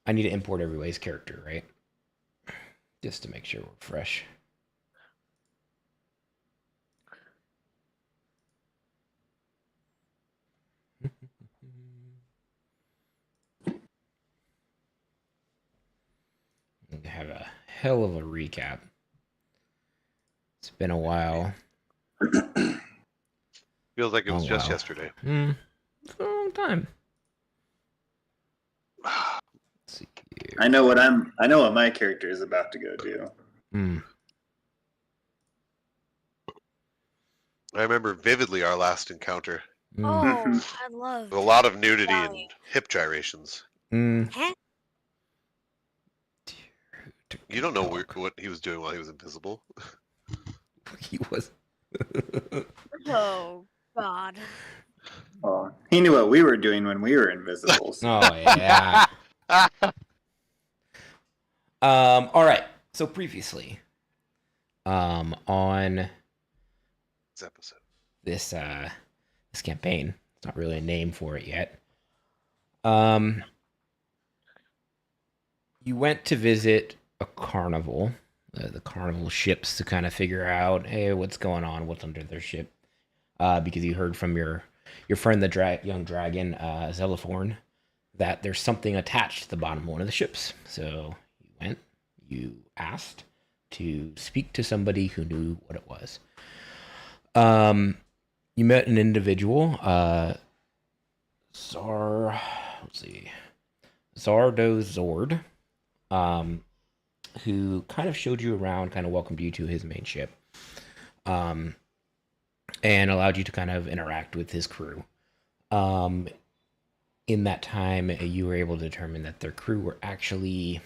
I need to import everybody's character, right? Just to make sure we're fresh. Have a hell of a recap. It's been a while. Feels like it was just yesterday. It's a long time. Let's see here. I know what my character is about to go do. I remember vividly our last encounter. Oh, I love a lot of nudity and hip gyrations. Huh? You don't know what he was doing while he was invisible. He was. Oh God. Oh, he knew what we were doing when we were invisible. Oh yeah. All right. So previously, on this episode, this campaign, it's not really a name for it yet. You went to visit a carnival, the carnival ships, to kind of figure out, hey, what's going on, what's under their ship, because you heard from your friend, the young dragon, Zelaforn, that there's something attached to the bottom of one of the ships. So you went, you asked to speak to somebody who knew what it was. You met an individual, Zardozord, who kind of showed you around, kind of welcomed you to his main ship, and allowed you to kind of interact with his crew. In that time, you were able to determine that their crew were actually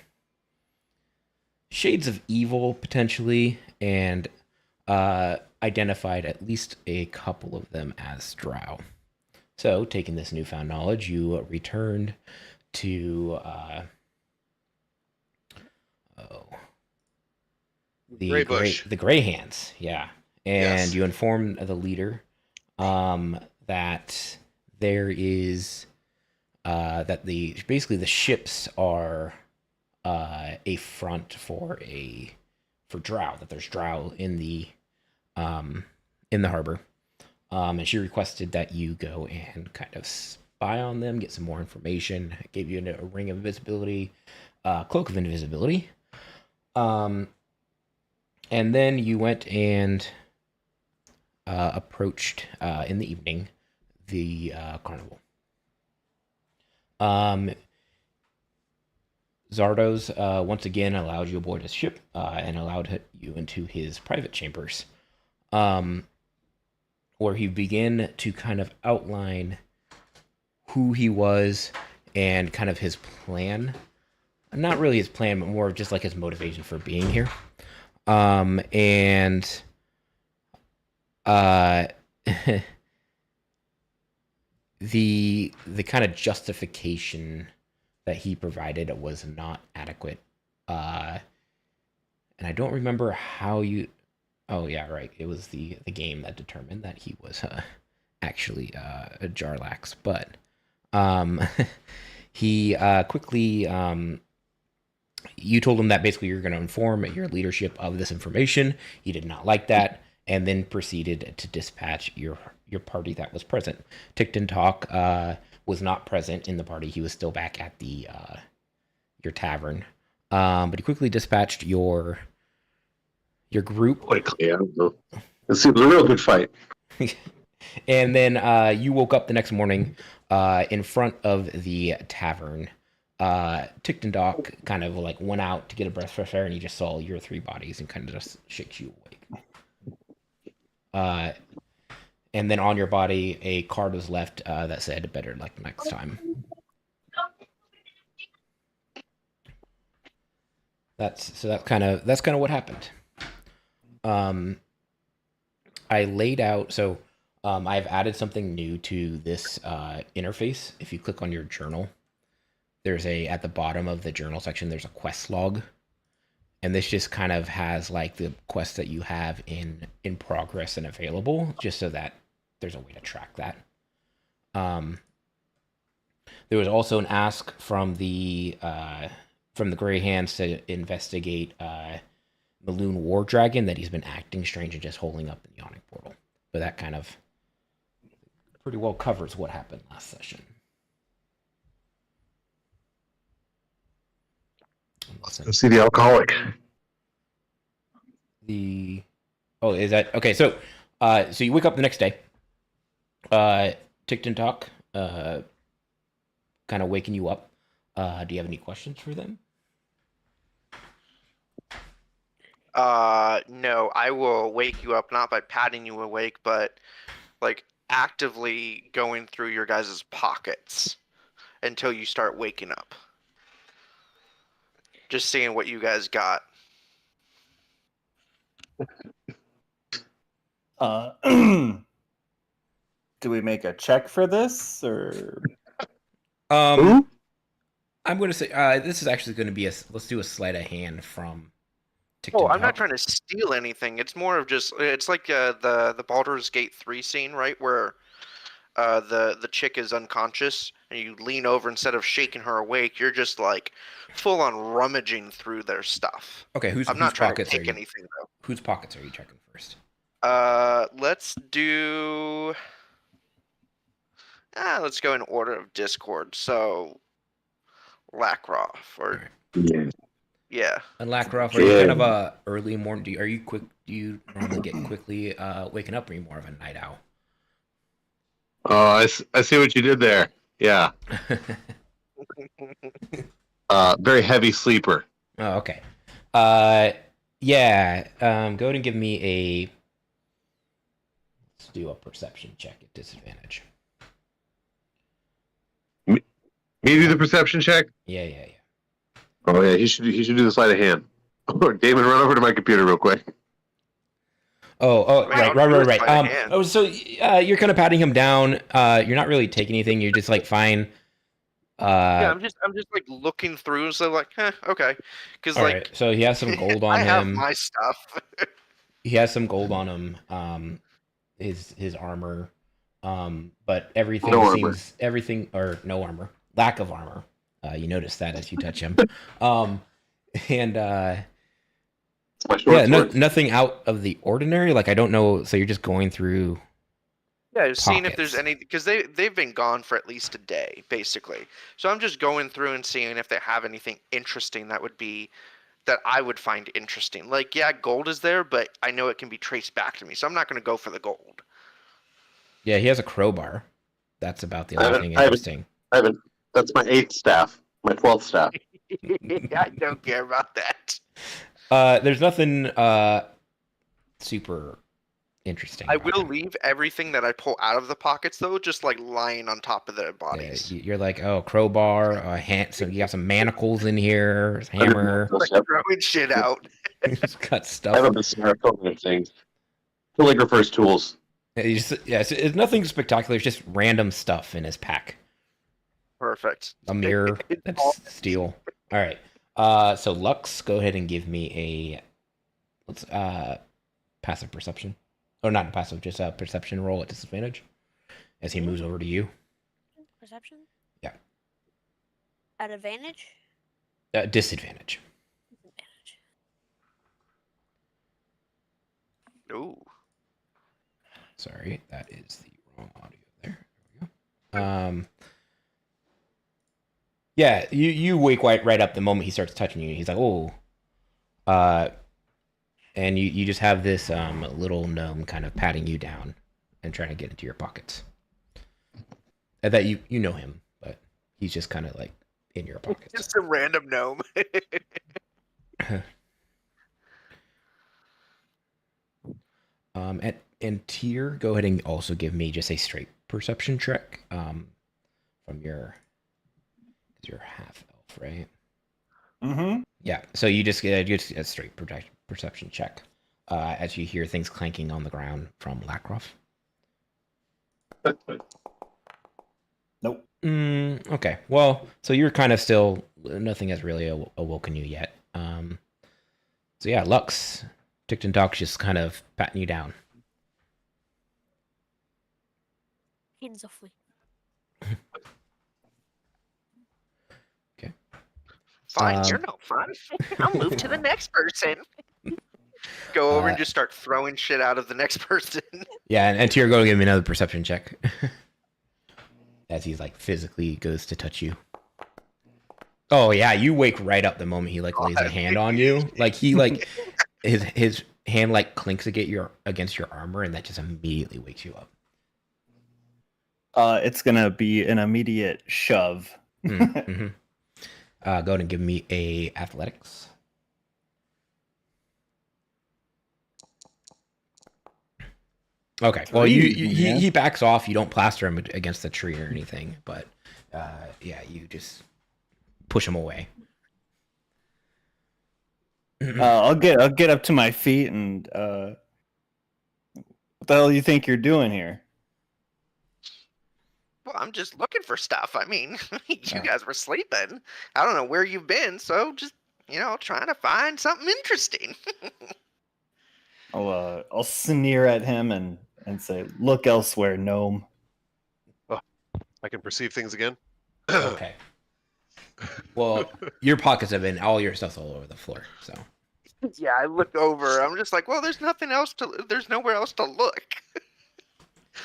shades of evil, potentially, and identified at least a couple of them as drow. So, taking this newfound knowledge, you returned to the Grey Hands, yeah. And you informed the leader that there is that basically the ships are a front for drow, that there's drow in the harbor. And she requested that you go and kind of spy on them, get some more information. Gave you a ring of invisibility, cloak of invisibility. And then you went and approached in the evening the carnival. Zardos once again allowed you aboard his ship and allowed you into his private chambers, where he began to kind of outline who he was and kind of his plan. Not really his plan, but more just like his motivation for being here. And the kind of justification that he provided was not adequate. And I don't remember how you... Oh, yeah, right. It was the game that determined that he was actually a Jarlax. But he quickly... you told him that basically you're going to inform your leadership of this information. He did not like that, and then proceeded to dispatch your party that was present. Ticton Talk was not present in the party. He was still back at the your tavern. But he quickly dispatched your group. Quickly, I don't know. It was a real good fight. And then you woke up the next morning in front of the tavern. Ticton Doc kind of like went out to get a breath of fresh air, and he just saw your three bodies and kind of just shakes you awake. And then on your body, a card was left that said "Better luck next time." That's kind of what happened. I laid out, so I've added something new to this interface. If you click on your journal, there's at the bottom of the journal section, there's a quest log. And this just kind of has like the quests that you have in progress and available, just so that there's a way to track that. There was also an ask from the Grey Hands to investigate Maloon War Dragon, that he's been acting strange and just holding up the Yawning Portal. But that kind of pretty well covers what happened last session. Let's see the alcoholic. Is that okay? So you wake up the next day. Ticked and Talk, kind of waking you up. Do you have any questions for them? No, I will wake you up not by patting you awake, but like actively going through your guys' pockets until you start waking up. Just seeing what you guys got. Do we make a check for this, or? I'm going to say this is actually going to be let's do a sleight of hand from Ticked and I'm Talk. not trying to steal anything. It's more of just, it's like the Baldur's Gate 3 scene, right? Where the chick is unconscious and you lean over, instead of shaking her awake, you're just like full on rummaging through their stuff. Okay, I'm not trying to take anything though. Whose pockets are you checking first? Let's do. Let's go in order of Discord. So, Lackroff or yeah. And Lackroff, are you kind of a early morning? Do you normally get quickly waking up, or are you more of a night owl? Oh, I see what you did there. Yeah. Very heavy sleeper. Oh, okay. Yeah. Go ahead and give me a. Let's do a perception check at disadvantage. Me do the perception check? Yeah. Oh yeah, he should do the sleight of hand. Damon, run over to my computer real quick. Right. So you're kind of patting him down. You're not really taking anything. You're just like fine. Yeah, I'm just like looking through, so like, okay, because like, right. So he has some gold on I him. have my stuff. He has some gold on him. His armor, but everything No seems no armor, lack of armor. You notice that as you touch him, nothing out of the ordinary. Like I don't know. So you're just going through. Yeah, seeing if there's any, because they've been gone for at least a day, basically. So I'm just going through and seeing if they have anything interesting that I would find interesting. Like, yeah, gold is there, but I know it can be traced back to me, so I'm not going to go for the gold. Yeah, he has a crowbar. That's about the only thing interesting. That's my 8th staff, my 12th staff. I don't care about that. There's nothing super interesting. I will leave everything that I pull out of the pockets, though, just like lying on top of their bodies. Yeah, you're like, oh, crowbar, hand. So you got some manacles in here, hammer. Like throwing shit out. Just cut stuff. I have a bizarre of things. Calligrapher's tools. It's nothing spectacular. It's just random stuff in his pack. Perfect. A mirror. That's steel. All right. So Lux, go ahead and give me a passive perception. Or not passive, just a perception roll at disadvantage as he moves over to you. Perception? Yeah. At advantage? Disadvantage. Ooh. Sorry, that is the wrong audio there. There we go. Yeah, you wake right up the moment he starts touching you. He's like, oh. And you just have this little gnome kind of patting you down and trying to get into your pockets. And that you know him, but he's just kind of like in your pockets. Just a random gnome. And Tyr, go ahead and also give me just a straight perception check from your half elf, right? Mm-hmm. Yeah. So you just get a straight perception check as you hear things clanking on the ground from Lackroff. Nope. Okay. Well, so you're kind of still, nothing has really awoken you yet. So yeah, Lux, Ticked and Talk's just kind of patting you down. Hands softly. Fine, you're no fun. I'll move to the next person. Go over and just start throwing shit out of the next person. Yeah, and Tyr, go give me another perception check. As he's like physically goes to touch you. Oh yeah, you wake right up the moment he like lays a hand on you. Like he like his hand like clinks against your armor, and that just immediately wakes you up. It's gonna be an immediate shove. Mm-hmm. Go ahead and give me a athletics. Okay. Well, he backs off. You don't plaster him against the tree or anything, but yeah, you just push him away. I'll get up to my feet and what the hell do you think you're doing here? Well, I'm just looking for stuff. I mean, you guys were sleeping. I don't know where you've been, so just trying to find something interesting. I'll sneer at him and say, "Look elsewhere, gnome." Oh, I can perceive things again. Okay. Well, your pockets have been all your stuff's all over the floor. So. Yeah, I look over. I'm just like, well, there's nowhere else to look.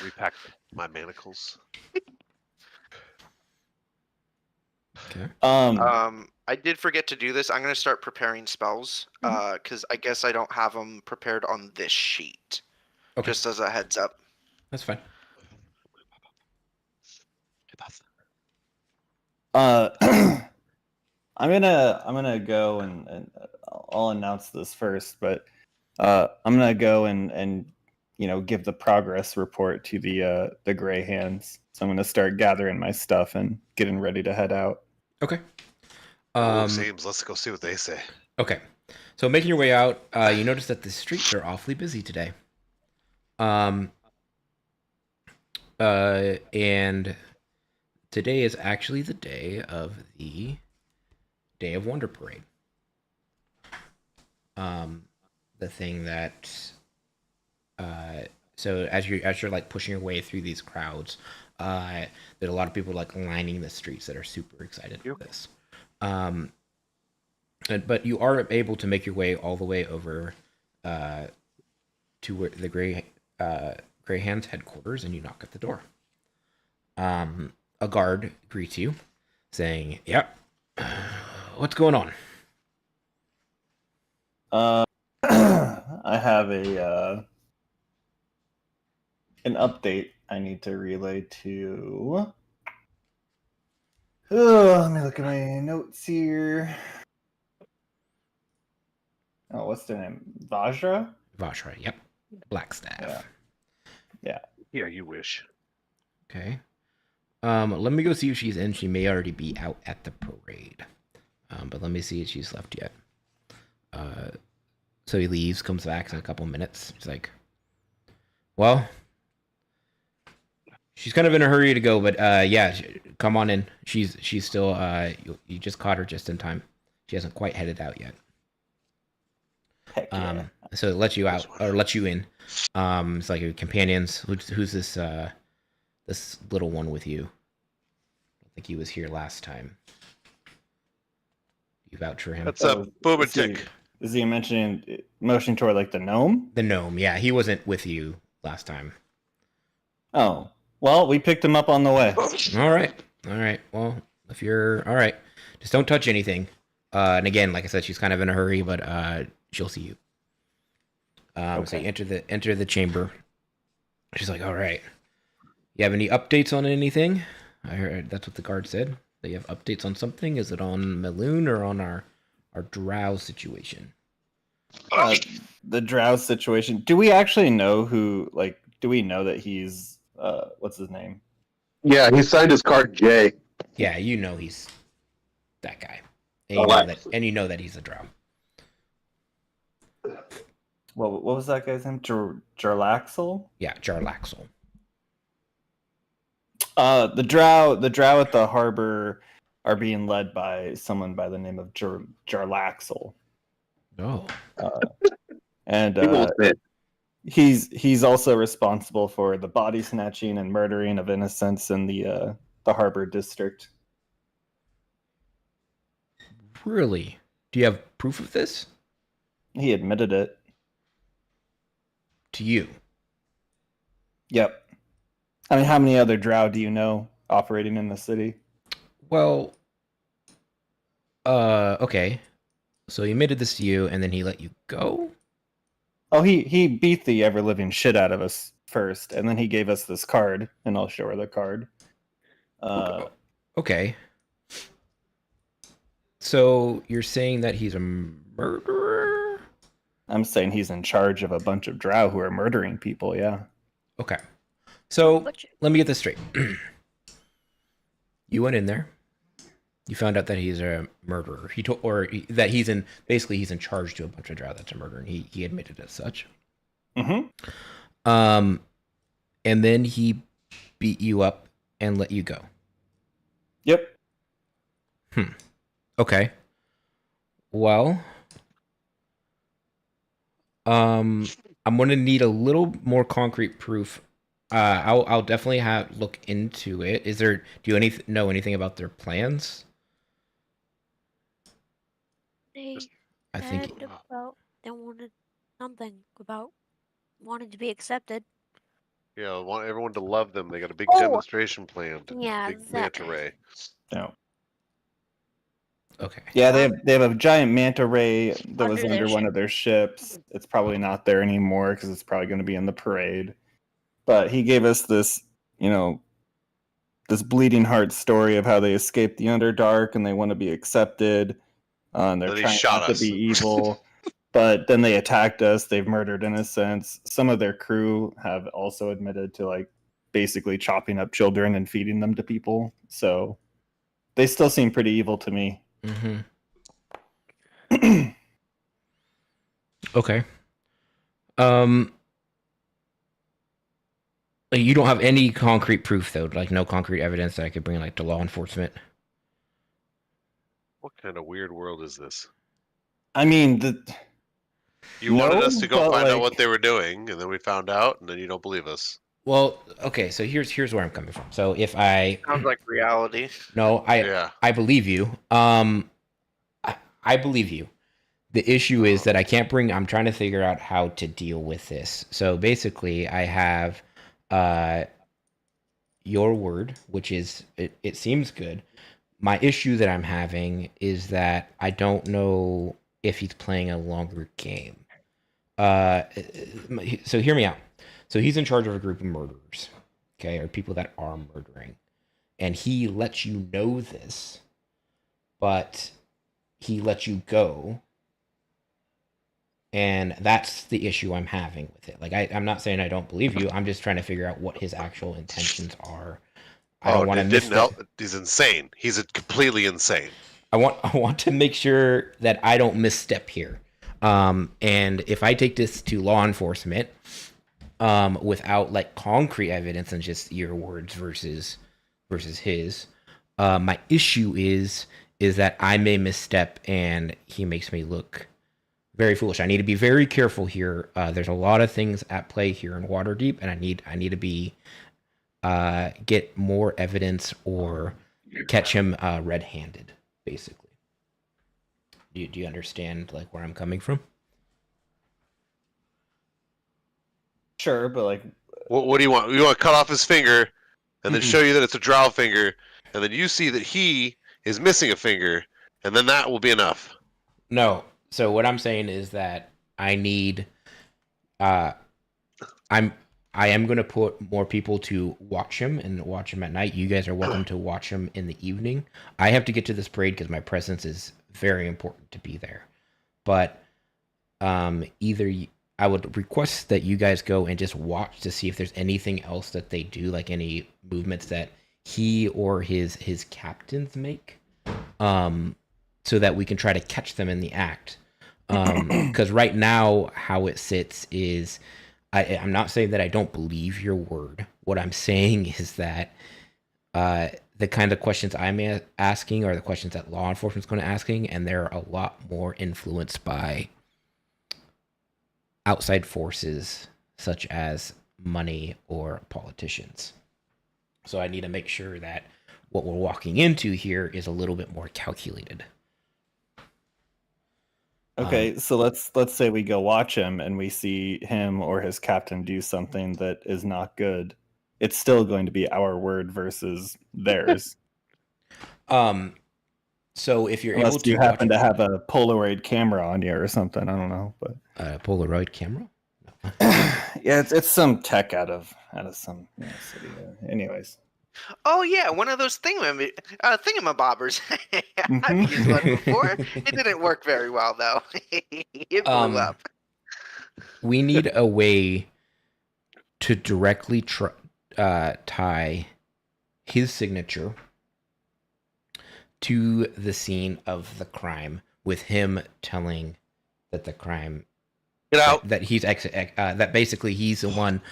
Repack my manacles. Okay. I did forget to do this. I'm gonna start preparing spells. Because I guess I don't have them prepared on this sheet. Okay. Just as a heads up. That's fine. I'm gonna go and I'll announce this first, but I'm gonna go and give the progress report to the Gray Hands. So I'm gonna start gathering my stuff and getting ready to head out. Okay. Seems. Let's go see what they say. Okay. So making your way out, you notice that the streets are awfully busy today. And today is actually the day of the Day of Wonder Parade. The thing that, so as you're like pushing your way through these crowds, there's a lot of people like lining the streets that are super excited for this. But you are able to make your way all the way over to where the Gray Hands headquarters, and you knock at the door. A guard greets you, saying, "Yep, what's going on?" I have an update I need to relay to. Let me look at my notes here. Oh, what's their name? Vajra? Vajra, yep. Blackstaff. Yeah. Yeah, you wish. Okay. Let me go see if she's in. She may already be out at the parade. But let me see if she's left yet. So he leaves, comes back in a couple minutes. He's like, well, she's kind of in a hurry to go, but yeah, come on in. She's still, you just caught her just in time. She hasn't quite headed out yet. Heck yeah. So it lets you out, or lets you in. It's like your companions. Who's this, this little one with you? I think he was here last time. You vouch for him? That's a Boba Tick. Is he motioning toward like the gnome? The gnome, yeah. He wasn't with you last time. Oh. Well, we picked him up on the way. All right. Well, if you're all right, just don't touch anything. And again, like I said, she's kind of in a hurry, but she'll see you. Okay. So you enter the chamber. She's like, "All right. You have any updates on anything?" I heard that's what the guard said. That you have updates on something. Is it on Meloon or on our drow situation? The drow situation. Do we actually know who? Like, do we know that he's what's his name? Yeah, he signed his card J. Yeah, you know he's that guy, and you know that he's a drow. What was that guy's name? Jarlaxle? Yeah, Jarlaxle. The drow at the harbor are being led by someone by the name of Jarlaxle. Oh. And he's also responsible for the body snatching and murdering of innocents in the harbor district. Really? Do you have proof of this? He admitted it. To you? Yep. I mean, how many other drow do you know operating in the city? Well, okay. So he admitted this to you, and then he let you go? Oh, he beat the ever living shit out of us first, and then he gave us this card, and I'll show her the card. Okay. So you're saying that he's a murderer? I'm saying he's in charge of a bunch of drow who are murdering people. Yeah. Okay. So Butcher. let me get this straight. You went in there. You found out that he's a murderer. That he's in charge to a bunch of drow that's a murderer, and he admitted as such. Mm-hmm. And then he beat you up and let you go. Yep. Okay. Well, I'm gonna need a little more concrete proof. I'll definitely look into it. Do you know anything about their plans? They I think said about they wanted something about wanting to be accepted. Yeah, I want everyone to love them. They got a big Oh, demonstration planned. yeah, Big that- manta ray. No. okay. Yeah, they have a giant manta ray that was Under their under one ship. of their ships. It's probably not there anymore because it's probably going to be in the parade. But he gave us this, this bleeding heart story of how they escaped the Underdark and they want to be accepted. And they're Then he trying shot not us. to be evil. But then they attacked us. They've murdered innocents. Some of their crew have also admitted to basically chopping up children and feeding them to people. So they still seem pretty evil to me. Mm-hmm. Okay. You don't have any concrete proof though, like no concrete evidence that I could bring to law enforcement. What kind of weird world is this? I mean, You wanted us to go but, find out what they were doing, and then we found out, and then you don't believe us. Well, okay, so here's where I'm coming from. So if I Sounds like reality. no, Yeah. I believe you. I believe you. The issue is that I'm trying to figure out how to deal with this. So basically, I have your word, which is it seems good. My issue that I'm having is that I don't know if he's playing a longer game. So hear me out. So he's in charge of a group of murderers, okay, or people that are murdering. And he lets you know this, but he lets you go. And that's the issue I'm having with it. I'm not saying I don't believe you. I'm just trying to figure out what his actual intentions are. I don't want to miss didn't help. He's insane. He's completely insane. I want to make sure that I don't misstep here. And if I take this to law enforcement, without concrete evidence and just your words versus his, my issue is that I may misstep and he makes me look very foolish. I need to be very careful here. There's a lot of things at play here in Waterdeep, and I need to be get more evidence or catch him red-handed, basically. Do you understand where I'm coming from? Sure, but what do you want? You want to cut off his finger, and then show you that it's a drow finger, and then you see that he is missing a finger, and then that will be enough. No. So what I'm saying is that I need, I am going to put more people to watch him and watch him at night. You guys are welcome to watch him in the evening. I have to get to this parade because my presence is very important to be there. But I would request that you guys go and just watch to see if there's anything else that they do, like any movements that he or his captains make, so that we can try to catch them in the act. Because right now, how it sits is, I'm not saying that I don't believe your word. What I'm saying is that the kind of questions I'm asking are the questions that law enforcement's going to asking, and they're a lot more influenced by outside forces such as money or politicians. So I need to make sure that what we're walking into here is a little bit more calculated. Okay, so let's say we go watch him and we see him or his captain do something that is not good. It's still going to be our word versus theirs. So if you're Unless able to you happen to have a Polaroid camera on you or something, I don't know, but Polaroid camera. yeah, it's some tech out of some city. Anyways. Oh yeah, one of those thingamabobbers. I've used one before. It didn't work very well though. It blew up. We need a way to directly tie his signature to the scene of the crime, with him telling that the crime Get out. that he's that basically he's the one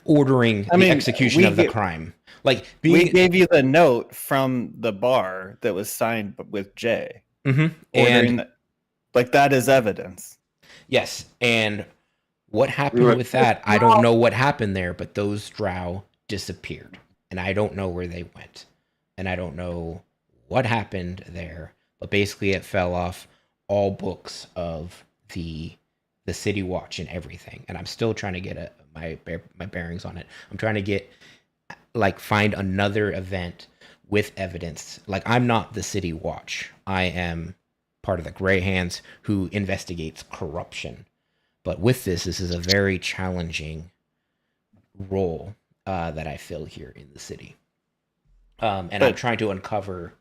ordering the execution of the crime. Like we gave you the note from the bar that was signed with Jay. Mm-hmm. And like that is evidence. Yes, and what happened with that? I don't know what happened there, but those drow disappeared, and I don't know where they went, and I don't know what happened there. But basically, it fell off all books of the City Watch and everything, and I'm still trying to get my bearings on it. I'm trying to find another event with evidence. Like, I'm not the City Watch. I am part of the Grey Hands who investigates corruption. But with this is a very challenging role that I fill here in the city. And I'm trying to uncover.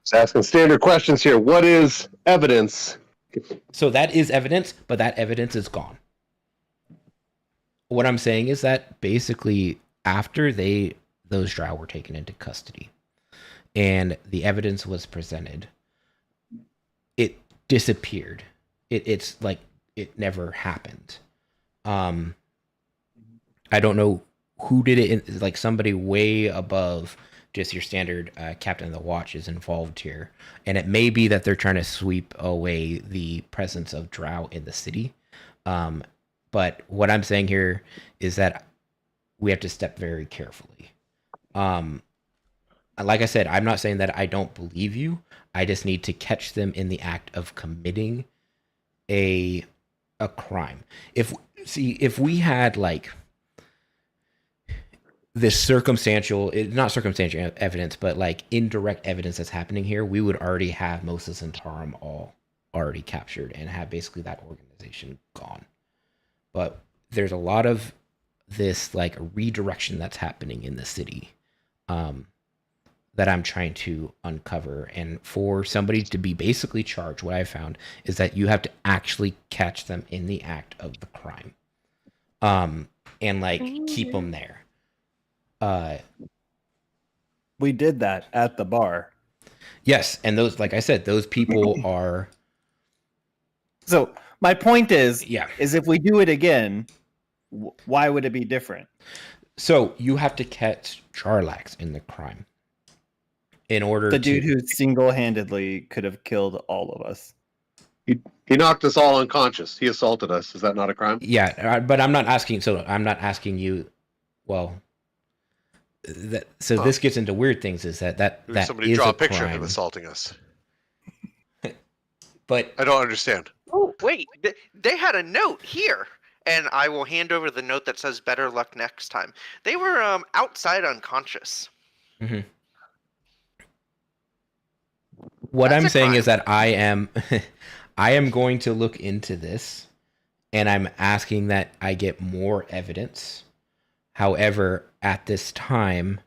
Just asking standard questions here. What is evidence? So that is evidence, but that evidence is gone. What I'm saying is that basically after those drow were taken into custody and the evidence was presented, it disappeared. It's like it never happened. I don't know who did it. Like somebody way above just your standard captain of the watch is involved here. And it may be that they're trying to sweep away the presence of drow in the city. But what I'm saying here is that we have to step very carefully. Like I said, I'm not saying that I don't believe you. I just need to catch them in the act of committing a crime. If we had like this not circumstantial evidence, but like indirect evidence that's happening here, we would already have Moses and Tarim all already captured and have basically that organization gone. But there's a lot of this like redirection that's happening in the city that I'm trying to uncover. And for somebody to be basically charged, what I found is that you have to actually catch them in the act of the crime and like keep them there. We did that at the bar. Yes, and those, like I said, those people are. So my point is, yeah, is if we do it again, why would it be different? So you have to catch Jarlax in the crime. In order, the dude who single-handedly could have killed all of us. He knocked us all unconscious. He assaulted us. Is that not a crime? Yeah, but I'm not asking. So I'm not asking you. Well, this gets into weird things. Is that somebody is draw a a picture crime. of him assaulting us? But I don't understand. Oh wait, they had a note here, and I will hand over the note that says "Better luck next time." They were outside unconscious. Mm-hmm. What I'm saying is that I am going to look into this, and I'm asking that I get more evidence. However, at this time,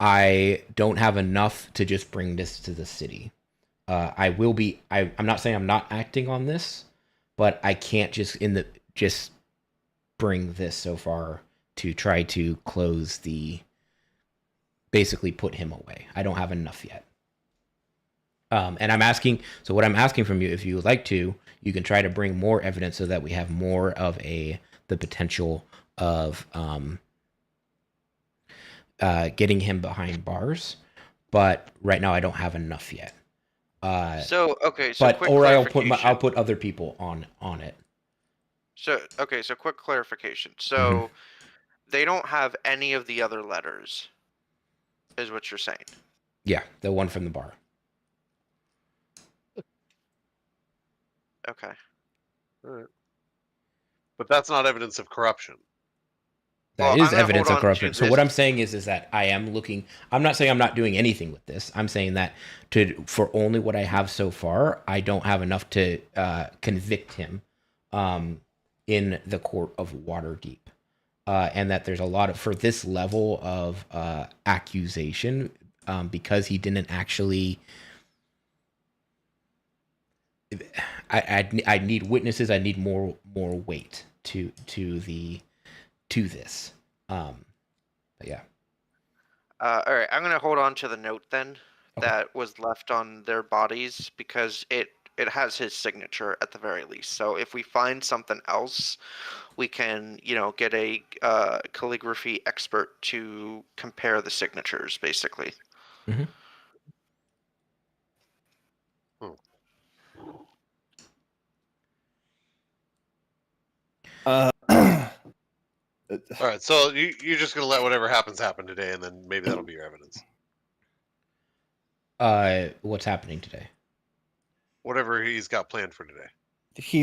I don't have enough to just bring this to the city. I'm not saying I'm not acting on this, but I can't just bring this so far to try to basically put him away. I don't have enough yet. And what I'm asking from you, if you would like to, you can try to bring more evidence so that we have more of the potential of getting him behind bars. But right now I don't have enough yet. I'll put other people on it. So quick clarification. So they don't have any of the other letters, is what you're saying? Yeah, the one from the bar. Okay. All right. But that's not evidence of corruption. That Well, is I'm gonna evidence hold of on to corruption. So what this. I'm saying is that I am looking. I'm not saying I'm not doing anything with this. I'm saying that for only what I have so far, I don't have enough to convict him in the court of Waterdeep, and that there's a lot of for this level of accusation because he didn't actually. I need witnesses. I need more weight to this. But yeah. All right, I'm gonna hold on to the note then Okay. that was left on their bodies because it has his signature at the very least. So if we find something else, we can get a calligraphy expert to compare the signatures, basically. Mm-hmm. All right, so you're just gonna let whatever happens happen today, and then maybe that'll be your evidence. What's happening today? Whatever he's got planned for today. He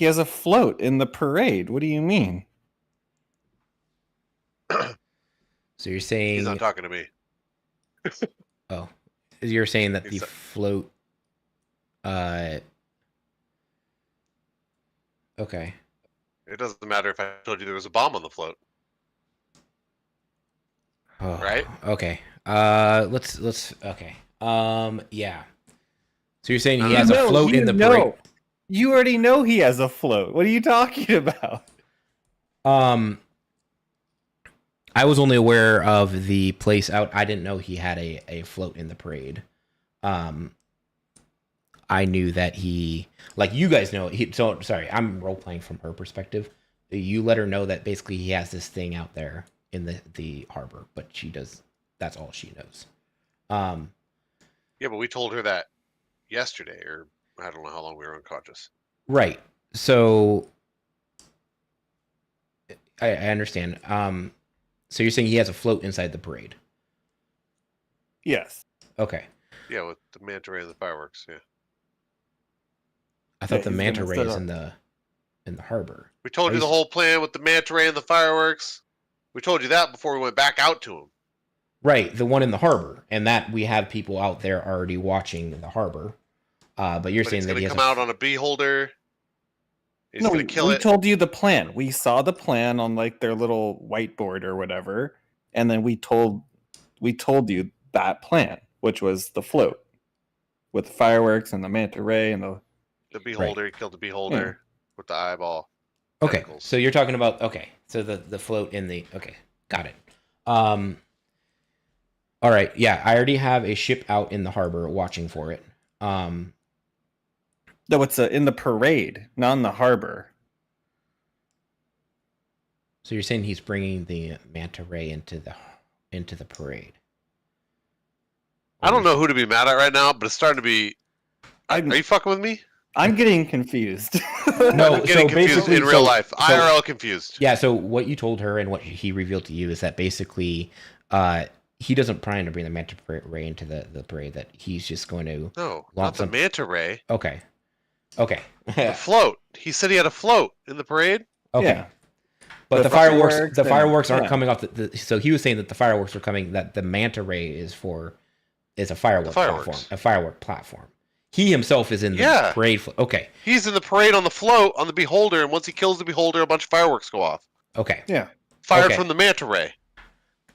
has a float in the parade. What do you mean? So you're saying He's not talking to me. Oh, you're saying that the He's- float. Okay. It doesn't matter if I told you there was a bomb on the float. Oh, Right? Okay. Let's. Okay. Yeah. So you're saying he No, has a float in the parade? You already know he has a float. What are you talking about? I was only aware of the place out. I didn't know he had a float in the parade. I knew that he, like you guys know, so sorry, I'm role playing from her perspective. You let her know that basically he has this thing out there in the harbor, but she does. That's all she knows. Yeah, but we told her that yesterday, or I don't know how long we were unconscious. Right. So I understand. So you're saying he has a float inside the parade? Yes. Okay. Yeah, with the manta ray and the fireworks. Yeah. I thought Yeah, the he's manta gonna ray set is up- in the harbor. We told you the whole plan with the manta ray and the fireworks. We told you that before we went back out to him. Right, the one in the harbor, and that we have people out there already watching the harbor. But you're But saying he's that gonna he has come out on a beholder. He's gonna kill we it. told you the plan. We saw the plan on like their little whiteboard or whatever, and then we told you that plan, which was the float with the fireworks and the manta ray and The beholder. He killed the beholder with the eyeball. Okay, Tentacles. so you're talking about so the float in the got it. All right, yeah, I already have a ship out in the harbor watching for it. No, it's in the parade, not in the harbor. So you're saying he's bringing the manta ray into the parade? I don't know who to be mad at right now, but it's starting to be. Are you fucking with me? I'm getting confused. No, I'm getting so confused basically, in real life. IRL confused. Yeah, so what you told her and what he revealed to you is that basically, he doesn't plan to bring the manta ray into the parade. That he's just going to No, lump not the manta ray. Okay. The float. He said he had a float in the parade. Okay. Yeah. But The the fireworks fireworks aren't yeah. coming off so he was saying that the fireworks are coming, that the manta ray is a firework platform. He himself is in the parade. Okay. He's in the parade on the float on the beholder, and once he kills the beholder, a bunch of fireworks go off. Okay. Yeah. Fired from the manta ray.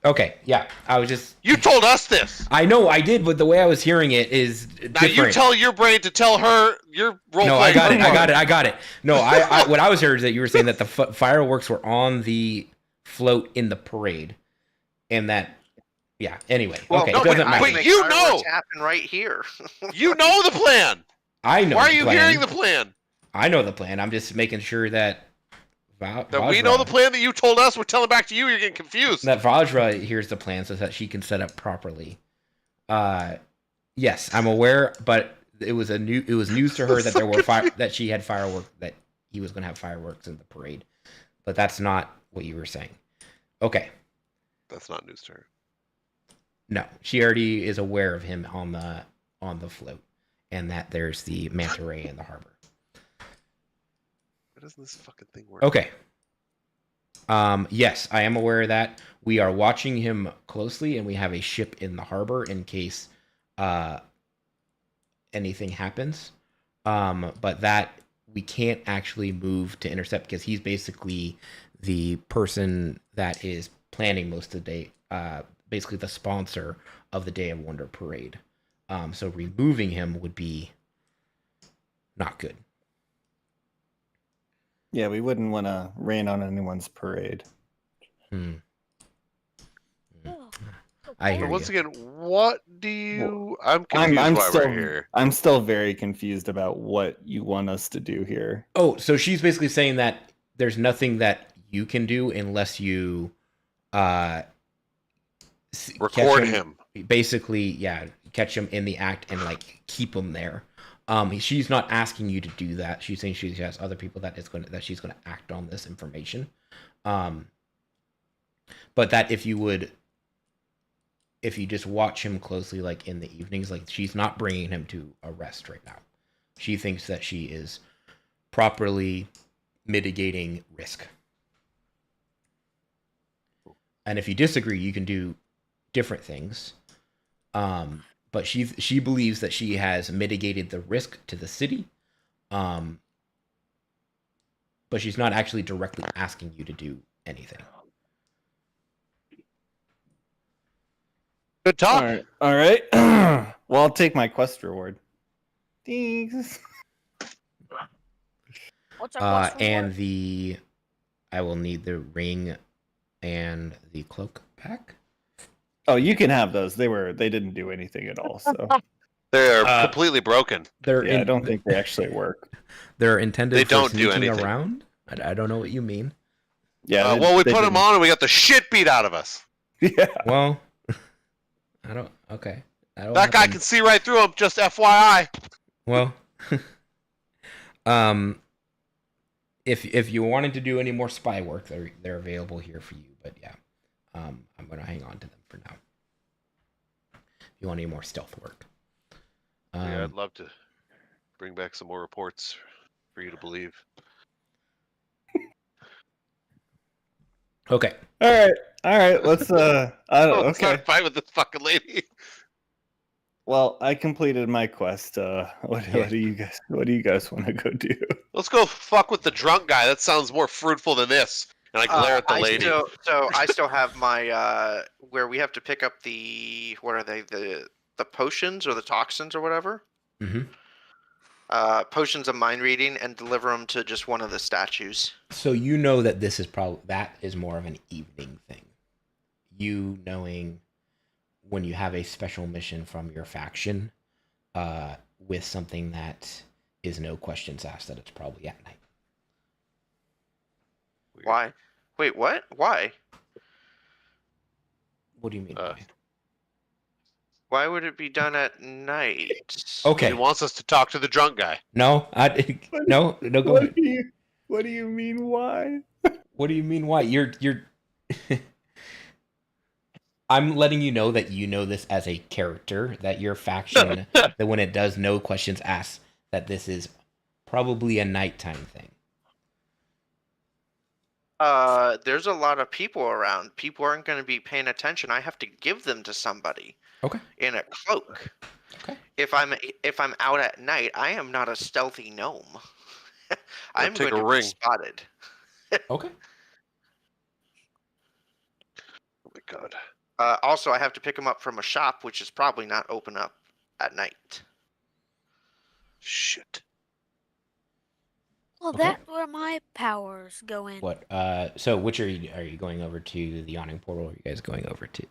Okay. Yeah. I was just. You told us this. I know I did, but the way I was hearing it is Now different. you tell your brain to tell her your role. No, I got it. No, I what I was hearing is that you were saying that the fireworks were on the float in the parade, and that. Yeah. Anyway. Well, okay. no, It doesn't matter. But you know. Happen right here. You know the plan. I know. Why are you hearing the plan? I know the plan. I'm just making sure that. That we know the plan that you told us. We're telling back to you. You're getting confused. That Vajra hears the plan so that she can set up properly. Yes, I'm aware, but it was news to her that there were that she had fireworks, that he was going to have fireworks in the parade. But that's not what you were saying. Okay. That's not news to her. No, she already is aware of him on the float, and that there's the manta ray in the harbor. Why doesn't this fucking thing work? Okay. Yes, I am aware of that. We are watching him closely, and we have a ship in the harbor in case anything happens. But that we can't actually move to intercept because he's basically the person that is planning most of the day, basically the sponsor of the Day of Wonder parade. So removing him would be not good. Yeah, we wouldn't want to rain on anyone's parade. Oh, I But hear once you. again, what do you? I'm confused I'm why still, we're here. I'm still very confused about what you want us to do here. Oh, so she's basically saying that there's nothing that you can do unless you Record him. Basically, yeah, catch him in the act and like keep him there. She's not asking you to do that. She's saying she has other people that she's going to act on this information. But that if you just watch him closely, like in the evenings, like she's not bringing him to arrest right now. She thinks that she is properly mitigating risk. And if you disagree, you can do different things. But she believes that she has mitigated the risk to the city. But she's not actually directly asking you to do anything. Good talk. All right. Well, I'll take my quest reward. Thanks. what's our quest And reward? I will need the ring and the cloak back. Oh, you can have those. They didn't do anything at all. So They're completely broken. I don't think they actually work. They're intended They for don't do sneaking anything. around. I don't know what you mean. Yeah. Well, we they put them didn't. on and we got the shit beat out of us. Yeah. Well, I don't. Okay. I don't That guy have can see right through them. Just FYI. Well, if you wanted to do any more spy work, they're available here for you. But yeah, I'm gonna hang on to them for now. If you want any more stealth work, Yeah, I'd love to bring back some more reports for you to believe. okay. All right. Let's. Let's Okay. not fight with this fucking lady. Well, I completed my quest. What do you guys want to go do? Let's go fuck with the drunk guy. That sounds more fruitful than this. And I glare at the lady. I still have my where we have to pick up the what are they the potions or the toxins or whatever. Mm-hmm. Potions of mind reading and deliver them to just one of the statues. So you know that this is that is more of an evening thing. You knowing when you have a special mission from your faction, with something that is no questions asked, that it's probably at night. Why? Wait, what? Why? What do you mean? Why would it be done at night? Okay. He wants us to talk to the drunk guy. No, no, go ahead. What do you mean? Why? What do you mean? Why? You're. I'm letting you know that you know this as a character, that your faction, that when it does no questions asked, that this is probably a nighttime thing. There's a lot of people around. People aren't going to be paying attention. I have to give them to somebody. Okay. In a cloak. Okay. If I'm out at night, I am not a stealthy gnome. I'm take going a to ring. be spotted. Okay. Oh my god. Also, I have to pick them up from a shop, which is probably not open up at night. Shit. Well, Okay. that's where my powers go in. What? So which are you going over to the yawning portal, or are you guys going over to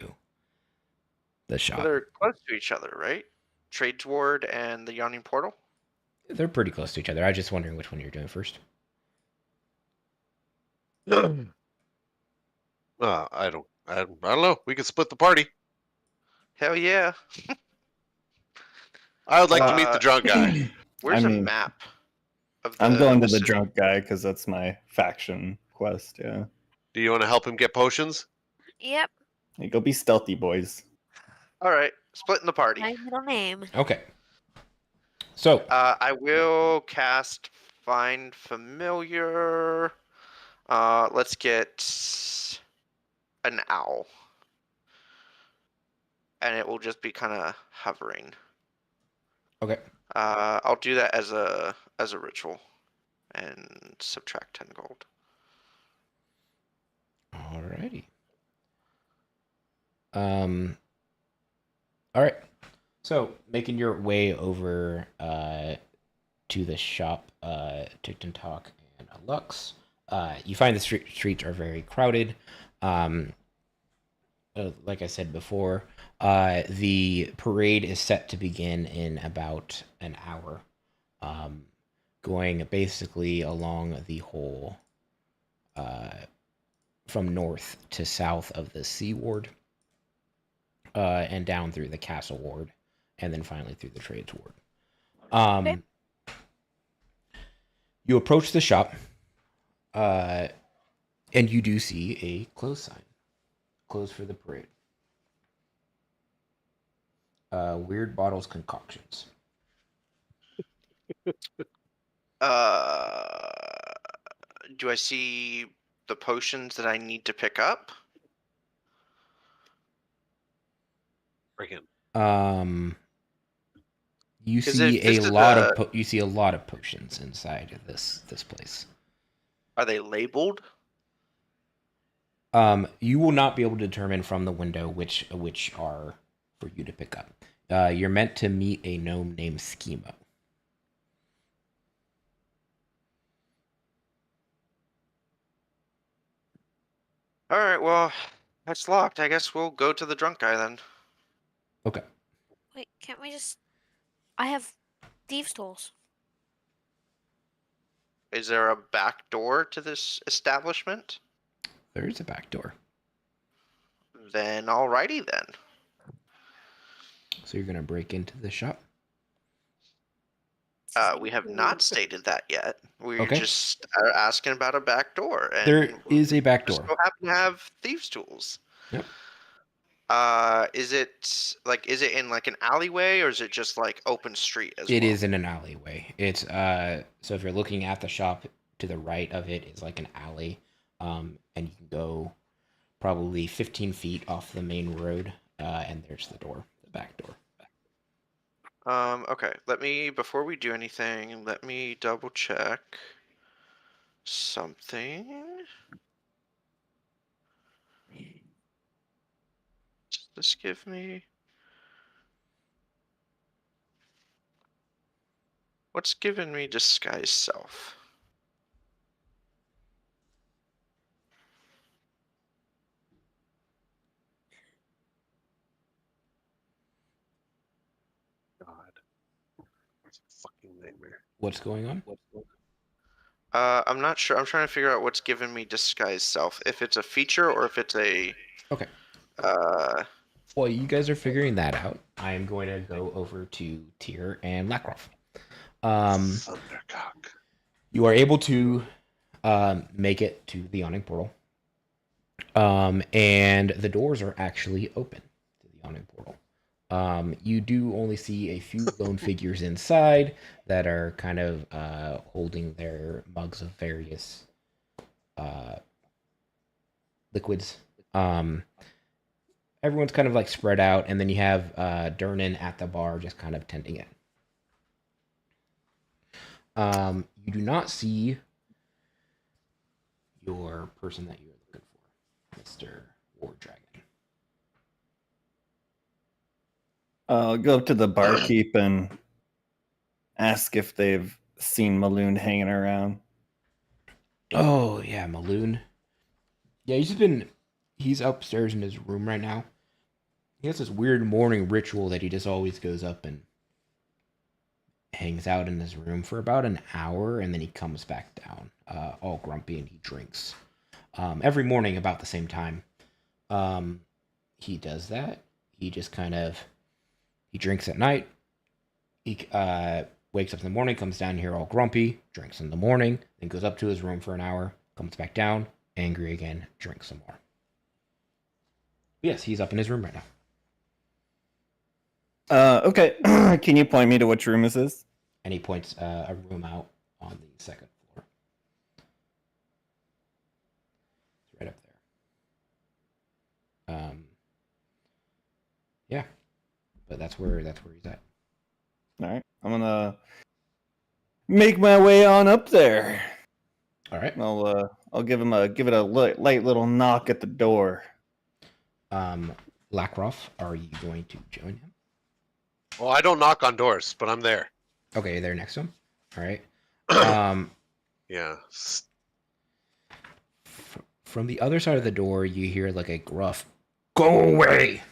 the shop? Well, they're close to each other, right? Trade Ward and the Yawning Portal. They're pretty close to each other. I was just wondering which one you're doing first. I don't know. We could split the party. Hell yeah. I would like to meet the drunk guy. Where's I a mean, map? I'm going to the city? drunk guy because that's my faction quest. Yeah. Do you want to help him get potions? Yep. Hey, go be stealthy, boys. All right, splitting the party. My middle name. Okay. So I will cast Find Familiar. Let's get an owl, and it will just be kind of hovering. okay. I'll do that as a ritual, and subtract 10 gold. Alrighty. All right. So making your way over to the shop, Tick and Talk and Lux, you find the streets are very crowded. Like I said before, the parade is set to begin in about an hour, going basically along the whole, from north to south of the Sea Ward, and down through the Castle Ward, and then finally through the Trades Ward. Okay. You approach the shop, and you do see a close sign. Closed for the parade. Weird Bottles Concoctions. Do I see the potions that I need to pick up? Break in. You 'Cause see if this a is lot a- of you see a lot of potions inside of this place. Are they labeled? You will not be able to determine from the window which are for you to pick up. You're meant to meet a gnome named Schemo. All right, well, that's locked. I guess we'll go to the drunk guy then. Okay. Wait, can't we just? I have thieves' tools. Is there a back door to this establishment? There is a back door. Then alrighty then. So you're gonna break into the shop. We have not stated that yet. We're Okay. just asking about a back door. And There is a back just door. so happen to have thieves' tools. Yep. Is it in like an alleyway, or is it just like open street as well? It is in an alleyway. It's so if you're looking at the shop, to the right of it is like an alley, and you can go probably 15 feet off the main road, and there's the door, the back door. Okay. Before we do anything, let me double check something. Does this give me? What's given me disguise self? God. It's a fucking nightmare. What's going on? I'm not sure. I'm trying to figure out what's given me disguise self. If it's a feature or if it's a. Okay. Well, you guys are figuring that out. I am going to go over to Tyr and Lackroff. Thundercock. You are able to make it to the awning portal. And the doors are actually open to the awning portal. You do only see a few lone figures inside that are kind of holding their mugs of various liquids. Everyone's kind of like spread out, and then you have Durnan at the bar just kind of tending it. You do not see your person that you're looking for, Mr. War Dragon. I'll go up to the barkeep and ask if they've seen Maloon hanging around. Oh, yeah, Maloon. Yeah, he's upstairs in his room right now. He has this weird morning ritual that he just always goes up and hangs out in his room for about an hour, and then he comes back down, all grumpy, and he drinks. Every morning about the same time. He does that. He just kind of... He drinks at night. He wakes up in the morning, comes down here all grumpy, drinks in the morning, then goes up to his room for an hour, comes back down, angry again, drinks some more. Yes, he's up in his room right now. Okay. Can you point me to which room this is? And he points a room out on the second floor. It's right up there. Yeah, but that's where he's at. All right. I'm gonna make my way on up there. All right. I'll give it a light little knock at the door. Lackroff, are you going to join him? Well, I don't knock on doors, but I'm there. Okay, you're there next to him. All right. Yeah. From the other side of the door, you hear like a gruff, "Go away!"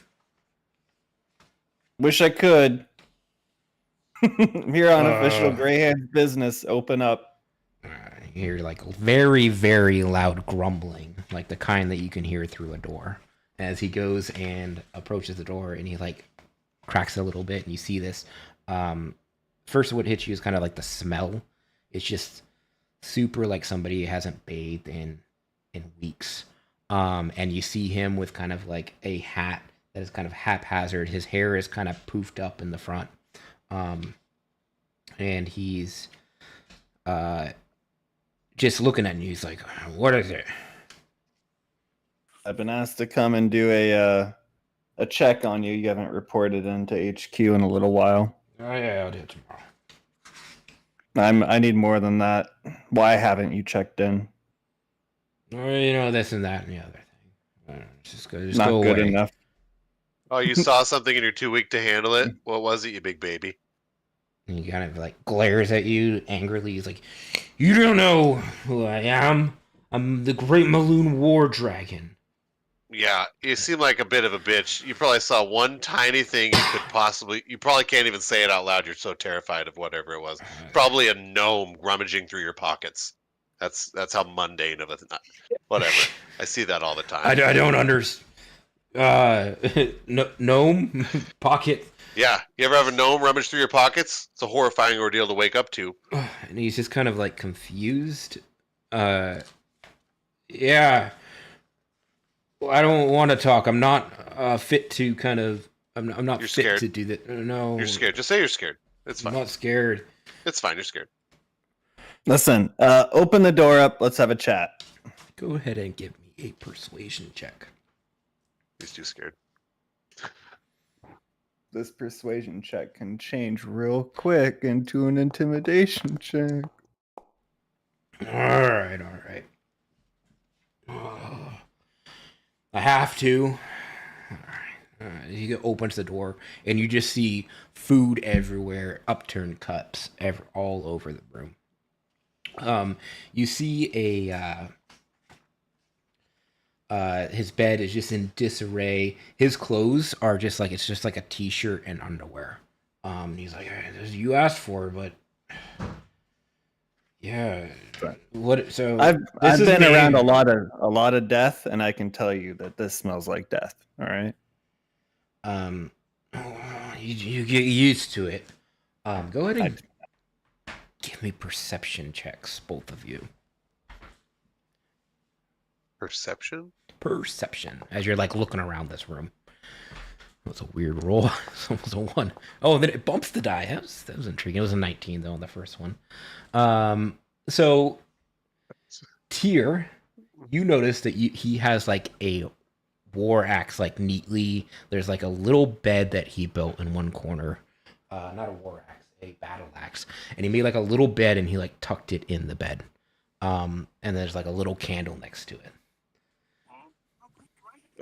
Wish I could. Here on official Greyhand's business, open up. You hear like very, very loud grumbling, like the kind that you can hear through a door. As he goes and approaches the door, and he like cracks it a little bit, and you see this. First, what hits you is kind of like the smell. It's just super like somebody hasn't bathed in weeks. And you see him with kind of like a hat that is kind of haphazard. His hair is kind of poofed up in the front. And he's just looking at you. He's like, "What is it?" I've been asked to come and do a check on you. You haven't reported into HQ in a little while. Oh yeah, I'll do it tomorrow. I need more than that. Why haven't you checked in? Oh, this and that and the other thing. Just Not go good away. enough. Oh, you saw something and you're too weak to handle it? What was it, you big baby? And he kind of like glares at you angrily. He's like, "You don't know who I am. I'm the Great Maloon War Dragon." Yeah, you seem like a bit of a bitch. You probably saw one tiny thing you probably can't even say it out loud. You're so terrified of whatever it was. Probably a gnome rummaging through your pockets. That's how mundane of a whatever. I see that all the time. I don't understand. Gnome pocket. Yeah, you ever have a gnome rummage through your pockets? It's a horrifying ordeal to wake up to. And he's just kind of like confused. Yeah. I don't want to talk. I'm not fit to kind of. I'm not You're fit scared. to do that. No. You're scared. Just say you're scared. It's fine. I'm not scared. It's fine. You're scared. Listen, open the door up. Let's have a chat. Go ahead and give me a persuasion check. He's too scared. This persuasion check can change real quick into an intimidation check. All right. I have to. All right. He opens the door, and you just see food everywhere, upturned cups all over the room. You see his bed is just in disarray. His clothes are just like it's just like a t-shirt and underwear. He's like, "You asked for it, but yeah." What? So I've been around a lot of death, and I can tell you that this smells like death. All right. You get used to it. Go ahead and give me perception checks, both of you. Perception, as you're like looking around this room. That was a weird roll. It's almost a 1. Oh, then it bumps the die. That was intriguing. It was a 19 though on the first one. So Tyr, you notice that he has like a war axe, like neatly. There's like a little bed that he built in one corner. Not a war axe, a battle axe. And he made like a little bed and he like tucked it in the bed. And there's like a little candle next to it.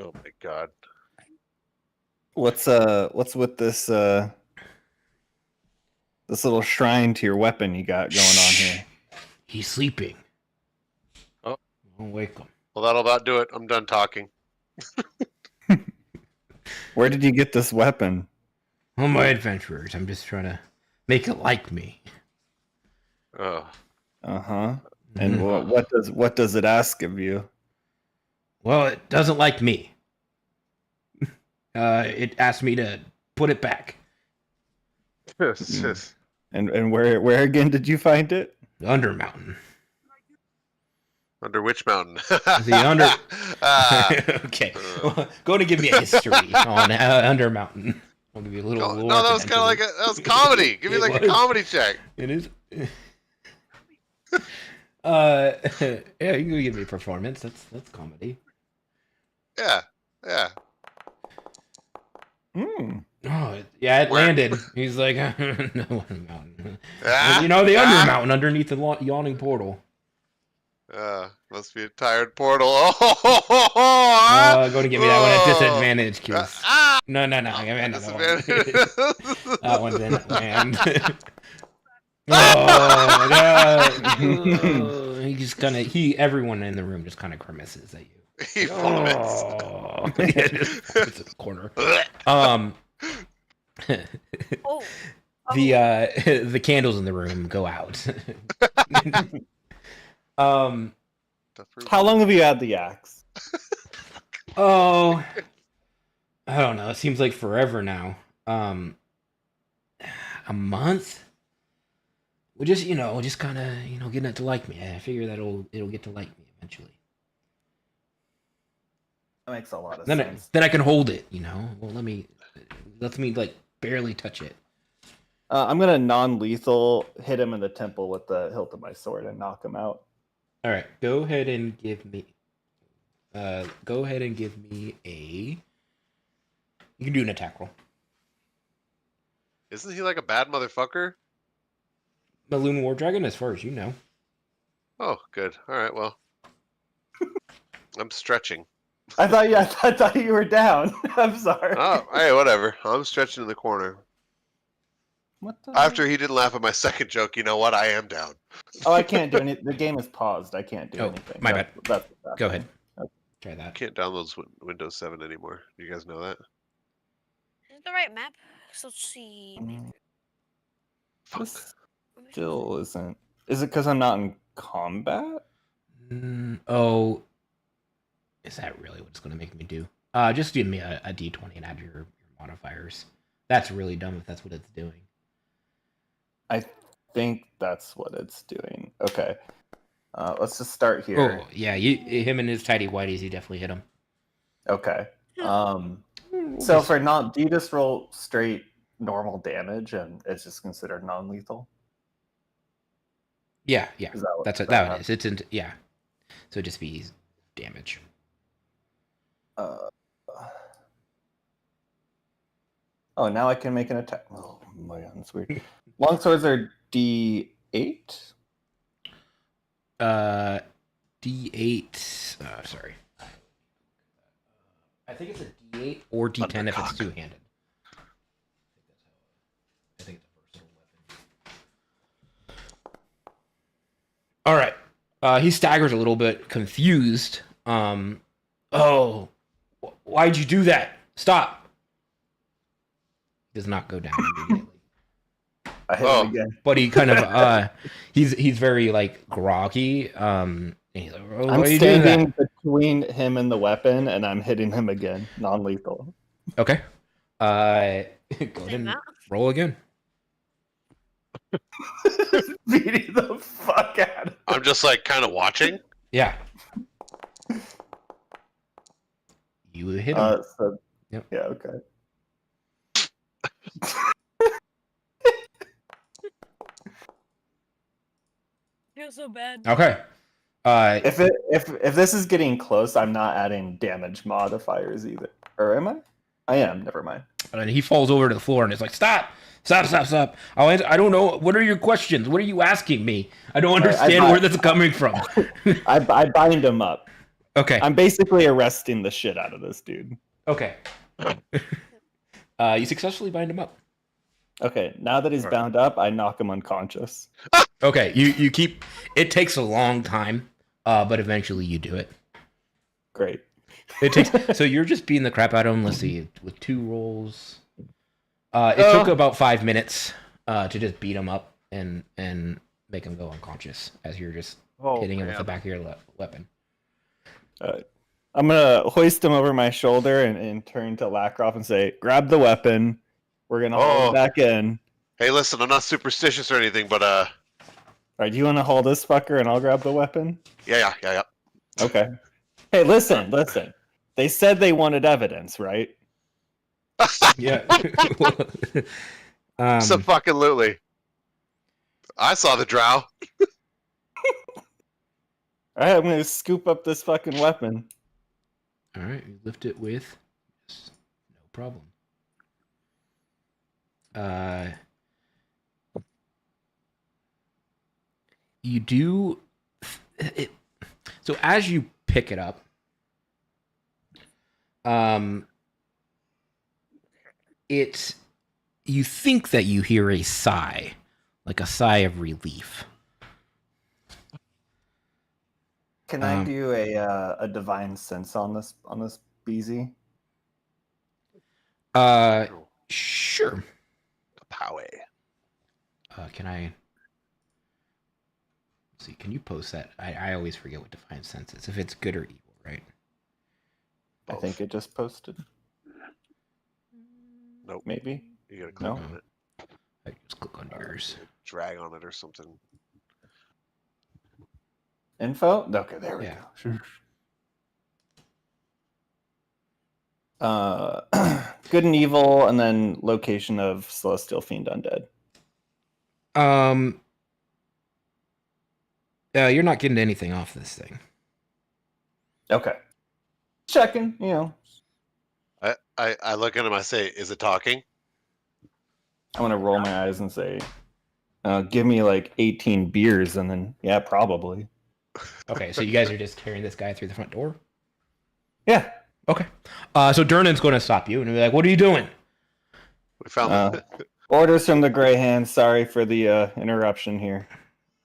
Oh my god. What's with this this little shrine to your weapon you got going on here? He's sleeping. Oh. Don't wake him. Well, that'll about do it. I'm done talking. Where did you get this weapon? All my adventurers. I'm just trying to make it like me. Oh. Uh-huh. And what does it ask of you? Well, it doesn't like me. It asked me to put it back. And where again did you find it? Under mountain. Under which mountain? The under. Okay. Well, go to give me a history on Under mountain. I'll give you a little. No, that was kind of like that was comedy. Give me like a comedy check. It is. Yeah, you can give me a performance. That's comedy. Yeah. Oh, yeah, it landed. He's like, no, mountain. Ah, You know, the under mountain underneath the yawning portal. Must be a tired portal. Go to give me that one at disadvantage, Keith. No. Give me another one. That one didn't land. Oh, God. He just kind of, everyone in the room just kind of grimaces at you. He vomits. Yeah, just vomits in the corner. Oh. The candles in the room go out. How long have you had the axe? Oh, I don't know. It seems like forever now. A month? We just, kind of, getting it to like me. I figure that it'll get to like me eventually. That makes a lot of Then sense. I can hold it, Well, lets me like barely touch it. I'm gonna non-lethal hit him in the temple with the hilt of my sword and knock him out. All right, go ahead and give me a. You can do an attack roll. Isn't he like a bad motherfucker? Balloon War Dragon, as far as you know. Oh, good. All right, well, I'm stretching. I thought you were down. I'm sorry. Oh, hey, whatever. I'm stretching in the corner. What the After he didn't laugh at my second joke, you know what? I am down. Oh, I can't do anything. The game is paused. I can't do Oh, anything. my bad. That's Go ahead. Okay. Try I that. can't download Windows 7 anymore. You guys know that? Is it the right map? So let's see. This still isn't. Is it because I'm not in combat? Oh, is that really what it's going to make me do? Just give me a D20 and add your modifiers. That's really dumb if that's what it's doing. I think that's what it's doing. Okay. Let's just start here. Oh, yeah, him and his tidy whities, you definitely hit him. Okay. So for do you just roll straight normal damage and it's just considered non-lethal? Yeah. Is that what, That's what that is. It's yeah. So it'd just be damage. Oh, now I can make an attack. Oh my god, that's weird. Longswords are D8? D8. Sorry. I think it's a D8 or D10 if it's two-handed. I think it's a versatile weapon. All right. He staggers a little bit, confused. Oh, why'd you do that? Stop. Does not go down immediately. I hit him again. But he kind of he's very like groggy. And he's like, oh, I'm standing between him and the weapon, and I'm hitting him again, non-lethal. Okay. Go ahead and roll again. Beating the fuck out of him. I'm just like kind of watching. Yeah. You hit him. Yep. Yeah, okay. Feels so bad. Okay. If this is getting close, I'm not adding damage modifiers either. Or am I? I am. Never mind. And he falls over to the floor and is like, "Stop! Stop! I don't know. What are your questions? What are you asking me? I don't understand where this is coming from." I bind him up. Okay. I'm basically arresting the shit out of this dude. Okay. You successfully bind him up. Okay, now that he's bound up, I knock him unconscious. Okay, you keep. It takes a long time, but eventually you do it. Great. It takes. So you're just beating the crap out of him. Let's see, with 2 rolls. It took about 5 minutes to just beat him up and make him go unconscious as you're just hitting him with the back of your weapon. I'm gonna hoist him over my shoulder and turn to Lackroff and say, "Grab the weapon. We're gonna hold him back in." Hey, listen, I'm not superstitious or anything, but All right, do you want to hold this fucker and I'll grab the weapon? Yeah. Okay. Hey, listen. They said they wanted evidence, right? Yeah. So fucking lutely. I saw the drow. All right, I'm gonna scoop up this fucking weapon. All right, you lift it with yes, no problem. You do it. So as you pick it up, it's you think that you hear a sigh, like a sigh of relief. Can I do a divine sense on this BZ? Sure. Power. Can I? Let's see, can you post that? I always forget what divine sense is. If it's good or evil, right? I think it just posted. Nope. Maybe. You gotta click No. on it. I just click on yours. Drag on it or something. Info? Okay, there we Yeah. go. Good and evil, and then location of celestial fiend undead. You're not getting anything off this thing. Okay. Checking, you know. I look at him, I say, is it talking? I want to roll my eyes and say, give me like 18 beers, and then, yeah, probably. Okay, so you guys are just carrying this guy through the front door? Yeah. Okay. So Durnan's going to stop you and be like, what are you doing? We found Orders from the Grey Hand. Sorry for the interruption here.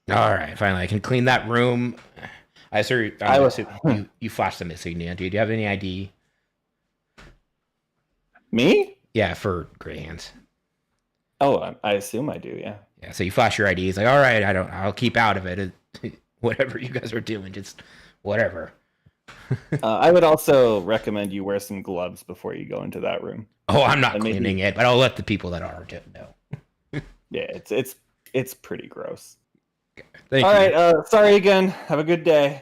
All right, finally, I can clean that room. I assume you flashed the insignia. Do you have any ID? Me? Yeah, for Grey Hands. Oh, I assume I do, yeah. Yeah, so you flash your ID. He's like, all right, I'll keep out of it. Whatever you guys are doing, just whatever. I would also recommend you wear some gloves before you go into that room. Oh, I'm not cleaning it, but I'll let the people that are know. Yeah, it's pretty gross. Thank All you. right, sorry again. Have a good day.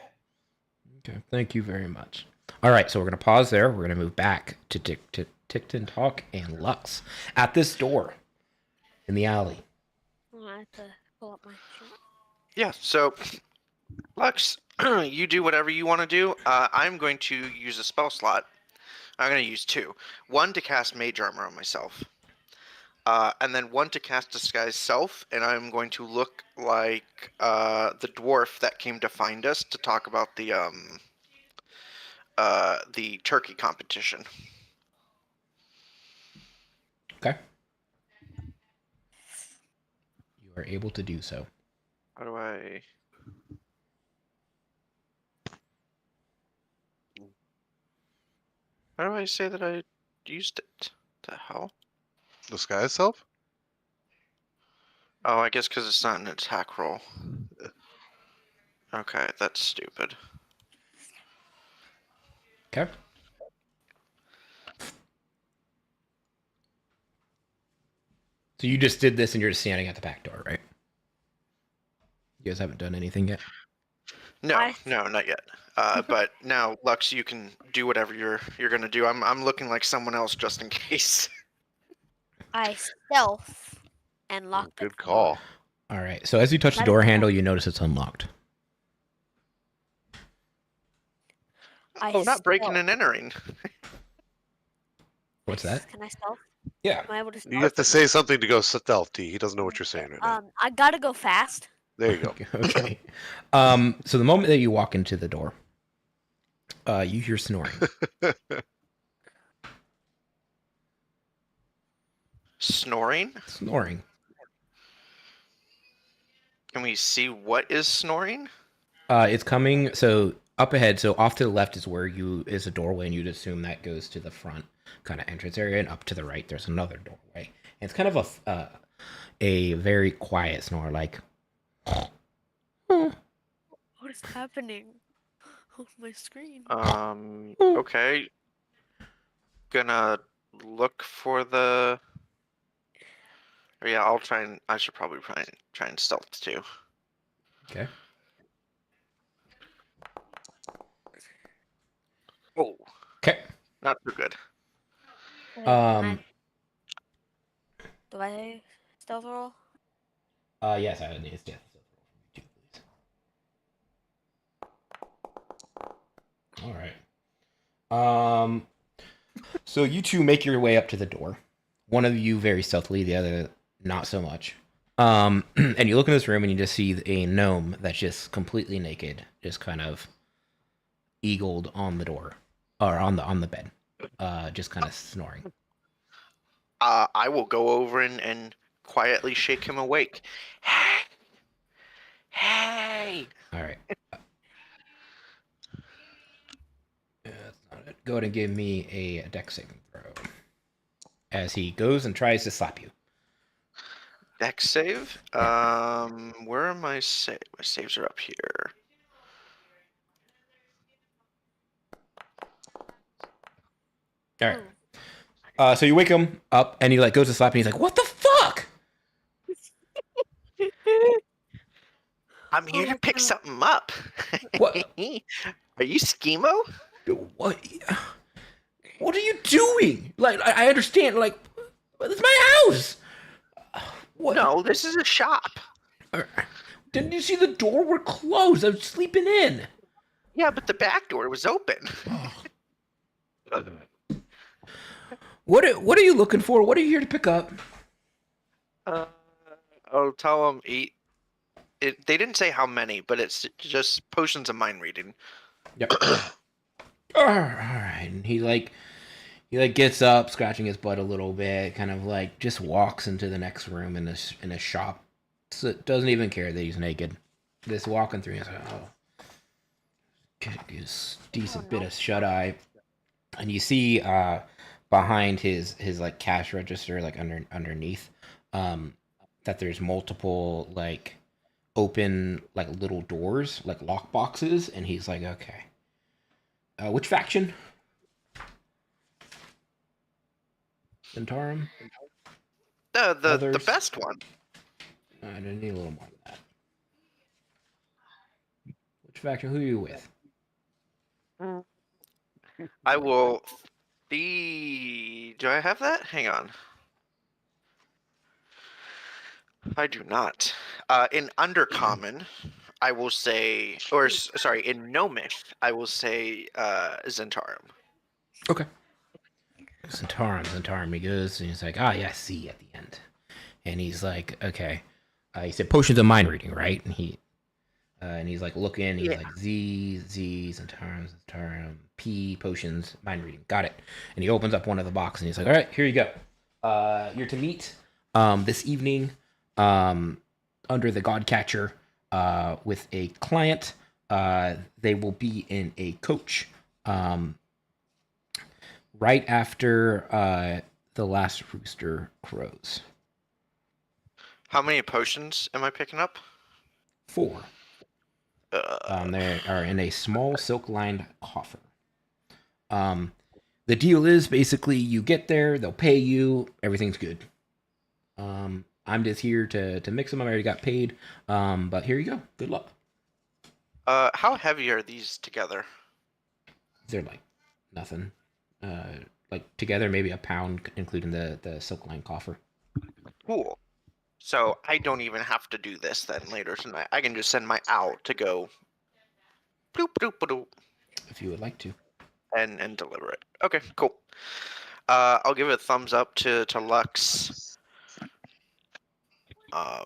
Okay, thank you very much. All right, so we're going to pause there. We're going to move back to Ticton Talk and Lux at this door in the alley. I have to pull up my sheet. Yeah, so Lux, you do whatever you want to do. I'm going to use a spell slot. I'm going to use two. One to cast Mage Armor on myself. And then one to cast Disguise Self, and I'm going to look like the dwarf that came to find us to talk about the turkey competition. Okay. You are able to do so. How do I... How do I say that I used it? The hell? Disguise self? Oh, I guess because it's not an attack roll. Okay, that's stupid. Okay. So you just did this and you're just standing at the back door, right? You guys haven't done anything yet? No, not yet. But now, Lux, you can do whatever you're gonna do. I'm looking like someone else just in case. I stealth and lock the Good door. call. All right. So as you touch the Let it door go. handle, you notice it's unlocked. Oh, not breaking stealth. and entering. What's that? Can I stealth? Yeah. Am I able to stealth? You have to say something to go stealth, T. He doesn't know what you're saying right now. I gotta go fast. There you go. Okay. So the moment that you walk into the door, you hear snoring. Snoring? Snoring. Can we see what is snoring? It's coming. So up ahead. So off to the left is where is a doorway, and you'd assume that goes to the front kind of entrance area. And up to the right, there's another doorway. And it's kind of a very quiet snore, like. What is happening on my screen? Okay. Gonna look for the... Or yeah, I should probably try and stealth too. Okay. Oh. Okay. Not too good. Wait, can Do I stealth roll? Yes, I would need a stealth roll from you too, please. All right. So you two make your way up to the door. One of you very stealthily, the other not so much. And you look in this room and you just see a gnome that's just completely naked, just kind of eagled on the door or on the bed, just kind of snoring. I will go over and quietly shake him awake. Hey! Hey! All right. Yeah, that's not it. Go ahead and give me a dex saving throw. As he goes and tries to slap you. Dex save? Yeah. Where are my saves? My saves are up here. All right. So you wake him up and he like goes to slap and he's like, "What the fuck?" I'm here to pick something up. What? Are you schemo? What are you doing? Like, I understand. Like, it's my house. What? No, this is a shop. Didn't you see the door? We're closed. I was sleeping in. Yeah, but the back door was open. What are you looking for? What are you here to pick up? I'll tell them eat. They didn't say how many, but it's just potions of mind reading. Yep. All right. And he gets up, scratching his butt a little bit, kind of like just walks into the next room in a shop. So doesn't even care that he's naked. Just walking through, he's like, oh, get this decent bit of shut eye. And you see behind his like cash register, like underneath, that there's multiple like open like little doors, like lock boxes, and he's like, okay. Which faction? Zentarum? The best one. I need a little more than that. Which faction? Who are you with? I will. Do I have that? Hang on. I do not. In Undercommon, I will say, or sorry, in Gnomish, I will say Zentarum. Okay. Zentarum. He goes and he's like, yeah, C at the end. And he's like, okay. He said potions of mind reading, right? And he's like looking. He's like Z, Zentarum, P, potions, mind reading. Got it. And he opens up one of the boxes and he's like, all right, here you go. You're to meet this evening under the Godcatcher with a client. They will be in a coach right after the last rooster crows. How many potions am I picking up? 4. They are in a small silk-lined coffer. The deal is basically you get there, they'll pay you, everything's good. I'm just here to mix them. I already got paid, but here you go. Good luck. How heavy are these together? They're like nothing. Like together maybe a pound, including the silk-lined coffer. Cool. So I don't even have to do this then later tonight. I can just send my owl to go bloop bloop bloop. If you would like to. And deliver it. Okay, cool. I'll give it a thumbs up to Lux. I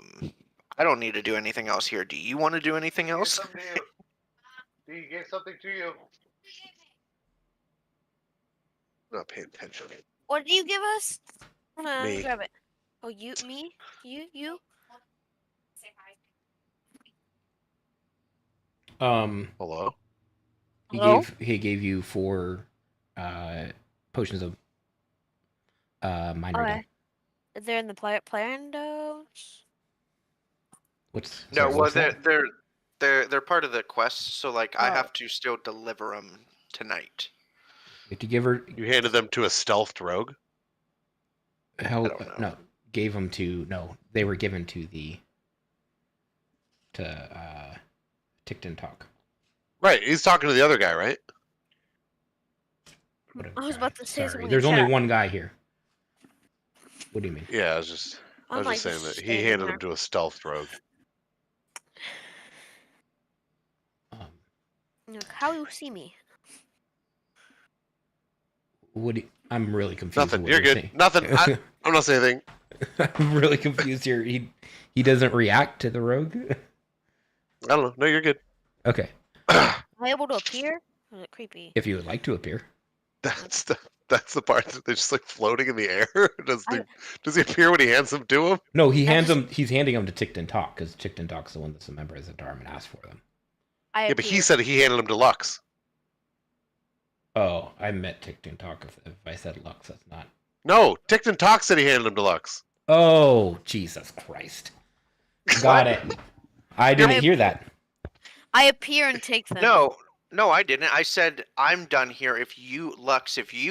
don't need to do anything else here. Do you want to do anything else? Do you get something to you? Not paying attention. What did you give us? Me. Grab it. Oh, me? You? Hello? Hello? He gave you 4 potions of mind reading. Is there in the player notes? No, well, what's that? they're part of the quest, so like I have to still deliver them tonight. You have to give her. You handed them to a stealthed rogue? Hell, no. Gave them to they were given to Tickton Talk. Right, he's talking to the other guy, right? I was about to say Sorry, something. there's only one guy here. What do you mean? Yeah, I was just saying that he handed him to a stealth rogue. Look, how you see me? I'm really confused. Nothing. What You're good. saying. Nothing. I'm not saying anything. I'm really confused here. He doesn't react to the rogue. I don't know. No, you're good. Okay. Am I able to appear? Or is it creepy? If you would like to appear. That's the part that they're just like floating in the air. Does he appear when he hands them to him? No, he's handing them to Tickton Talk because Tickton Talk's the one that's a member of the Dharma and asked for them. Yeah, but he said he handed them to Lux. Oh, I met Tickton Talk. If I said Lux, that's not. No, Tickton Talk said he handed them to Lux. Oh, Jesus Christ. Got it. I didn't hear that. I appear and take them. No, I didn't. I said I'm done here. If you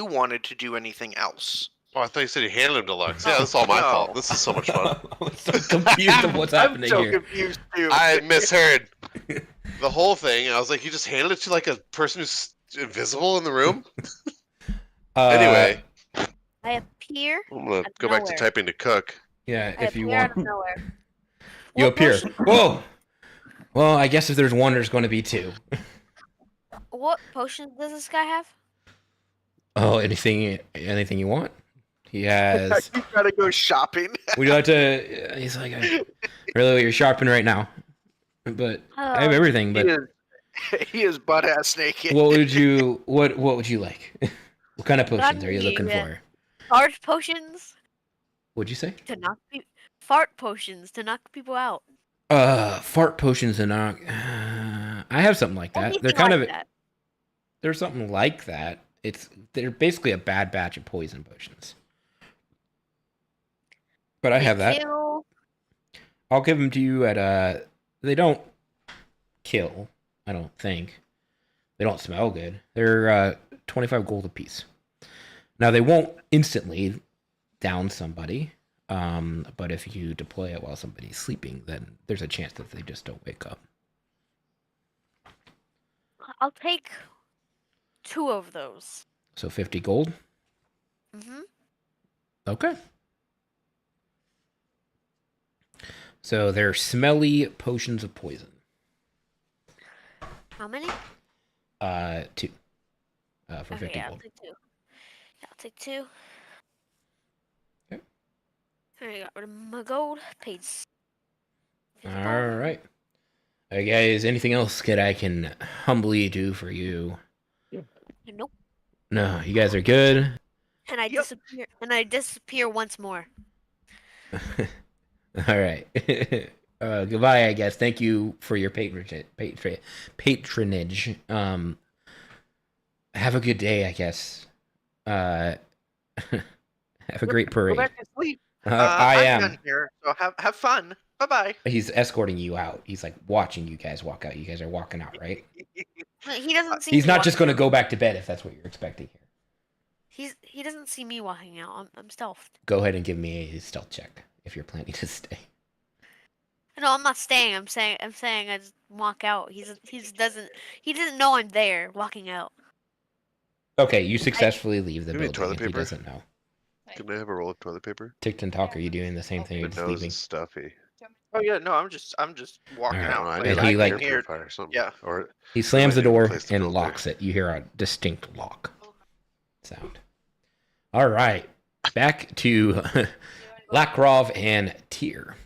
wanted to do anything else. Oh, I thought you said he handed him to Lux. Yeah, that's all my fault. This is so much fun. I'm so confused of what's happening I'm so here. confused too. I misheard the whole thing. I was like, you just handed it to like a person who's invisible in the room? Anyway. I appear. I'm going to go back to typing to cook. Yeah, I if you appear want. out of nowhere. You What appear. potion- Whoa! Well, I guess if there's one, there's going to be two. What potions does this guy have? Oh, anything you want? He has. You gotta go shopping. Would you like to? He's like, really, you're sharpening right now, but I have everything. But he is butt ass naked. what would you like? What kind of potions are you looking for? Fart potions What'd you say? to knock fart potions to knock people out. Fart potions to knock. I have something like that. Anything They're kind like of. that. There's something like that. They're basically a bad batch of poison potions. But I have that. Kill. I'll give them to you at they don't kill, I don't think. They don't smell good. They're 25 gold apiece. Now they won't instantly down somebody, but if you deploy it while somebody's sleeping, then there's a chance that they just don't wake up. I'll take 2 of those. So 50 gold? Mm-hmm. Okay. So they're smelly potions of poison. How many? 2. For 50 yeah, gold. I'll take 2. Okay. I got rid of my gold. Paid. All right. Guys, anything else that I can humbly do for you? Nope. No, you guys are good. And I disappear. And I disappear once more. All right. Goodbye, I guess. Thank you for your patronage. Have a good day, I guess. Have a great parade. Go back to sleep. I am. Done here, so have fun. Bye bye. He's escorting you out. He's like watching you guys walk out. You guys are walking out, right? He doesn't see. He's me not just going to walking go back to bed if that's what you're expecting here. out. He doesn't see me walking out. I'm stealthed. Go ahead and give me a stealth check if you're planning to stay. No, I'm not staying. I'm saying I just walk out. He doesn't know I'm there walking out. Okay, you successfully leave the You need building. toilet And he paper? doesn't know. Can I have a roll of toilet paper? Tickton Talk, are you doing the same thing? My You're just nose leaving. is stuffy. Oh yeah, no, I'm just walking Alright. out. I And need he, an like- air here. purifier or something. Yeah. Or He slams the I need a door place to and filter. locks it. You hear a distinct lock sound. All right, back to Lakrov and Tyr.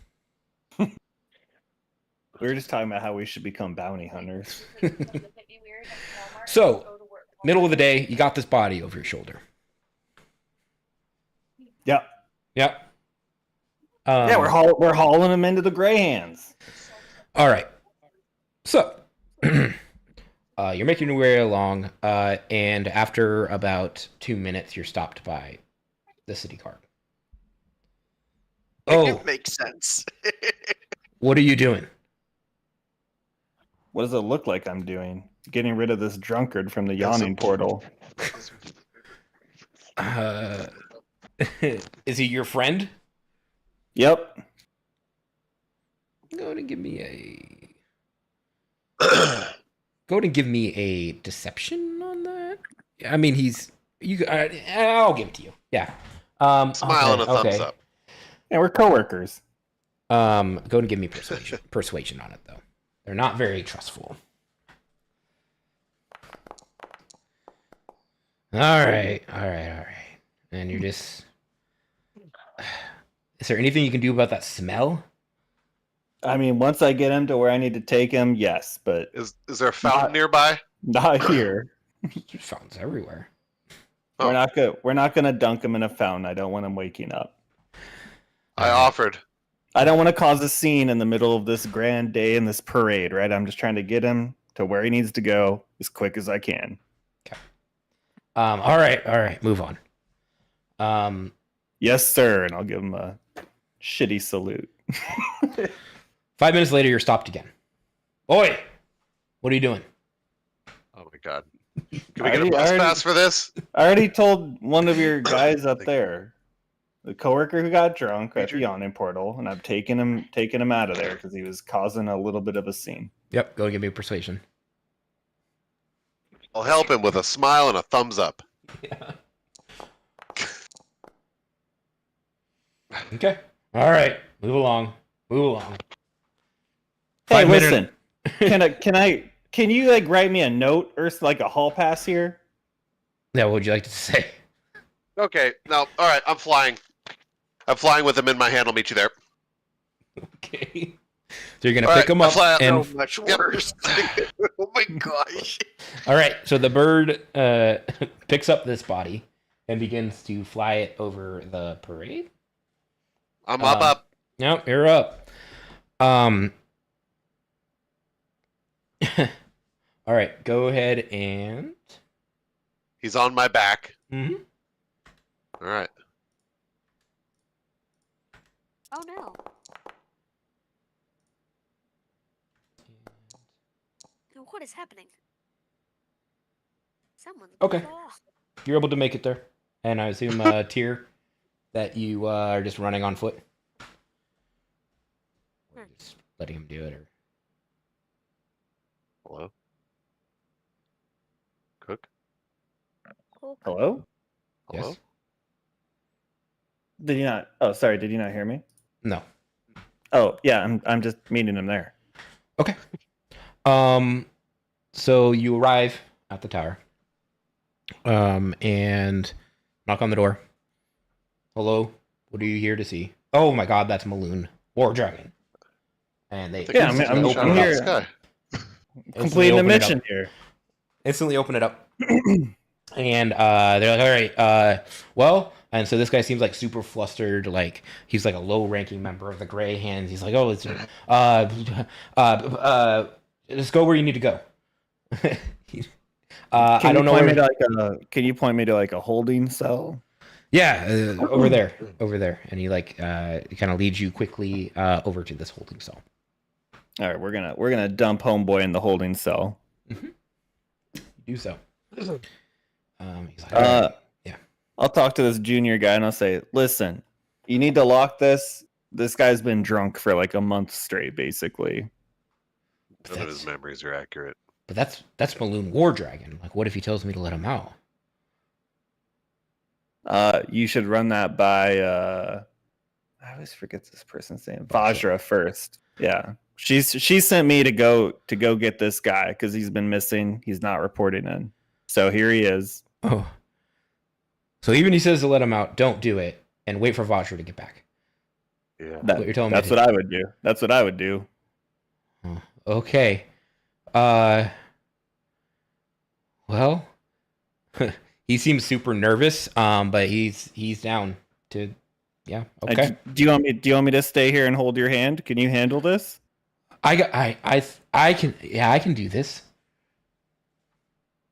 We were just talking about how we should become bounty hunters. So, middle of the day, you got this body over your shoulder. Yep. Yep. Yeah, we're hauling them into the Gray Hands. All right. So, you're making your way along, and after about 2 minutes, you're stopped by the city guard. Oh, It makes sense. what are you doing? What does it look like I'm doing? Getting rid of this drunkard from the yawning portal. Is he your friend? Yep. Go ahead and give me a deception on that. I mean, I'll give it to you. Yeah. Smile and a thumbs okay. up. Yeah, we're coworkers. Go and give me persuasion on it though. They're not very trustful. All right. And you're just. Is there anything you can do about that smell? I mean, once I get him to where I need to take him, yes, but Is there a fountain nearby? not here. There's fountains everywhere. Oh. We're not gonna dunk him in a fountain. I don't want him waking up. I offered. I don't want to cause a scene in the middle of this grand day in this parade, right? I'm just trying to get him to where he needs to go as quick as I can. Okay. All right. Move on. Yes, sir. And I'll give him a shitty salute. 5 minutes later, you're stopped again. Oi! What are you doing? Oh my god. Can we get a bus pass for this? I already told one of your guys up there, the coworker who got drunk at Beyond Importers, and I've taken him out of there because he was causing a little bit of a scene. Yep, go give me a persuasion. I'll help him with a smile and a thumbs up. Yeah. Okay. All right. Move along. Hey, 5 minutes. listen. Can you like write me a note or like a hall pass here? Yeah, what would you like to say? Okay, now, all right, I'm flying. I'm flying with him in my hand. I'll meet you there. Okay. So you're gonna All pick right, him up fly out. and So much worse. Oh my gosh. all right. So the bird picks up this body and begins to fly it over the parade. I'm up. Yep, you're up. All right, go ahead and. He's on my back. Mm-hmm. All right. Oh no. No, what is happening? Someone's Okay. going off. You're able to make it there, and I assume Tier that you are just running on foot. Or just letting him do it, or Hello? Cook? Cool. Hello? Hello? Yes. Did you not? Oh, sorry. Did you not hear me? no. Oh, yeah. I'm just meeting him there. Okay. So you arrive at the tower, and knock on the door. Hello, what are you here to see? Oh my God, that's Maloon, War Dragon. And they Yeah, I'm instantly here. open it up. Completing the open it up. mission here. Instantly open it up, and they're like, "All right, well." And so this guy seems like super flustered, like he's like a low-ranking member of the Gray Hands. He's like, "Oh, it's just go where you need to go." I don't know. Can you point me to like a holding cell? Yeah, over there, and he like kind of leads you quickly over to this holding cell. All right, we're gonna dump homeboy in the holding cell. Mm-hmm. Do so. He's like, all right. Yeah. I'll talk to this junior guy and I'll say, listen, you need to lock this. This guy's been drunk for like a month straight, basically. None of his memories are accurate. But that's Maloon War Dragon. Like, what if he tells me to let him out? You should run that by I always forget this person's name. Vajra first. Yeah. She sent me to go get this guy because he's been missing. He's not reporting in. So here he is. Oh. So even he says to let him out, don't do it, and wait for Vajra to get back. Yeah. What you're telling me that's what I would do. That's what I would do. Oh, okay. Well, he seems super nervous. But he's down to. Yeah. Okay. Do you want me to stay here and hold your hand? Can you handle this? I can. Yeah, I can do this.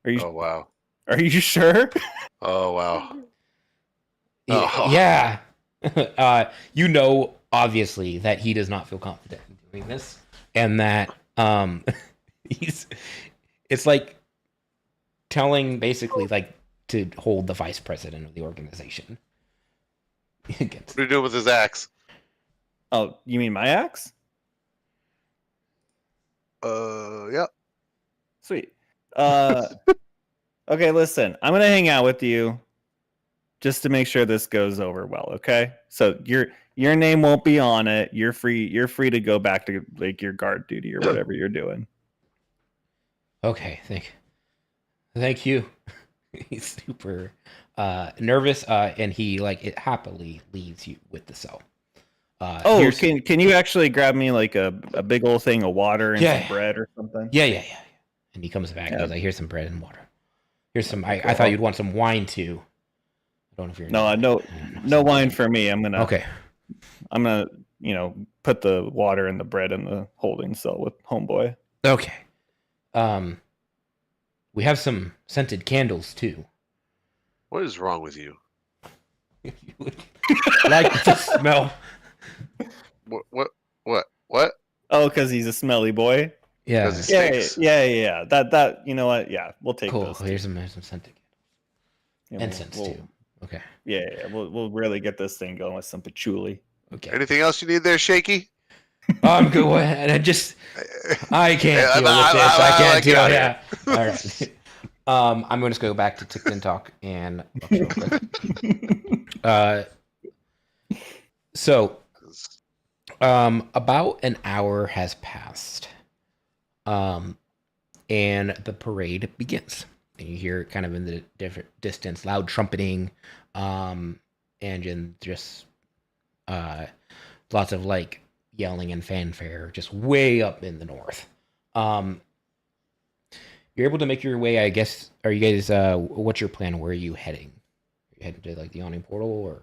Are you? Oh wow. Are you sure? Oh wow. Yeah. Obviously that he does not feel confident in doing this, and that it's like telling basically like to hold the vice president of the organization. What are you doing with his axe? Oh, you mean my axe? Yeah. Sweet. Okay, listen. I'm gonna hang out with you. just to make sure this goes over well, okay? So your name won't be on it. You're free to go back to like your guard duty or whatever you're doing. Okay, thank you. He's super nervous, and he like it happily leaves you with the cell. Can you actually grab me like a big old thing of water and some bread or something? Yeah. And he comes back and he's like, "Here's some bread and water. Here's some. I thought you'd want some wine too. I don't know if you're no wine for me. I'm gonna put the water and the bread in the holding cell with homeboy. Okay. We have some scented candles too. What is wrong with you? If you would like to smell. What? Oh, because he's a smelly boy. Yeah. Yeah. That you know what? Yeah, we'll take Cool. those. Here's some scented candles. Yeah, Incense too. Okay. Yeah. We'll really get this thing going with some patchouli. Okay. Anything else you need there, Shaky? I'm good. And I can't deal with this. I can't deal. Yeah. All right. I'm going to go back to Tick and Talk and real quick. So, about an hour has passed, and the parade begins. And you hear kind of in the different distance loud trumpeting, and just lots of like yelling and fanfare, just way up in the north. You're able to make your way, I guess. Are you guys? What's your plan? Where are you heading? Are you heading to like the yawning portal, or?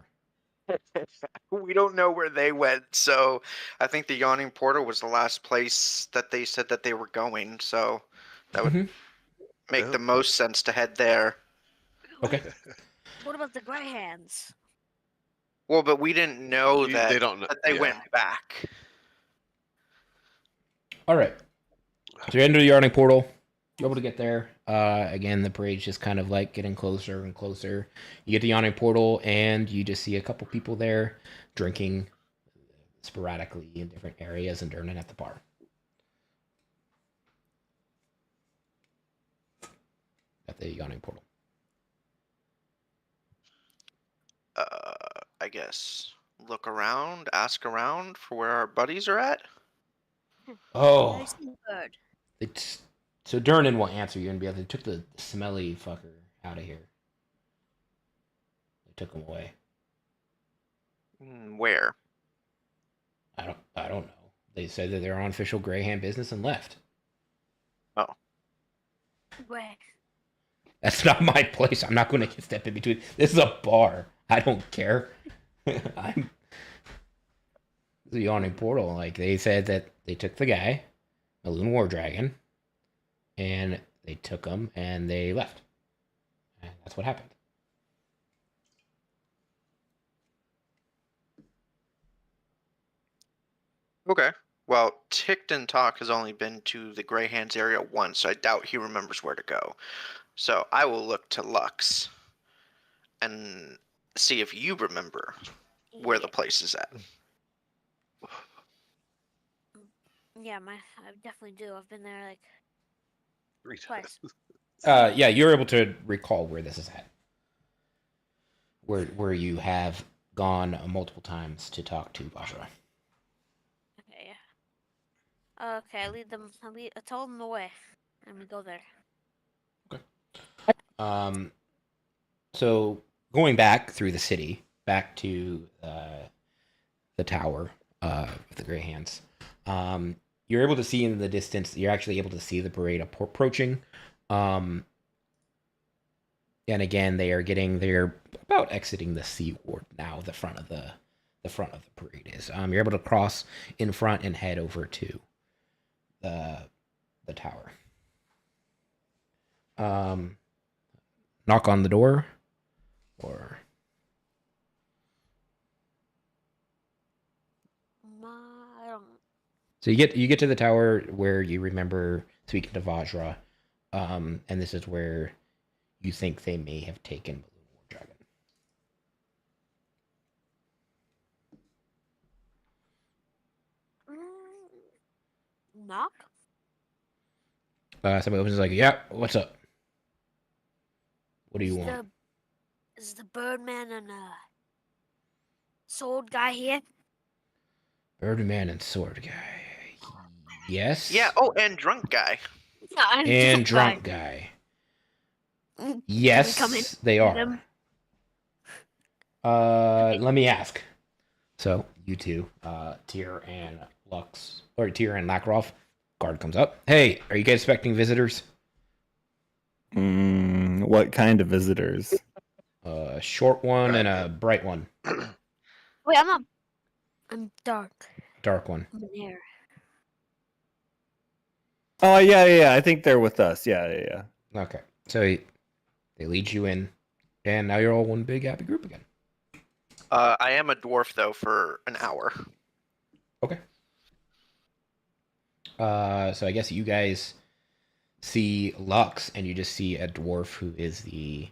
We don't know where they went, so I think the yawning portal was the last place that they said that they were going. So that would make the most sense to head there. Okay. What about the gray hands? Well, but we didn't know that they don't know. that they went back. All right. So you're into the yawning portal. You're able to get there. Again, the parade's just kind of like getting closer and closer. You get to the yawning portal, and you just see a couple people there drinking sporadically in different areas and turning at the bar. At the yawning portal. I guess look around, ask around for where our buddies are at. Oh. Nice and good. So Durnan will answer you and be like, they took the smelly fucker out of here. They took him away. Where? I don't know. They said that they're on official Greyhand business and left. Oh. Where? That's not my place. I'm not going to step in between. This is a bar. I don't care. I'm the yawning portal. Like they said that they took the guy, a Loon War Dragon, and they took him and they left. And that's what happened. Okay. Well, Tickton Talk has only been to the Grey Hands area once, so I doubt he remembers where to go. So I will look to Lux and see if you remember where the place is at. Yeah, I definitely do. I've been there like 3 twice. Yeah, you're able to recall where this is at. Where you have gone multiple times to talk to Vajra. Okay, yeah. Okay, I told them the way, and we go there. Okay. So going back through the city, back to the tower of the Grey Hands, you're able to see in the distance. You're actually able to see the parade approaching. And again, they're about exiting the sea ward now. The front of the parade is. You're able to cross in front and head over to the tower. Knock on the door, or I don't. so you get to the tower where you remember speaking to Vajra, and this is where you think they may have taken Balloon War Dragon. Knock? Somebody opens like, yeah, what's up? What do you want? Is the Birdman and sword guy here? Birdman and sword guy. Yes. Yeah. Oh, and drunk guy. And drunk guy. Can Yes, we come in they with are. them? Let me ask. So you two, Tyr and Lux, or Tyr and Lackroff, guard comes up. Hey, are you guys expecting visitors? What kind of visitors? A short one and a bright one. Wait, I'm not. I'm dark. Dark one. I'm in here. Oh yeah. I think they're with us. Yeah. Okay. So they lead you in, and now you're all one big happy group again. I am a dwarf though for an hour. Okay. So I guess you guys see Lux, and you just see a dwarf who is the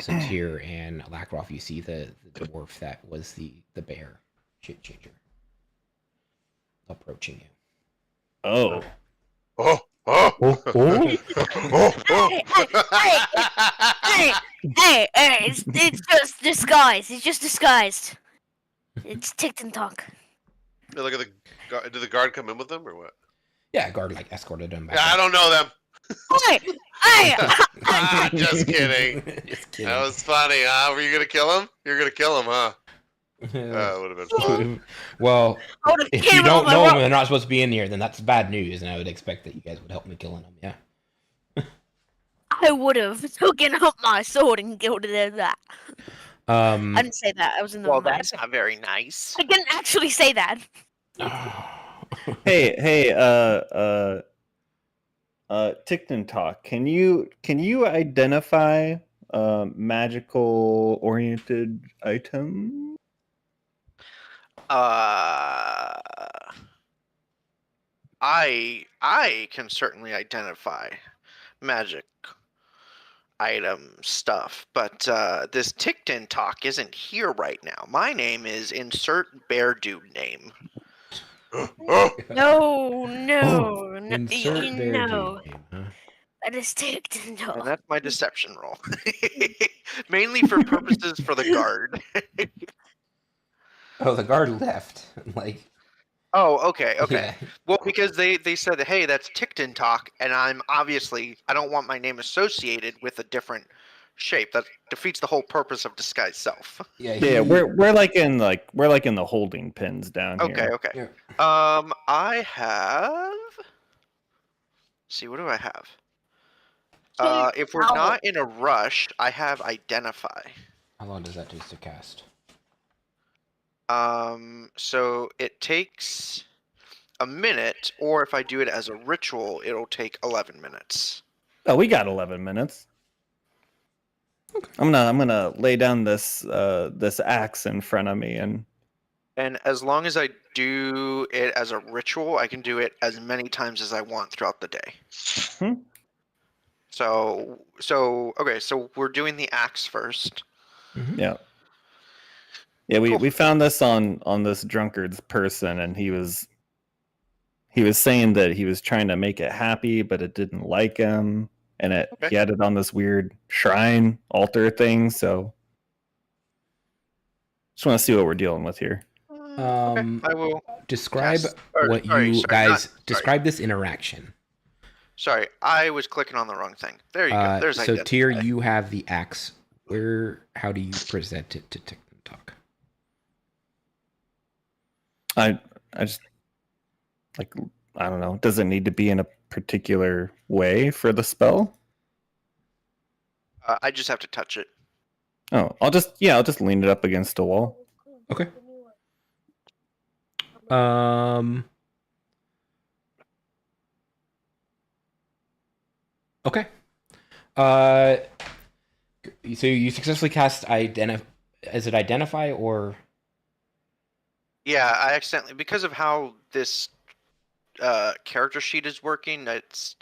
so Tyr and Lackroff, you see the dwarf that was the bear shit changer approaching you. Oh. Oh. Hey, it's just disguised. It's just disguised. It's tick-and-talk. Look at the guard. Did the guard come in with them or what? Yeah, guard like escorted him back. Yeah, I don't know them. Hey! Just kidding. Just kidding. That was funny, huh? Were you gonna kill him? You're gonna kill him, huh? That would have been fun. Well, I would've if came you don't over know right- them and they're not supposed to be in here, then that's bad news, and I would expect that you guys would help me killing them. Yeah. I would have taken up my sword and killed that. I Um. didn't say that. I was in the Well, mind. that's not very nice. I didn't actually say that. Hey, Tickton Talk. Can you identify magical oriented item? I can certainly identify magic item stuff, but this Tickton Talk isn't here right now. My name is insert bear dude name. No, Insert bear no. dude name, huh? That is ticked. And No. that's my deception roll. Mainly for purposes for the guard. Oh, the guard left. Like. Oh, okay. Yeah. Well, because they said, hey, that's Tickton Talk, and I don't want my name associated with a different shape. That defeats the whole purpose of disguised self. Yeah, we're like in the holding pins down here. Okay. Yeah. I have. See, what do I have? If we're not in a rush, I have Identify. How long does that take to cast? So it takes a minute, or if I do it as a ritual, it'll take 11 minutes. Oh, we got 11 minutes. I'm gonna lay down this axe in front of me and as long as I do it as a ritual, I can do it as many times as I want throughout the day. Hmm. So we're doing the axe first. Yeah. Yeah, we found this on this drunkard's person, and he was saying that he was trying to make it happy, but it didn't like him, and he had it on this weird shrine altar thing. So, just want to see what we're dealing with here. I will describe describe this interaction. Sorry, I was clicking on the wrong thing. There you go. There's so Tyr, you have the axe. How do you present it to TikTok? I just I don't know. Does it need to be in a particular way for the spell? I just have to touch it. Oh, I'll just lean it up against a wall. Okay. Okay. So you successfully cast Is it Identify or? Yeah, I accidentally, because of how this character sheet is working. It's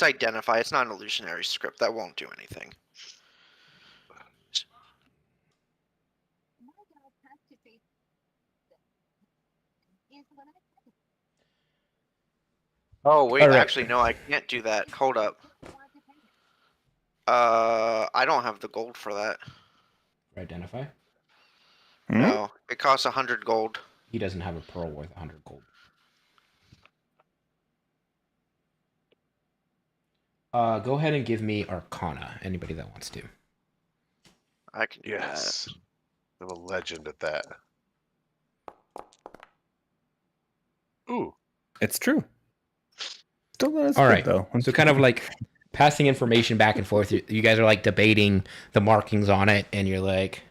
Identify. It's not an illusionary script. That won't do anything. Oh wait, All right. actually no, I can't do that. Hold up. I don't have the gold for that. Identify. No, it costs 100 gold. He doesn't have a pearl worth 100 gold. Go ahead and give me Arcana. Anybody that wants to. I can do Yes. I'm a legend at that. Ooh. It's true. Still not as All good, right. though. So kind of like passing information back and forth. You guys are like debating the markings on it, and you're like,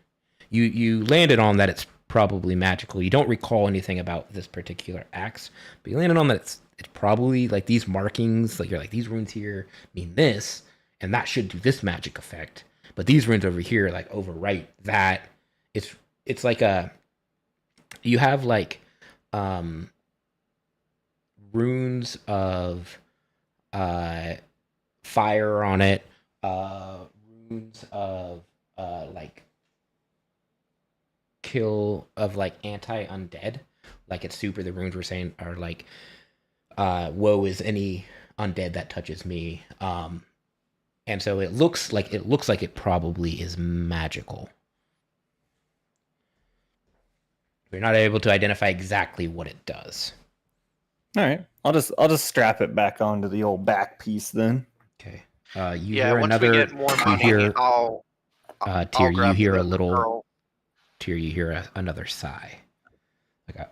you landed on that it's probably magical. You don't recall anything about this particular axe, but you landed on that it's probably like these markings. Like you're like, these runes here mean this, and that should do this magic effect. But these runes over here like overwrite that. It's like you have like runes of fire on it, runes of like kill of like anti-undead, like it's super. The runes we're saying are like woe is any undead that touches me, and so it looks like it probably is magical. We're not able to identify exactly what it does. All right, I'll just strap it back onto the old back piece then. Okay. You Yeah, hear once another. we get more you money, hear I'll Tyr. You grab hear the a little. pearl. Tyr. You hear another sigh. Like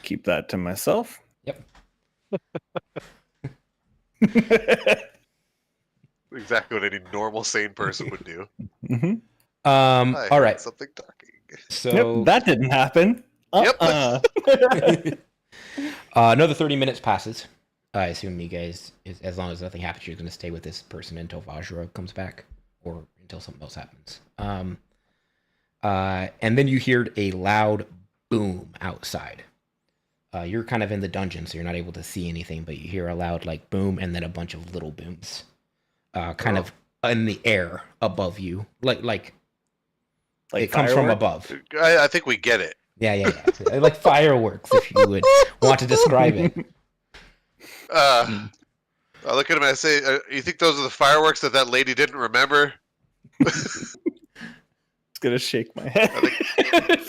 Keep that to myself. Yep. Exactly what any normal sane person would do. Mm-hmm. I All heard right. something talking. So Yep, that didn't happen. Yep. Another 30 minutes passes. I assume you guys, as long as nothing happens, you're going to stay with this person until Vajra comes back, or until something else happens. And then you hear a loud boom outside. You're kind of in the dungeon, so you're not able to see anything, but you hear a loud like boom, and then a bunch of little booms, kind of in the air above you, like it comes from above. I think we get it. Yeah. Like fireworks, if you would want to describe it. I look at him and I say, "You think those are the fireworks that lady didn't remember?" It's gonna shake my head.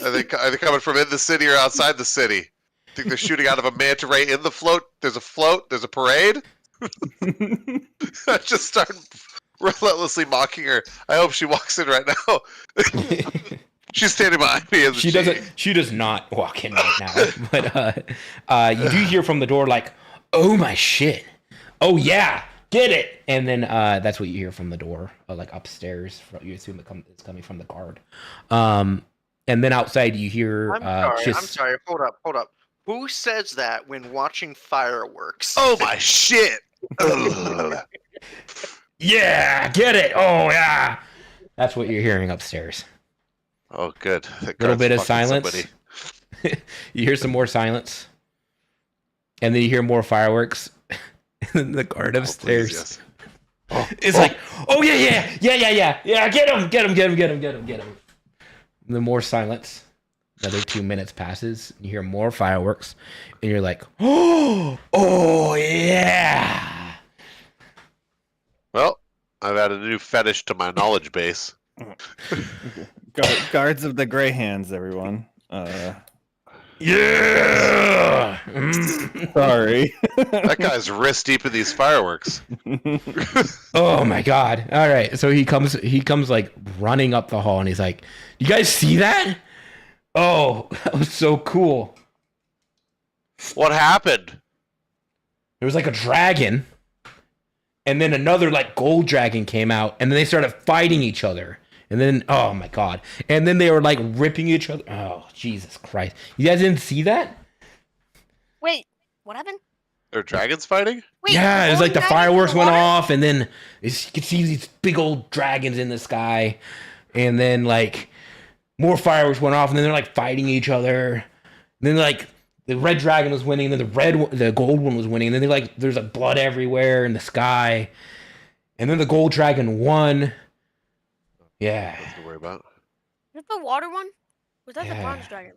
Are they coming from in the city or outside the city? Think they're shooting out of a manta ray in the float? There's a float. There's a parade. I just start relentlessly mocking her. I hope she walks in right now. She's standing behind me. She doesn't. She does not walk in right now. But you do hear from the door like, "Oh my shit! Oh yeah, get it!" And then that's what you hear from the door, like upstairs. You assume it's coming from the guard. And then outside you hear. I'm sorry. Hold up. Who says that when watching fireworks? Oh my shit! Yeah, get it! Oh yeah. That's what you're hearing upstairs. Oh, good. A little bit of silence. You hear some more silence, and then you hear more fireworks. And then the guard upstairs is like, "Oh yeah, get him!" And then more silence. Another 2 minutes passes. You hear more fireworks, and you're like, "Oh yeah!" Well, I've added a new fetish to my knowledge base. Guards of the Grey Hands, everyone. Yeah. Sorry. That guy's wrist deep in these fireworks. Oh my god! All right, so he comes like running up the hall, and he's like, "You guys see that? Oh, that was so cool." What happened? There was like a dragon, and then another like gold dragon came out, and then they started fighting each other. And then, oh my god. And then they were like ripping each other. Oh, Jesus Christ. You guys didn't see that? Wait, what happened? Are dragons fighting? Wait, Yeah, it was like the dragon in fireworks went water? off, and then you could see these big old dragons in the sky. And then like more fireworks went off, and then they're like fighting each other. And then like the red dragon was winning, and then the gold one was winning. And then there's like blood everywhere in the sky. And then the gold dragon won. Yeah. Nothing to worry about. Was that the water one? Was that the Yeah. bronze dragon?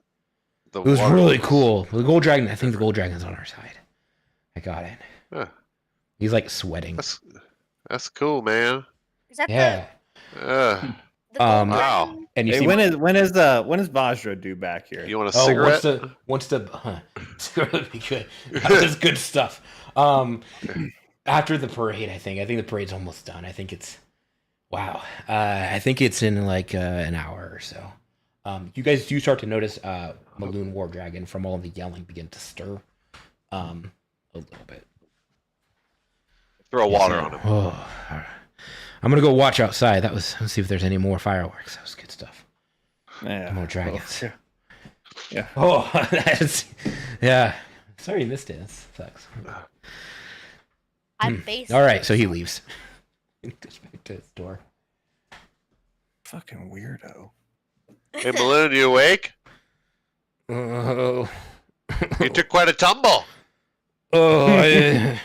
The It was water really ones. cool. The gold dragon, I think the gold dragon's on our side. I got it. Huh. He's like sweating. That's cool, man. Is that Yeah. Uh, the gold wow. dragon? And you Hey, see when is Vajra due back here? You want a Oh, cigarette? what's the that'd be good. That was good stuff. After the parade, I think the parade's almost done. I think it's I think it's in like an hour or so. You guys do start to notice Maloon War Dragon from all the yelling begin to stir a little bit. Throw water on him. Oh, I'm gonna go watch outside. Let's see if there's any more fireworks. That was good stuff. Yeah. More dragons. Yeah. Oh, yeah. Sorry you missed it. That sucks. I'm based. All right, so he leaves. He goes back to his door. Fucking weirdo. Hey, Balloon, you awake? Oh, You took quite a tumble. and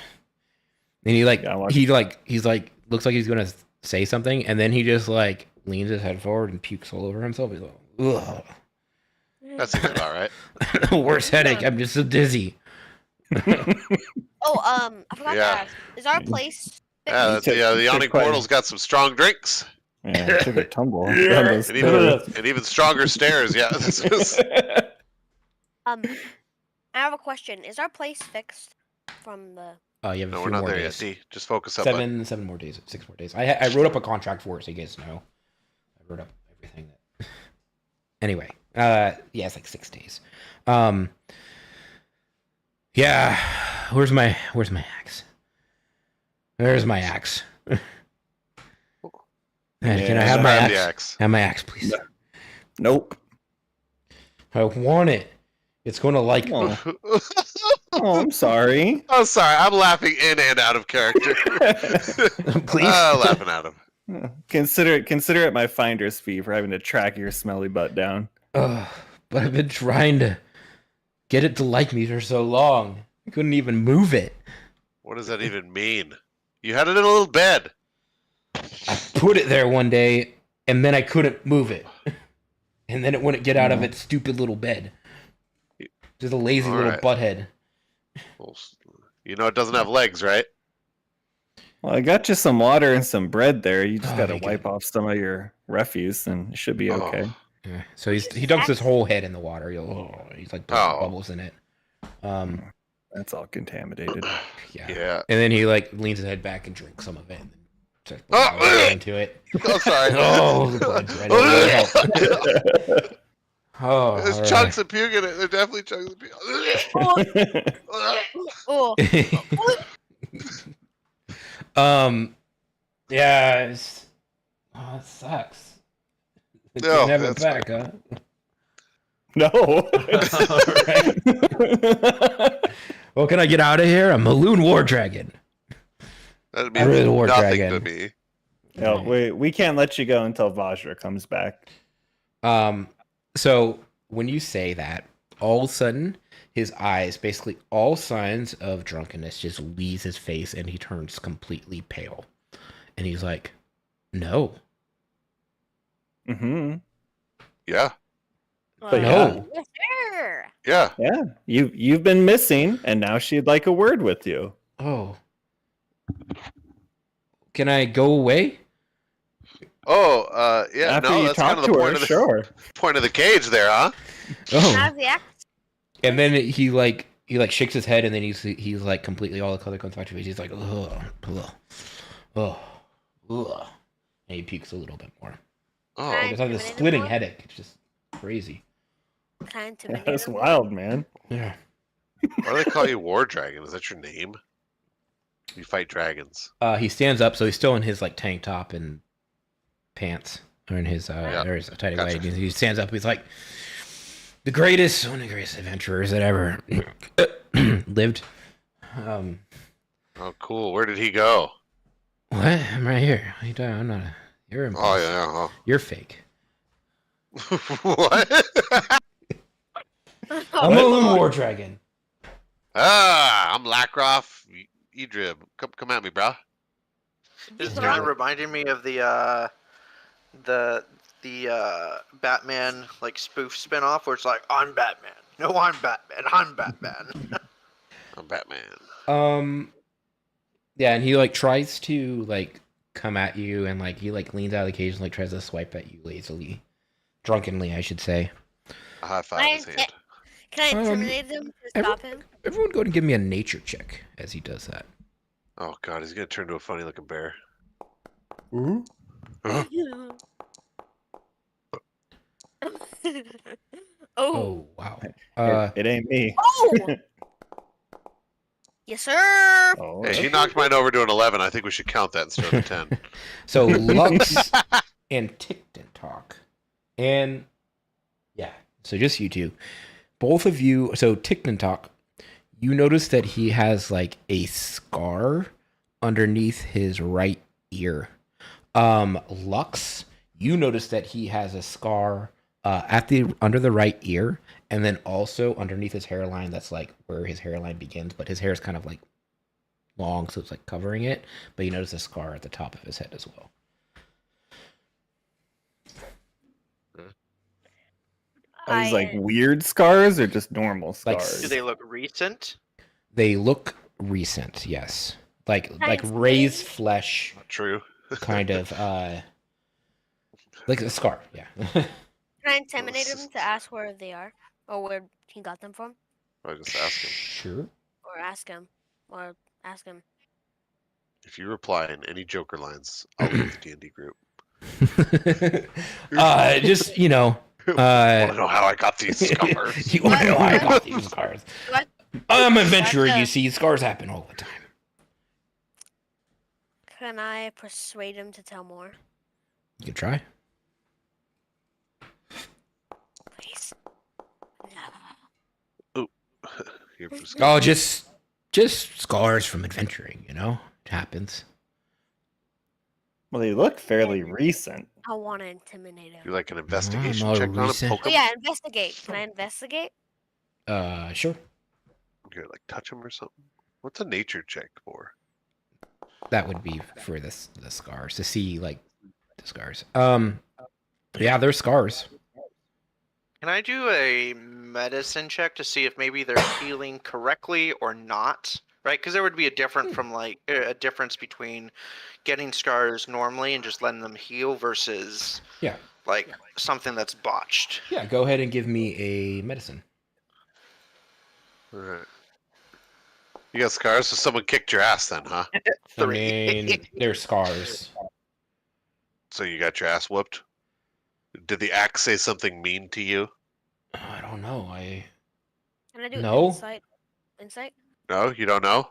he Yeah, he's like looks like he's gonna say something, and then he just like leans his head forward and pukes all over himself. He's like, ugh. That seems about right. Worst headache. I'm just so dizzy. Oh, I forgot to Yeah. ask. Is our place? Yeah, took- the you Yawning took quite- Portal's got some strong drinks Yeah, took a tumble. down those and stairs. even stronger stairs. Yeah, this is, I have a question. Is our place fixed from the? Oh, you have a no, few we're not more there days. yet. D, just focus up. bud. 7 more days. 6 more days. I wrote up a contract for it, so you guys know. I wrote up everything. Anyway, yeah, it's like 6 days. Yeah, where's my axe? Where's my axe? Can I have my Grab the axe? axe. Have my axe, please. Nope. I want it. It's going to like. Oh. Oh, I'm sorry. Oh, sorry. I'm laughing in and out of character. Please. Laughing at him. Consider it my finder's fee for having to track your smelly butt down. But I've been trying to get it to like me for so long. I couldn't even move it. What does that even mean? You had it in a little bed. I put it there one day, and then I couldn't move it. And then it wouldn't get out of its stupid little bed. Just a lazy little Alright. butthead. Well, you know it doesn't have legs, right? Well, I got you some water and some bread there. You just Oh, got to you wipe good. off some of your refuse, and it should be Oh. okay. Yeah. So he dunks his whole head in the water. He's like putting Oh. bubbles in it. That's all contaminated. Yeah. Yeah. And then he like leans his head back and drinks some of it. And starts Oh. putting water into it. Oh, sorry. Oh, the blood's red. Oh, There's all chunks of puke in it. There's definitely chunks of puke. Oh, Yeah. It sucks. You No, can't have it that's back, huh? No. Well, can I get out of here? I'm a Maloon War Dragon. That I really means war nothing dragon. to me. No, we can't let you go until Vajra comes back. So when you say that, all of a sudden, his eyes, basically all signs of drunkenness, just leaves his face, and he turns completely pale. And he's like, "No, Mm-hmm. Yeah. But no." yes, sir. Yeah. Yeah, you've been missing, and now she'd like a word with you. Oh, can I go away? Oh, yeah. After No, you that's talk kind of the to point her, of the sure. point of the cage there, huh? Oh, How's the axe? and then he shakes his head, and then he's like completely, all the color comes back to his face. He's like, ugh, ugh, ugh, ugh. And he pukes a little bit more. Oh, I just have this splitting headache. It's just crazy. Kind of. That's wild, man. Yeah. why do they call you War Dragon? Is that your name? You fight dragons. He stands up, so he's still in his like tank top and pants, or in his or his tidy Gotcha. whities. He stands up. He's like, one of the greatest adventurers that ever lived. Oh, cool. Where did he go? What? I'm right here. What are you doing? I'm not. You're Oh, impossible. yeah. You're fake. What? I'm a little war dragon. I'm Lackroff Edrib. Come at me, bro. This is kind of reminding me of the Batman like spoof spinoff where it's like, I'm Batman. No, I'm Batman. I'm Batman. I'm Batman. Yeah, and he like tries to like come at you, and like he like leans out occasionally, like, tries to swipe at you lazily, drunkenly, I should say. A high five his hand. Can I intimidate him to stop him? Everyone, go ahead and give me a nature check as he does that. Oh god, he's gonna turn into a funny looking bear. Ooh. Huh? Oh. Wow. It ain't me. Oh! Yes, sir. Oh, Hey, he knocked mine over to an 11. I think we should count that instead of a 10. So Lux and Ticton talk, and yeah, so just you two, both of you. So Ticton talk. You notice that he has like a scar underneath his right ear. Lux, you notice that he has a scar under the right ear, and then also underneath his hairline. That's like where his hairline begins, but his hair is kind of like long, so it's like covering it. But you notice a scar at the top of his head as well. Are these like weird scars or just normal Like, scars? Do they look recent? They look recent, yes. Like Nice. raised flesh, True. kind of like a scar, yeah. Can I intimidate him to ask where they are, or where he got them from, I just ask him. Sure. or ask him, or ask him? If you reply in any Joker lines, I'll leave the D&D group. Just, you know, I want to know how I got these scars. you want to know how I got these scars. What? I'm an adventurer, Gotcha. you see, scars happen all the time. Can I persuade him to tell more, You can try. please? You're just- Oh, just scars from adventuring, you know? It happens. Well, they look fairly recent. I want to intimidate him. You like an investigation not check on him? recent. Poke Oh him? yeah, investigate. Can I investigate? Sure. You like touch him or something? What's a nature check for? That would be for the scars, to see like the scars. Yeah, they're scars. Can I do a medicine check to see if maybe they're healing correctly or not? Right, because there would be a difference between getting scars normally and just letting them heal versus like something that's botched. Yeah, go ahead and give me a medicine. All right. You got scars, so someone kicked your ass then, huh? I mean, they're scars. So you got your ass whooped? Did the axe say something mean to you? I don't know. Can I do No. insight? Insight? No, you don't know?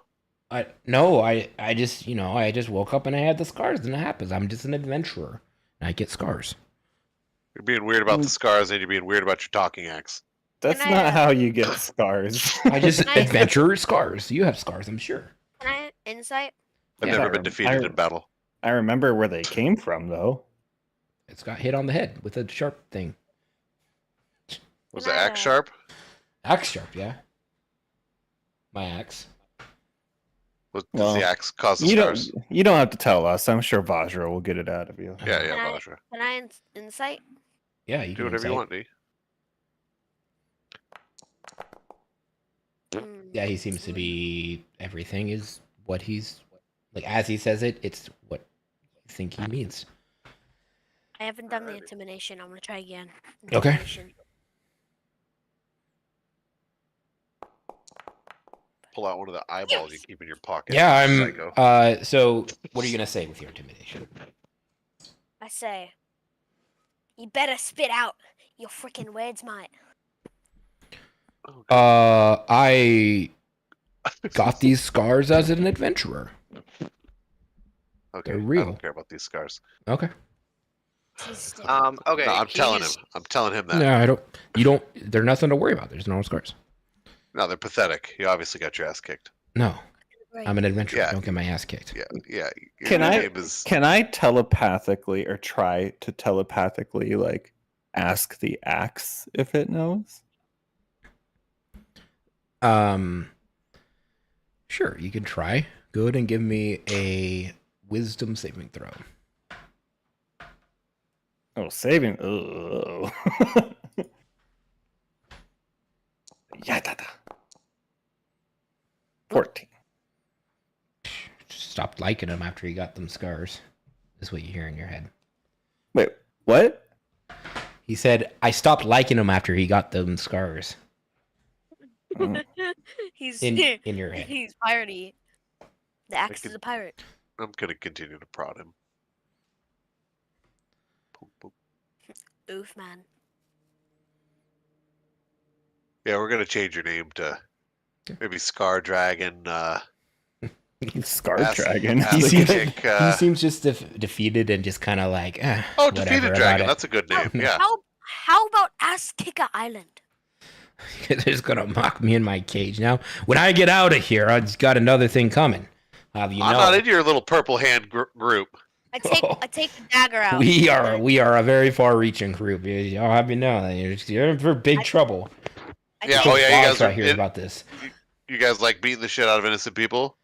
I just, I just woke up and I had the scars, and it happens. I'm just an adventurer, and I get scars. You're being weird about the scars and you're being weird about your talking axe. That's Can I, not how you get scars. I just Can I- adventure scars. You have scars, I'm sure. Can I insight? I've Yeah. never been defeated in battle. I remember where they came from, though. It's got hit on the head with a sharp thing. Was Can the I, axe sharp? Axe sharp, yeah. My axe. Does Well, the axe cause the You scars? don't have to tell us. I'm sure Vajra will get it out of you. Yeah, Can I- Vajra. Can I insight? Yeah, you Do can whatever you insight. want, D. Yeah, he seems to be everything is what he's like as he says it. It's what you think he means. I haven't done the intimidation. I'm gonna try again. Okay. Intimidation. Pull out one of the eyeballs you keep in your pocket. Yeah, I'm. Psycho. So, what are you gonna say with your intimidation? I say, you better spit out your freaking words, mate. I got these scars as an adventurer. Okay, they're I real. don't care about these scars. Okay. Jesus. Okay. No, I'm telling him. he's- I'm telling him that. No, I don't. You don't. They're nothing to worry about. There's no scars. No, they're pathetic. You obviously got your ass kicked. No, Right. I'm an adventurer. Yeah. Don't get my ass kicked. Yeah, yeah. Your Can I- name is Can I telepathically or try to telepathically like ask the axe if it knows? Sure, you can try. Go ahead and give me a wisdom saving throw. Oh, saving. Oh. Yeah, 14. Stop liking him after he got them scars. Is what you hear in your head. Wait, what? He said, I stopped liking him after he got them scars. He's In your head. He's piratey. The axe is a pirate. I'm gonna continue to prod him. Boop, boop. Oof, man. Yeah, we're gonna change your name to maybe Scar Dragon. Scar Ass- Dragon. ass He seems, kick, he seems just defeated and just kind of like, oh, whatever Defeated about Dragon. it. That's a good name. Yeah. How about Ass Kicker Island? They're just gonna mock me in my cage. Now, when I get out of here, I just got another thing coming. Have you I'm know? not in your little purple hand group. I take the dagger out. We are a very far-reaching group. I'll have you know, you're in for big trouble. Yeah. take- Oh yeah. You guys right are. here about this. You guys like beating the shit out of innocent people.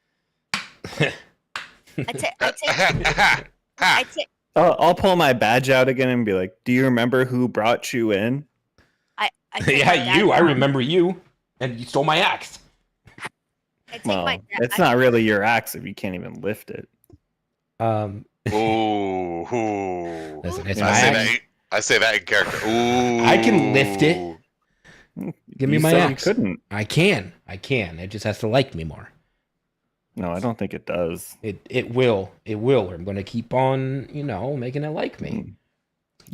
I take. I'll pull my badge out again and be like, "Do you remember who brought you in?" I take my Yeah, you. dagger I out. remember you, and you stole my axe. I take Well, my da- it's I- not really your axe if you can't even lift it. Ooh. Listen, it's I my say axe. that. I say that in character. Ooh. I can lift it. Give me You my said axe. You couldn't. I can. It just has to like me more. No, I don't think it does. It will. I'm going to keep on, making it like me.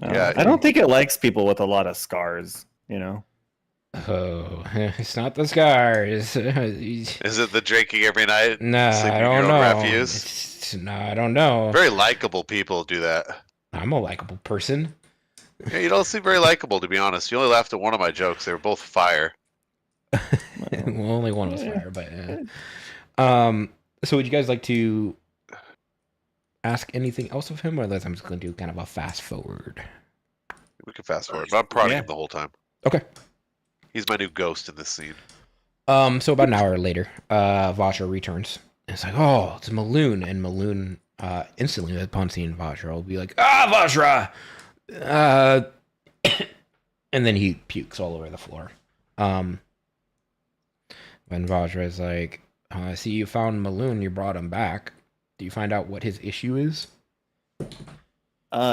No, Yeah, I don't think it likes people with a lot of scars. Oh, it's not the scars. Is it the drinking every night? No, Sleeping I in your don't own know. refuse? No, I don't know. Very likable people do that. I'm a likable person. Yeah, you don't seem very likable, to be honest. You only laughed at one of my jokes. They were both fire. Well, only one was fire, but so would you guys like to ask anything else of him, or I'm just going to do kind of a fast forward? We can fast forward, but I'm prodding Yeah. him the whole time. Okay. He's my new ghost in this scene. So about an hour later, Vajra returns. It's like, oh, it's Maloon, and Maloon instantly upon seeing Vajra will be like, Vajra, and then he pukes all over the floor. When Vajra is like, I see you found Maloon, you brought him back. Do you find out what his issue is?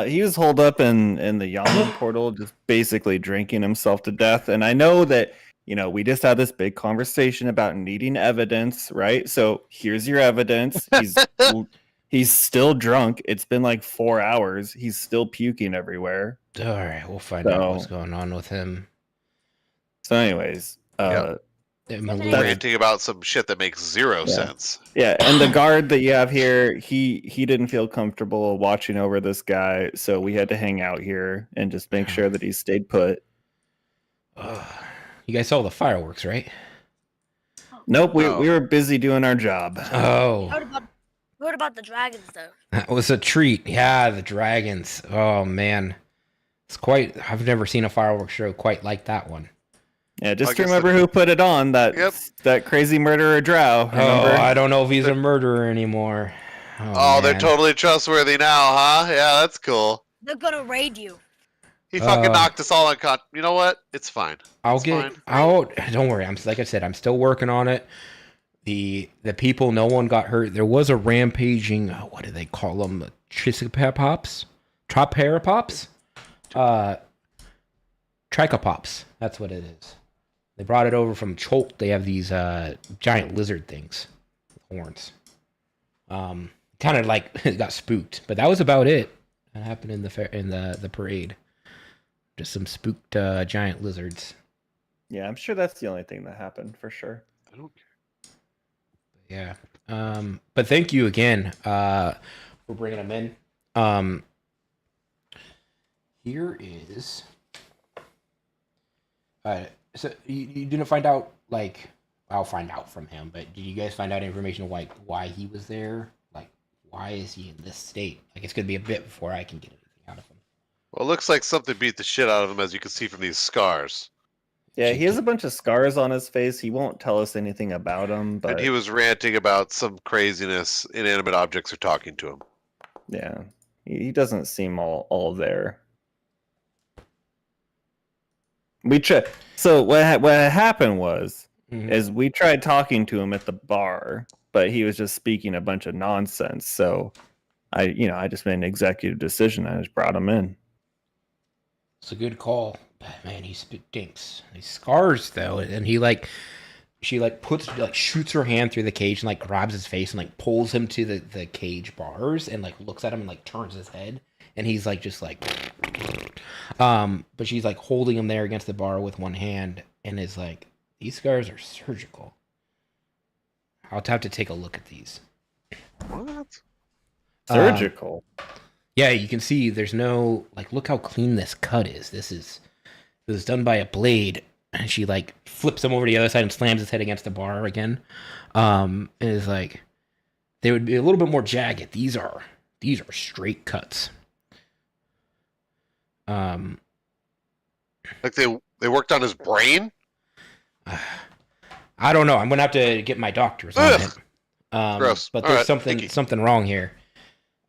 He was holed up in the Yaman portal, just basically drinking himself to death. And I know that, we just had this big conversation about needing evidence, right? So here's your evidence. He's still drunk. It's been like 4 hours. He's still puking everywhere. All right, we'll find out what's going on with him. So anyways, Maloon, Ranting about some shit that makes zero sense. yeah, and the guard that you have here, he didn't feel comfortable watching over this guy, so we had to hang out here and just make sure that he stayed put. you guys saw the fireworks, right? Nope, we No. were busy doing our job. Oh, What about the dragons, though? that was a treat. Yeah, the dragons. Oh man, I've never seen a fireworks show quite like that one. Yeah, I just guess remember who put it on. That crazy murderer Drow. Remember? Oh, I don't know if he's a murderer anymore. Oh, they're man. totally trustworthy now, huh? Yeah, that's cool. They're gonna raid you. He fucking Uh, knocked us all on You know what? It's fine. I'll It's get fine. out. Don't worry. Like I said, I'm still working on it. The people, no one got hurt. There was a rampaging. What do they call them? Triceratops? Troparapops? Trichopops. That's what it is. They brought it over from Cholt. They have these giant lizard things with horns. Kind of like got spooked, but that was about it. That happened in the parade. Just some spooked giant lizards. Yeah, I'm sure that's the only thing that happened for sure. I don't Yeah. But thank you again for bringing them in. Here is. So you didn't find out, like, I'll find out from him, but did you guys find out information of, like, why he was there? Like, why is he in this state? Like, it's going to be a bit before I can get anything out of him. Well, it looks like something beat the shit out of him, as you can see from these scars. Yeah, he has a bunch of scars on his face. He won't tell us anything about them, but And he was ranting about some craziness. Inanimate objects are talking to him. yeah, he doesn't seem all there. So what happened was Mhm. is we tried talking to him at the bar, but he was just speaking a bunch of nonsense. So I just made an executive decision. I just brought him in. It's a good call. Man, he stinks. These scars though, and she shoots her hand through the cage and like grabs his face and like pulls him to the cage bars and like looks at him and like turns his head and he's like just like but she's like holding him there against the bar with one hand and is like, these scars are surgical. I'll have to take a look at these. What? Surgical. Yeah, you can see there's no like, look how clean this cut is. This is done by a blade. And she like flips him over to the other side and slams his head against the bar again. And is like, they would be a little bit more jagged. These are straight cuts. Like they worked on his brain? I don't know. I'm gonna have to get my doctors on it. Gross. But All there's right, something wrong here.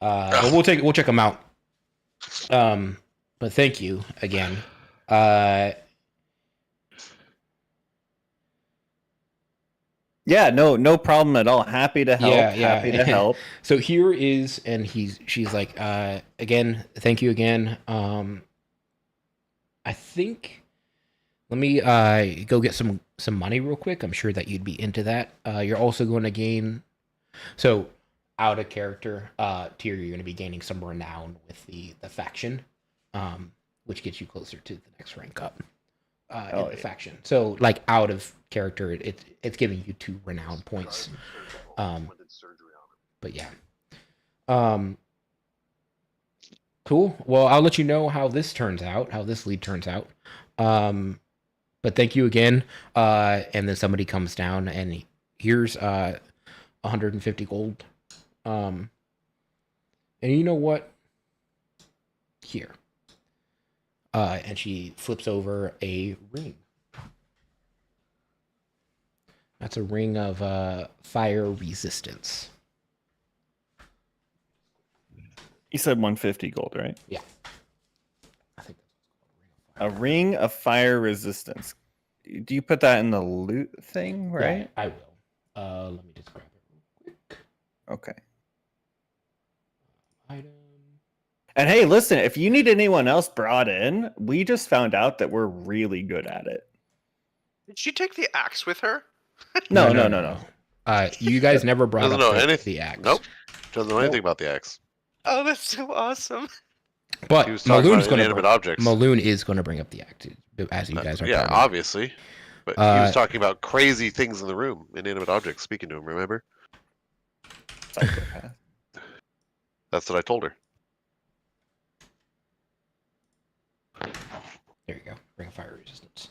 But we'll check them out. But thank you again. Yeah, no problem at all. Happy to help. Yeah. Happy to help. So here is, and she's like, again, thank you again. I think, let me go get some money real quick. I'm sure that you'd be into that. You're also going to gain, so out of character tier, you're going to be gaining some renown with the faction, which gets you closer to the next rank up in the faction. So like out of character, it's giving you 2 renown points. But yeah. Cool. Well, I'll let you know how this lead turns out. But thank you again. And then somebody comes down and here's 150 gold. And you know what? Here. And she flips over a ring. That's a ring of fire resistance. You said 150 gold, right? Yeah. I think that's a ring of fire resistance. Do you put that in the loot thing, right? Yeah, I will. Let me just grab it real quick. Okay. Item. And hey, listen, if you need anyone else brought in, we just found out that we're really good at it. Did she take the axe with her? No. You guys never brought up the axe. Nope. Doesn't know anything about the axe. Oh, that's so awesome. But He was talking about inanimate objects. Maloon is going to bring up the axe, as you guys are. Yeah, obviously. But he was talking about crazy things in the room, inanimate objects speaking to him, remember? Psychopath. That's what I told her. There you go. Ring of fire resistance.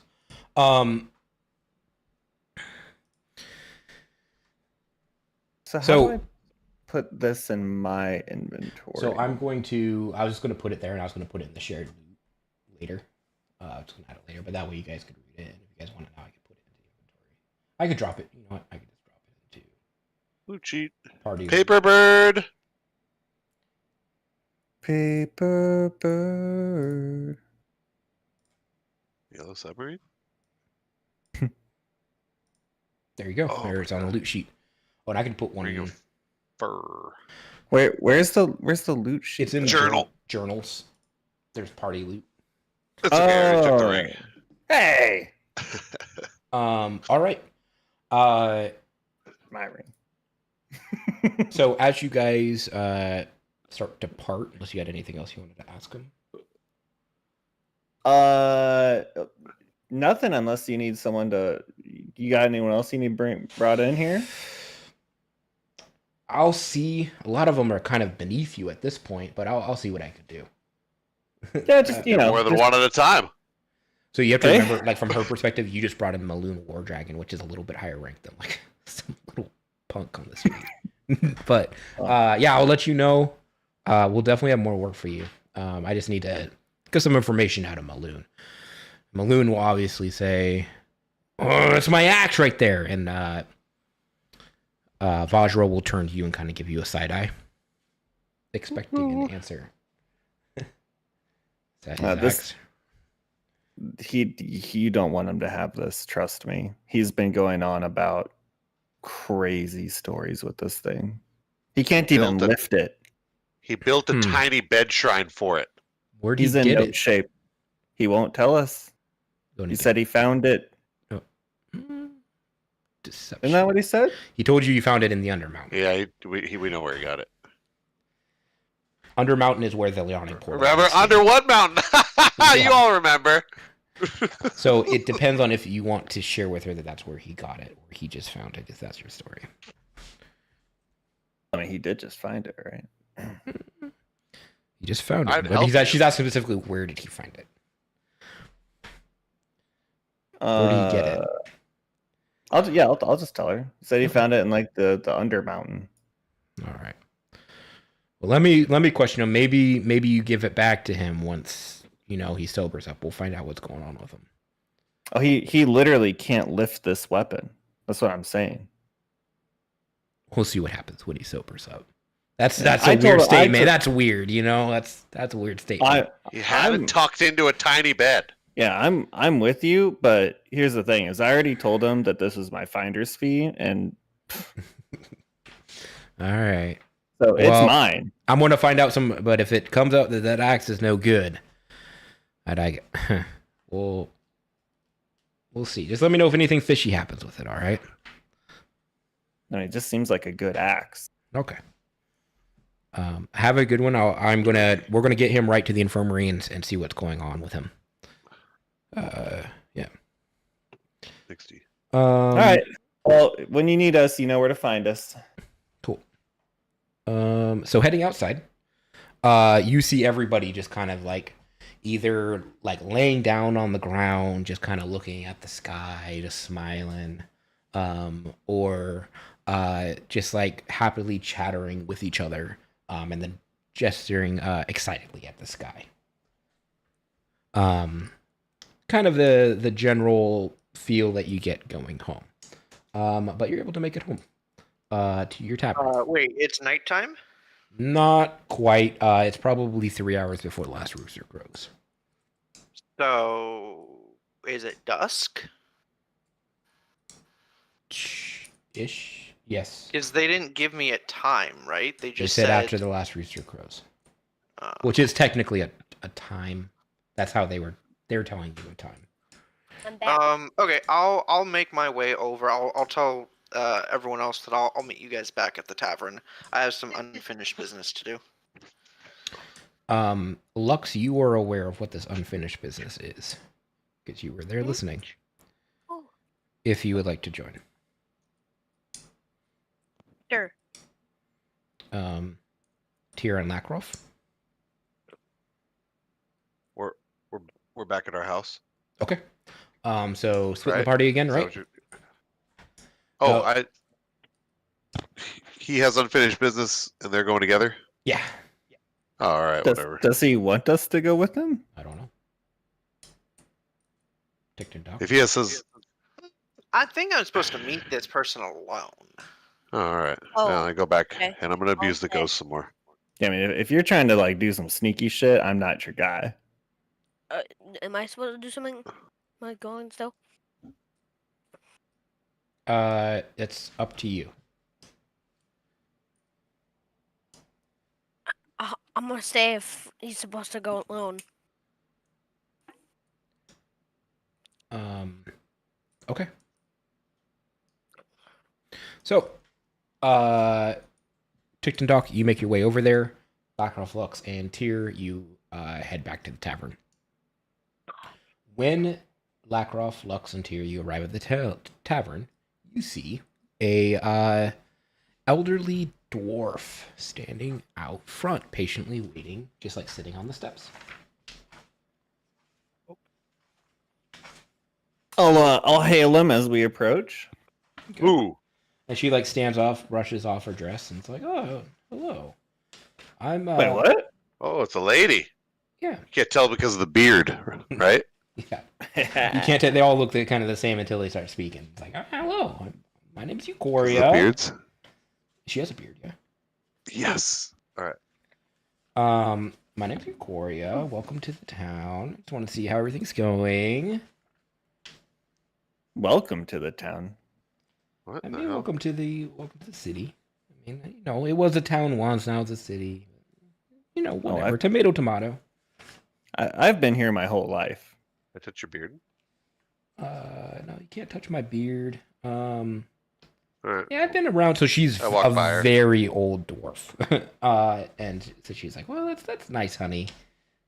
So how do I put this in my inventory? So I was just going to put it there, and I was going to put it in the shared loot later. I was going to add it later, but that way you guys could read it. And if you guys want it now, I could put it into the inventory. I could drop it. You know what? I could just drop it into Loot cheat. party. Paper bird. Paper bird. Yellow submarine. There you go. Oh, There it's on the loot sheet. Oh, and I can put one Ring in. of fur. Where's the loot sheet? It's in Journal. Journals. There's party loot. That's okay. I already took the ring. Hey. All right. My ring. So as you guys start to part, unless you had anything else you wanted to ask him. Nothing unless you need someone to. You got anyone else you need brought in here? I'll see. A lot of them are kind of beneath you at this point, but I'll see what I could do. Yeah, just More than one at a time. So you have to remember, like from her perspective, you just brought in Maloon War Dragon, which is a little bit higher ranked than like some little punk on the street. But yeah, I'll let you know. We'll definitely have more work for you. I just need to get some information out of Maloon. Maloon will obviously say, "Oh, it's my axe right there," and Vajra will turn to you and kind of give you a side eye, expecting an answer. Is that his axe? You don't want him to have this. Trust me. He's been going on about crazy stories with this thing. He can't even lift it. He built a tiny bed shrine for it. Where'd He's he in get no it? shape. He won't tell us. He said he found it. Deception. Isn't that what he said? He told you found it in the Undermountain. Yeah, we know where he got it. Undermountain is where the Beyond Importers. Remember under what mountain? You all remember. So it depends on if you want to share with her that that's where he got it, or he just found it. If that's your story. I mean, he did just find it, right? He just found I'd it. help But she's asking specifically where did he find it? Where did he get it? I'll just tell her. He said he found it in like the Undermountain. All right. Well, let me question him. Maybe you give it back to him once he sobers up. We'll find out what's going on with him. Oh, he literally can't lift this weapon. That's what I'm saying. We'll see what happens when he sobers up. That's a weird statement. That's weird. That's a weird statement. You haven't tucked into a tiny bed. Yeah, I'm with you, but here's the thing: is I already told him that this is my finder's fee, and all right, so it's mine. I'm gonna find out but if it comes out that axe is no good, we'll see. Just let me know if anything fishy happens with it. All right. I mean, it just seems like a good axe. Okay. Have a good one. We're gonna get him right to the infirmary and see what's going on with him. Yeah. 60. All right. Well, when you need us, you know where to find us. Cool. So heading outside, you see everybody just kind of like either like laying down on the ground, just kind of looking at the sky, just smiling, or just like happily chattering with each other, and then gesturing excitedly at the sky. Kind of the general feel that you get going home. But you're able to make it home to your tavern. Wait, it's nighttime? Not quite. It's probably 3 hours before the last rooster crows. So, is it dusk? Ish. Yes. Because they didn't give me a time, right? They just said after the last rooster crows, which is technically a time. That's how they were telling you a time. I'm back. Okay, I'll make my way over. I'll tell everyone else that I'll meet you guys back at the tavern. I have some unfinished business to do. Lux, you are aware of what this unfinished business is because you were there listening. Oh. If you would like to join. Sure. Tyr and Lackroff. We're back at our house. Okay. So split the party again, right? He has unfinished business, and they're going together. Yeah. All right, whatever. Does he want us to go with him? I don't know. If he has his, I think I'm supposed to meet this person alone. all right. Oh, Now I go back, okay. and I'm gonna abuse the Okay. ghost some more. Yeah, I mean, if you're trying to like do some sneaky shit, I'm not your guy. Am I supposed to do something? Am I going still? It's up to you. I'm gonna stay if he's supposed to go alone. Okay. So, Tickton Dock, you make your way over there. Lackroff, Lux, and Tyr, you head back to the tavern. When Lackroff, Lux, and Tyr, you arrive at the tavern, you see a elderly dwarf standing out front, patiently waiting, just like sitting on the steps. I'll hail him as we approach. Okay. Ooh. And she like stands off, brushes off her dress, and it's like, "Oh, hello. I'm Wait, what? Oh, it's a lady. Yeah, You can't tell because of the beard, right? yeah. You can't tell. They all look kind of the same until they start speaking. It's like, oh, hello, my name's The Eucoria. beards. She has a beard, yeah. Yes. All right. My name's Eucoria. Welcome to the town. Just want to see how everything's going. Welcome to the town. What I the mean, hell? welcome to the city. I mean, you know, it was a town once, now it's a city. You know, whatever. Tomato, tomato. I've been here my whole life. I touch your beard. No, you can't touch my beard. All right. Yeah, I've been around. So she's I walk by a her. very old dwarf. And so she's like, well, that's nice, honey.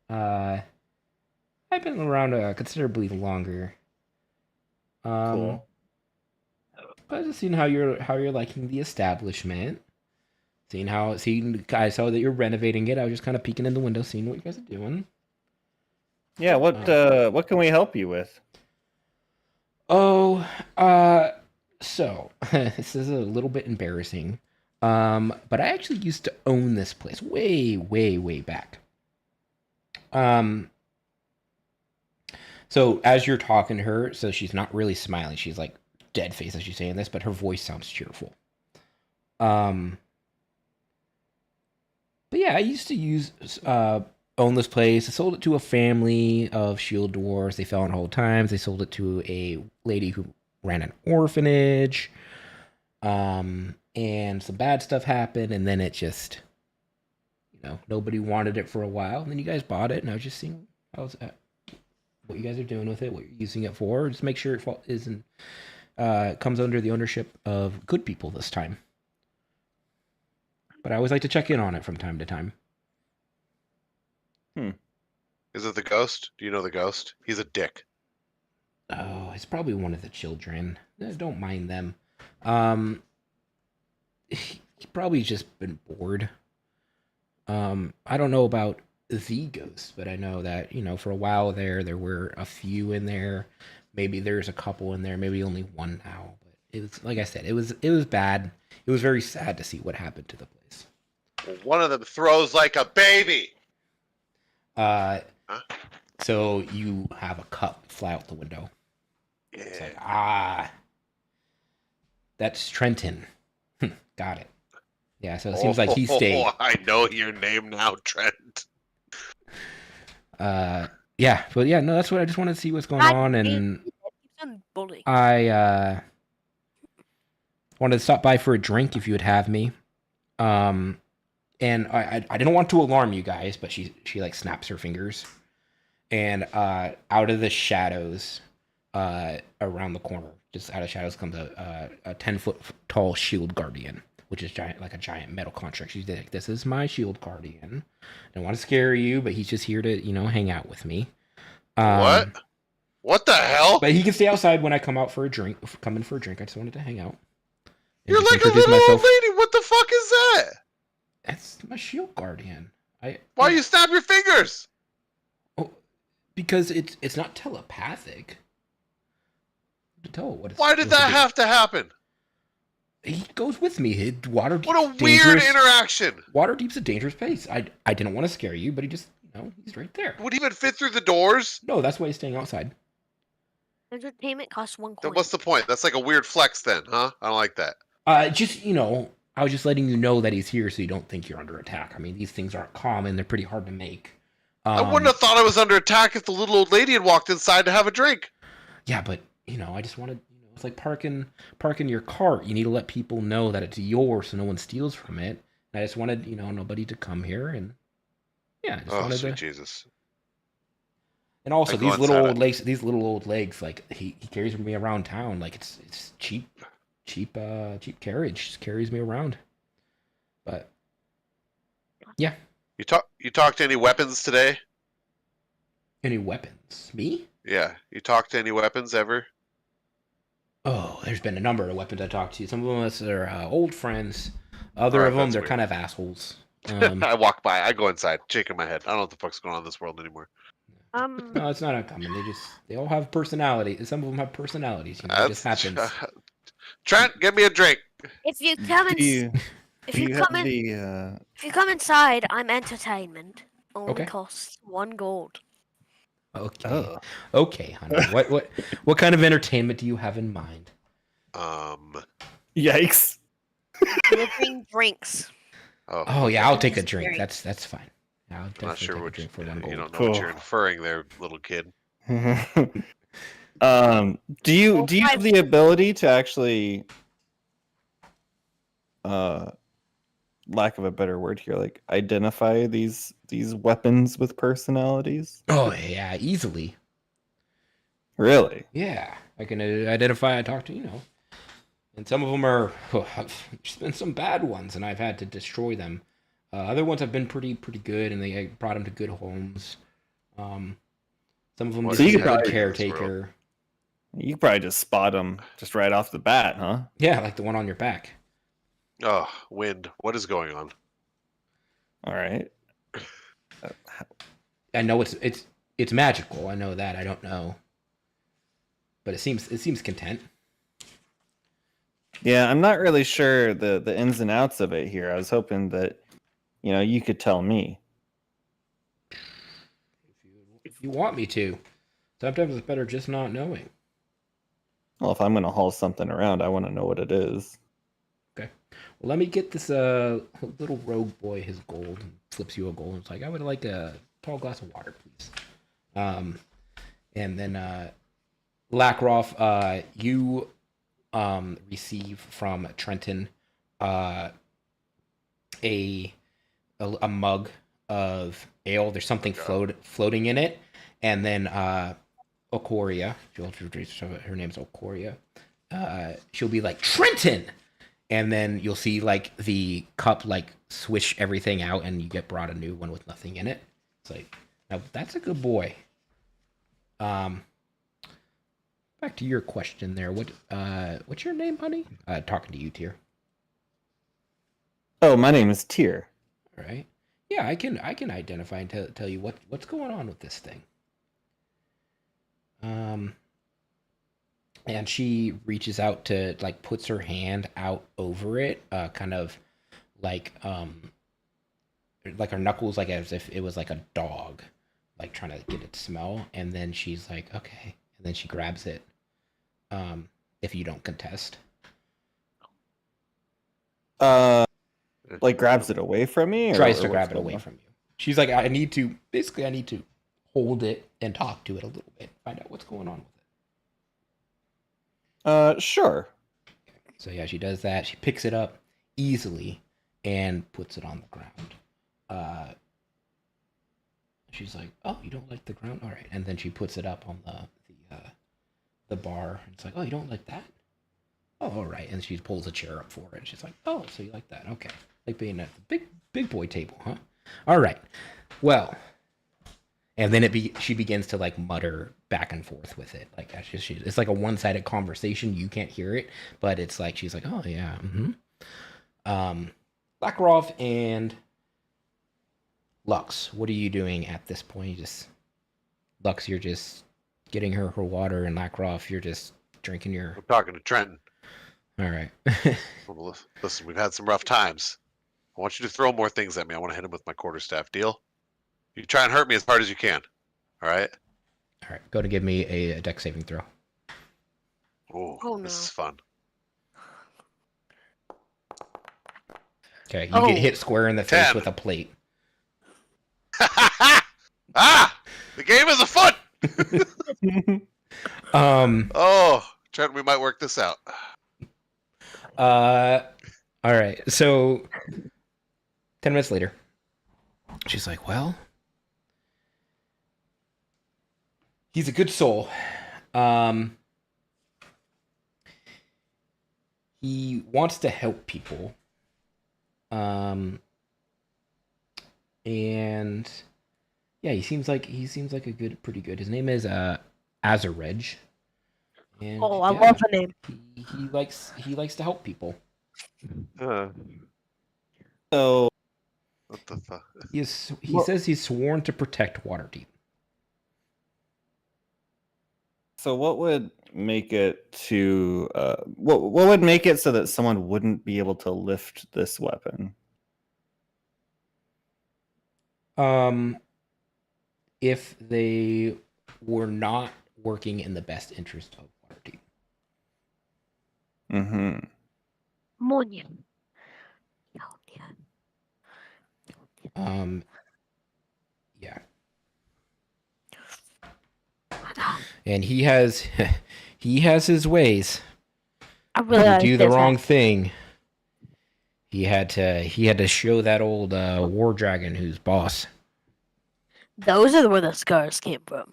I've been around considerably longer. Cool. But just seeing how you're liking the establishment. I saw that you're renovating it. I was just kind of peeking in the window, seeing what you guys are doing. Yeah, what can we help you with? Oh, so this is a little bit embarrassing. But I actually used to own this place way, way, way back. So as you're talking to her, so she's not really smiling. She's like dead face as she's saying this, but her voice sounds cheerful. But yeah, I used to own this place. I sold it to a family of shield dwarves. They fell on hard times. They sold it to a lady who ran an orphanage. And some bad stuff happened, and then it just, nobody wanted it for a while. And then you guys bought it, and I was just seeing what you guys are doing with it, what you're using it for. Just make sure it comes under the ownership of good people this time. But I always like to check in on it from time to time. Is it the ghost? Do you know the ghost? He's a dick. Oh, it's probably one of the children. Don't mind them. He probably just been bored. I don't know about the ghost, but I know that, for a while there were a few in there. Maybe there's a couple in there, maybe only one now. But it was, like I said, it was bad. It was very sad to see what happened to the place. Well, one of them throws like a baby. So you have a cup fly out the window. Yeah. It's like, that's Trenton. Got it. Yeah, so it seems like he stayed. I know your name now, Trent. Yeah, but yeah, no, that's what I just wanted to see what's going on, and bully. I wanted to stop by for a drink if you would have me. And I didn't want to alarm you guys, but she like snaps her fingers, and out of the shadows, around the corner, just out of shadows comes a 10-foot tall shield guardian, which is giant, like a giant metal construct. She's like, "This is my shield guardian. I don't want to scare you, but he's just here to hang out with me." What? What the hell? But he can stay outside when I come out for a drink. Come in for a drink. I just wanted to hang out. And You're just like a introduce little myself. old lady. What the fuck is that? That's my shield guardian. Why you snap your fingers? Because it's not telepathic. To tell what it's Why did that have to happen? He goes with me. Waterdeep. What a weird interaction. Waterdeep's a dangerous place. I didn't want to scare you, but he just, he's right there. Would he even fit through the doors? No, that's why he's staying outside. Entertainment costs 1 coin. Then what's the point? That's like a weird flex then, huh? I don't like that. Just, I was just letting you know that he's here so you don't think you're under attack. I mean, these things aren't common. They're pretty hard to make. I wouldn't have thought I was under attack if the little old lady had walked inside to have a drink. Yeah, but, I just wanted, it's like parking your cart. You need to let people know that it's yours so no one steals from it. And I just wanted, nobody to come here, and yeah, I just wanted sweet to. Jesus. And also I go these little inside old legs, like he carries me around town, like it's cheap carriage, just carries me around. But yeah. You talked to any weapons today? Any weapons? Me? Yeah. You talked to any weapons ever? Oh, there's been a number of weapons I talked to. Some of them are old friends. Other Alright, of them, that's they're weird. kind of assholes. I walk by. I go inside, shaking my head. I don't know what the fuck's going on in this world anymore. No, it's not uncommon. They all have personality. Some of them have personalities. It just happens. Trent, get me a drink. If you come if you come inside, I'm entertainment. Only Okay. costs 1 gold. Okay. Oh. Okay, honey. What kind of entertainment do you have in mind? Yikes. We'll bring drinks. Oh yeah, I'll take a drink. That's fine. I'll I'm definitely not sure take a what drink for 1 gold. you don't know Cool. what you're inferring there, little kid. Do you have the ability to actually lack of a better word here, like identify these weapons with personalities? Oh yeah, easily. Really? Yeah, I can identify. I talk to and some of them are. There's been some bad ones, and I've had to destroy them. Other ones have been pretty good, and I brought them to good homes. Some of them What just is a good happening in this caretaker. You could probably just spot them just right off the bat, huh? Yeah, like the one on your back. Oh, wind. What is going on? All right. I know it's magical. I know that. I don't know, but it seems content. Yeah, I'm not really sure the ins and outs of it here. I was hoping that you could tell me. If you want me to, sometimes it's better just not knowing. Well, if I'm going to haul something around, I want to know what it is. Okay. Well, let me get this little rogue boy his gold, and flips you a gold. It's like, I would like a tall glass of water, please. And then Lackroff, you receive from Trenton a mug of ale. There's something floating in it, and then Okoria, her name's Okoria. She'll be like, Trenton, and then you'll see like the cup like swish everything out, and you get brought a new one with nothing in it. It's like, now that's a good boy. Back to your question there. What's your name, honey? Talking to you, Tyr. Oh, my name is Tyr. All right. Yeah, I can identify and tell you what's going on with this thing. And she reaches out to like puts her hand out over it, kind of like her knuckles, like as if it was like a dog, like trying to get it to smell. And then she's like, okay, and then she grabs it. If you don't contest. Like grabs it away from me? Tries to grab it away from you. She's like, I need to hold it and talk to it a little bit, find out what's going on with it. Sure. So yeah, she does that. She picks it up easily and puts it on the ground. She's like, oh, you don't like the ground? All right. And then she puts it up on the bar. It's like, oh, you don't like that? Oh, all right. And she pulls a chair up for it. She's like, oh, so you like that? Okay. Like being at the big boy table, huh? All right. Well, and then she begins to like mutter back and forth with it. Like it's like a one-sided conversation. You can't hear it, but it's like she's like, oh yeah, Lackroff and Lux, what are you doing at this point? Lux, you're just getting her water, and Lackroff, you're just drinking your. I'm talking to Trenton. All right. Well, listen, we've had some rough times. I want you to throw more things at me. I want to hit him with my quarterstaff. Deal? You try and hurt me as hard as you can. All right? All right. Go to give me a dex saving throw. Oh, no. This is fun. Okay. You get hit square in the face 10. with a plate. Ah! The game is afoot! Oh, Trenton, we might work this out. All right. So 10 minutes later, she's like, well, he's a good soul. He wants to help people. And yeah, he seems like pretty good. His name is Azarej. And I love the name. He likes to help people. So What the fuck? He says he's sworn to protect Waterdeep. So what would make it to what would make it so that someone wouldn't be able to lift this weapon? If they were not working in the best interest of Waterdeep. Mm-hmm. Monia. Yeah. And he has his ways. I really You do the wrong thing, He had to show that old war dragon who's boss. Those are where the scars came from.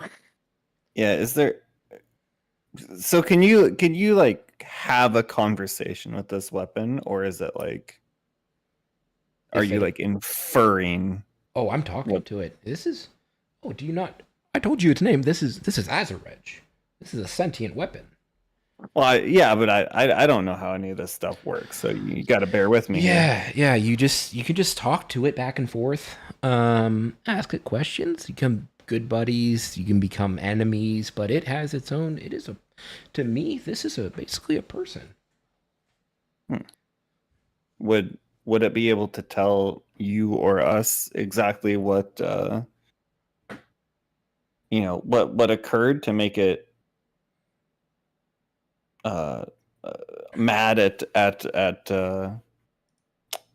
Yeah, is there? So can you like have a conversation with this weapon, or is it like? Are If you it- like inferring? Oh, I'm talking What? to it. This is. Oh, do you not? I told you its name. This is Azarej. This is a sentient weapon. Well, yeah, but I don't know how any of this stuff works, so you got to bear with me. here. Yeah. You can just talk to it back and forth. Ask it questions. You become good buddies. You can become enemies. But it has its own. It is a. To me, this is basically a person. Would it be able to tell you or us exactly what what occurred to make it mad at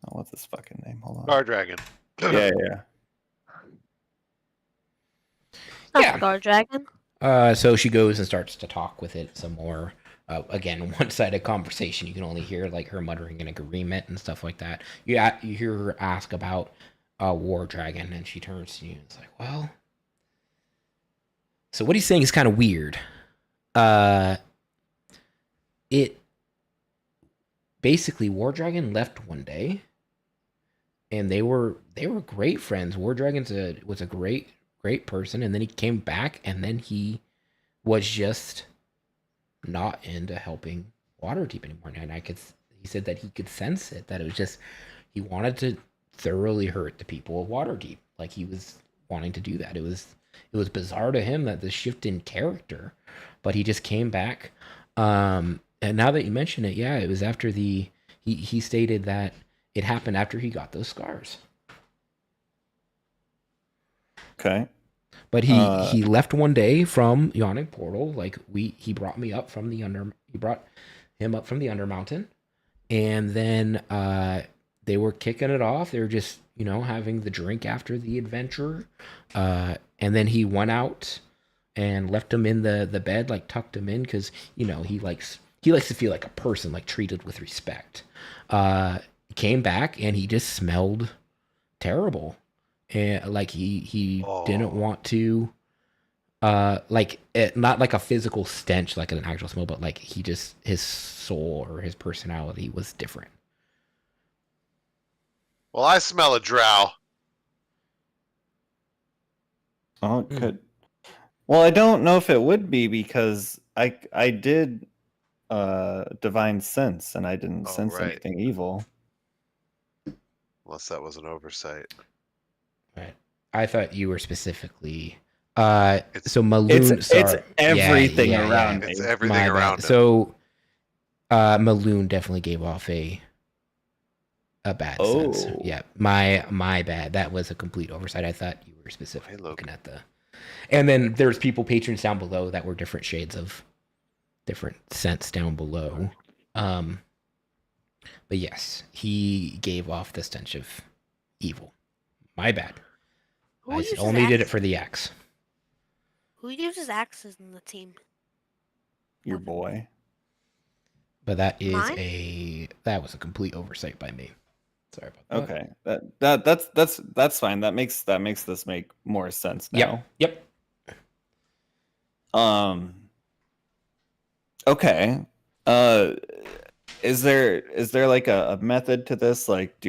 what's his fucking name? Hold on. Star Dragon. Yeah. Not Yeah. Scar Dragon. So she goes and starts to talk with it some more. Again, one-sided conversation. You can only hear like her muttering an agreement and stuff like that. You hear her ask about War Dragon, and she turns to you and is like, "Well, so what he's saying is kind of weird. It basically War Dragon left one day, and they were great friends. War Dragon's was a great person, and then he came back, and then he was just not into helping Waterdeep anymore. And he said that he could sense it, that it was just he wanted to thoroughly hurt the people of Waterdeep. Like he was wanting to do that. It was bizarre to him that the shift in character, but he just came back. And now that you mention it, yeah, it was after he stated that it happened after he got those scars. Okay. But he left one day from Yawning Portal. Like he brought me up from the he brought him up from the Undermountain, and then they were kicking it off. They were just having the drink after the adventure, and then he went out and left him in the bed, like tucked him in, because he likes to feel like a person, like treated with respect. Came back and he just smelled terrible. And like he didn't want to not like a physical stench like an actual smell, but like his soul or his personality was different. Well, I smell a drow. Oh, it could. Well, I don't know if it would be, because I did divine sense, and I didn't sense right. anything evil. Unless that was an oversight. Right. I thought you were specifically It's so Maloon. It's everything around me. It's everything around it. So Maloon definitely gave off a bad sense. Yeah, my bad. That was a complete oversight. I thought you were specifically looking at the. And then there's patrons down below that were different shades of different scents down below. But yes, he gave off the stench of evil. My bad. I only did it for the axe. Who uses axes in the team? Your boy. But that is Mine? that was a complete oversight by me. Sorry about that. Okay, that's fine. That makes this make more sense now. Yep. Okay. Is there like a method to this? Like,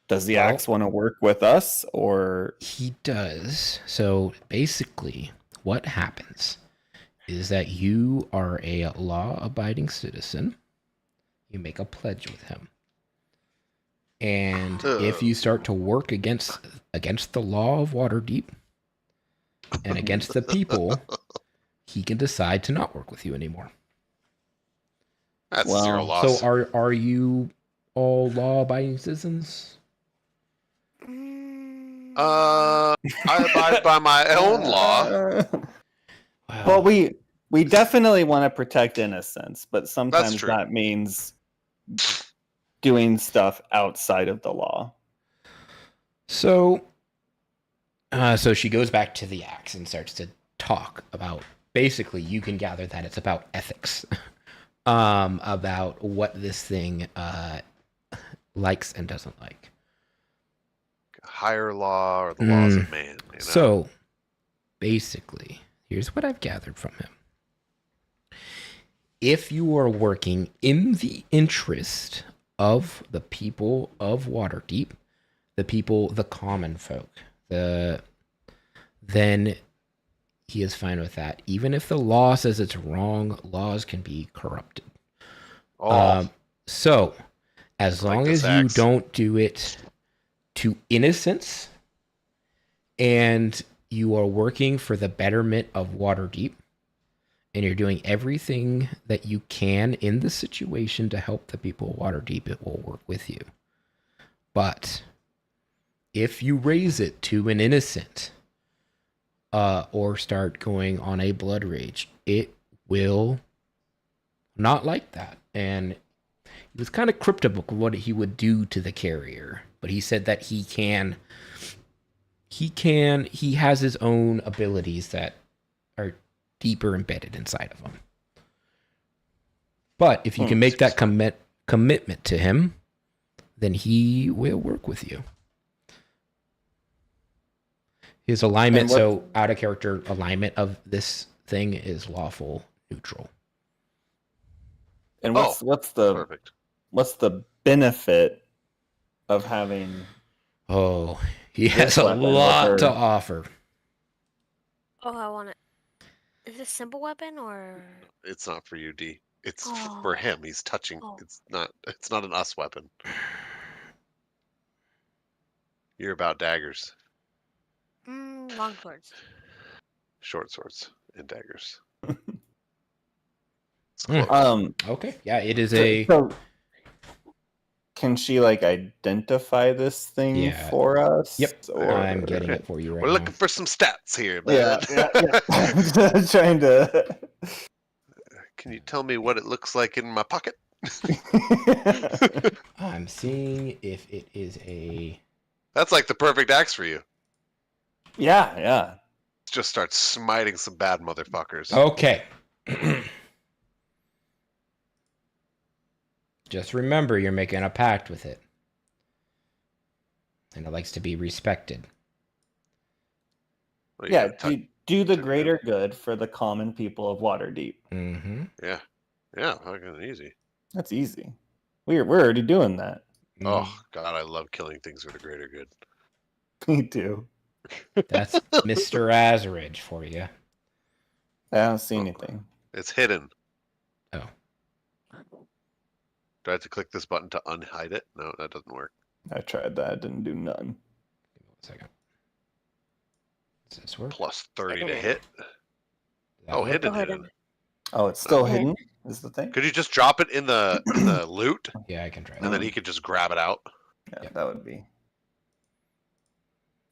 does the axe want to work with us, or He does. So basically, what happens is that you are a law-abiding citizen. You make a pledge with him. And if you start to work against the law of Waterdeep and against the people, he can decide to not work with you anymore. That's Well, zero loss. So are you all law-abiding citizens? I abide by my own law. Well, we definitely want to protect innocence, but sometimes true. that means doing stuff outside of the law. So she goes back to the axe and starts to talk about, basically you can gather that it's about ethics, about what this thing likes and doesn't like. Higher law or the laws of man. You know? So, basically, here's what I've gathered from him. If you are working in the interest of the people of Waterdeep, the common folk, then he is fine with that. Even if the law says it's wrong, laws can be corrupted. So, as long as you don't do it to innocence and you are working for the betterment of Waterdeep and you're doing everything that you can in the situation to help the people of Waterdeep, it will work with you. But if you raise it to an innocent or start going on a blood rage, it will not like that. And he was kind of cryptic of what he would do to the carrier, but he said that he has his own abilities that are deeper embedded inside of him. But if you can make that commitment to him, then he will work with you. His alignment, so out of character alignment of this thing is lawful neutral. And what's the benefit of having? Oh, he has a lot to offer. Oh, I want it. Is this a simple weapon or? It's not for you, D. It's for him. He's touching. It's not an us weapon. You're about daggers. Long swords. Short swords and daggers. Okay. Yeah, it is So can she identify this thing for us? Yep. I'm getting it for you right now. We're looking for some stats here, man. Yeah. I'm trying to. Can you tell me what it looks like in my pocket? I'm seeing if it is a. That's like the perfect axe for you. Yeah. Just start smiting some bad motherfuckers. Okay. Just remember, you're making a pact with it. And it likes to be respected. Well, do the greater good for the common people of Waterdeep. Mm-hmm. Yeah, fucking easy. That's easy. We're already doing that. Oh, God, I love killing things for the greater good. Me too. That's Mr. Azeridge for you. I don't see anything. It's hidden. Oh. Do I have to click this button to unhide it? No, that doesn't work. I tried that. It didn't do none. Give me 1 second. Does this work? Plus 30 to hit. Oh, hidden. Oh, it's still hidden? Is the thing? Could you just drop it in the loot? Yeah, I can try that. And then he could just grab it out? Yeah, that would be.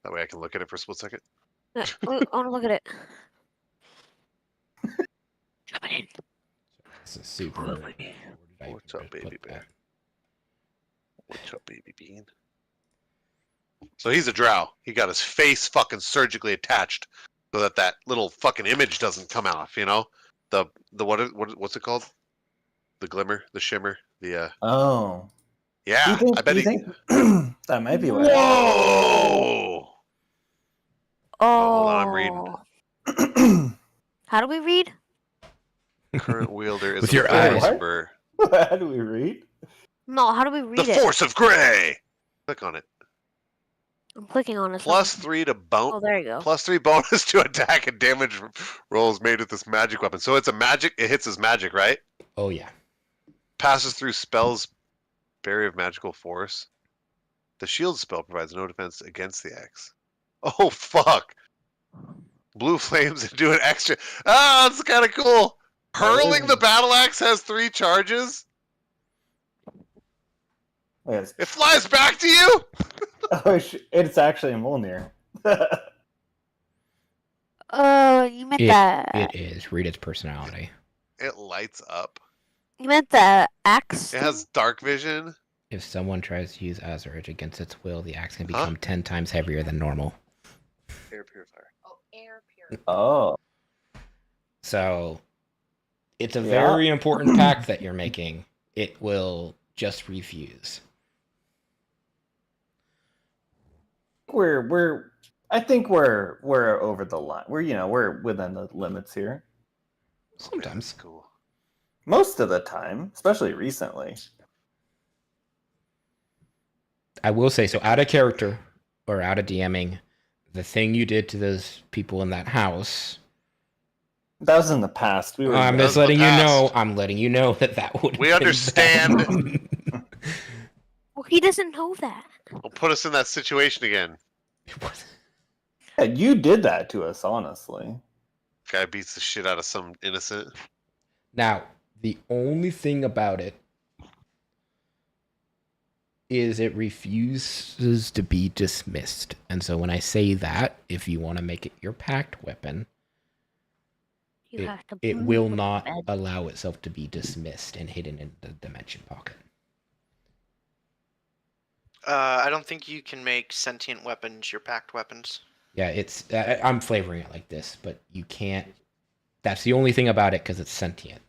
That way I can look at it for a split second. I want to look at it. Drop it in. This is super. What's up, baby bear? What's up, baby bean? So he's a drow. He got his face fucking surgically attached so that little fucking image doesn't come off, you know? The what's it called? The glimmer, the shimmer, the Oh. Yeah, I bet he think that might be what. Whoa! Hold on, I'm reading. How do we read? Current wielder is with your eyes. How do we read? No, how do we read the it? Force of Grey. Click on it. I'm clicking on it. +3 to bone. Oh, there you go. +3 bonus to attack and damage rolls made with this magic weapon. So it's a magic. It hits his magic, right? Oh yeah. Passes through spells. Barrier of magical force. The shield spell provides no defense against the axe. Oh fuck! Blue flames and do an extra. Ah, that's kind of cool. Hurling the battle axe has 3 charges. Yes. It flies back to you. Oh, it's actually a Mjolnir. You meant that. It is. Read its personality. It lights up. You meant the axe? It has dark vision. If someone tries to use Azeridge against its will, the axe can become 10 times heavier than normal. Air purifier. Oh, air purifier. Oh. So, it's a very important pact that you're making. It will just refuse. I think we're over the line. We're within the limits here. Sometimes. Cool. Most of the time, especially recently. I will say, so out of character or out of DMing, the thing you did to those people in that house. That was in the past. I'm just letting you know. I'm letting you know that would. We understand. Well, he doesn't know that. Will put us in that situation again. Yeah, you did that to us, honestly. Guy beats the shit out of some innocent. Now, the only thing about it is it refuses to be dismissed. And so when I say that, if you want to make it your packed weapon, it will not allow itself to be dismissed and hidden in the dimension pocket. I don't think you can make sentient weapons your packed weapons. Yeah, it's I'm flavoring it like this, but you can't. That's the only thing about it because it's sentient.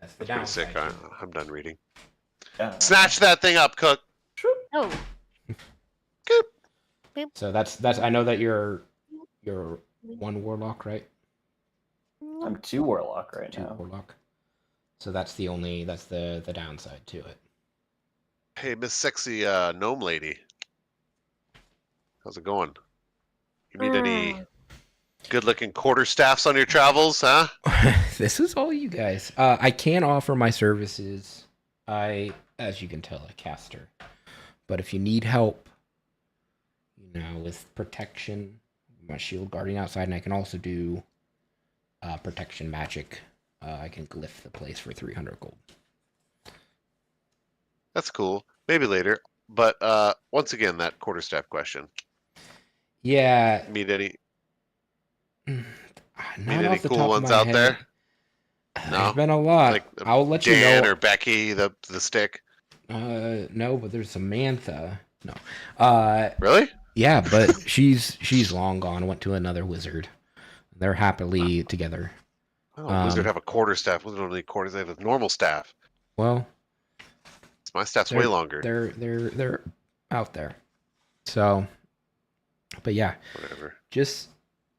That's the Pretty sick. downside. I'm done reading. Yeah. Snatch that thing up, Cook. Oh. So that's. I know that you're one warlock, right? I'm 2 warlock right Two now. warlock. So that's the downside to it. Hey, Miss Sexy Gnome Lady. How's it going? You need any good-looking quarterstaffs on your travels, huh? This is all you guys. I can offer my services. As you can tell, a caster. But if you need help, with protection, my shield guarding outside, and I can also do protection magic. I can glyph the place for 300 gold. That's cool. Maybe later. But once again, that quarterstaff question. Yeah. Need any? Not Need off any the cool top of ones my out head. there? There's No? been a lot. Like I'll let Dan you know. or Becky, the stick. No, but there's Samantha. No. Really? Yeah, but she's long gone. Went to another wizard. They're happily together. Oh, wizard have a quarterstaff. Wizard don't need quarters. They have a normal staff. Well, My staff's way longer. They're out there. So, but yeah, Whatever. just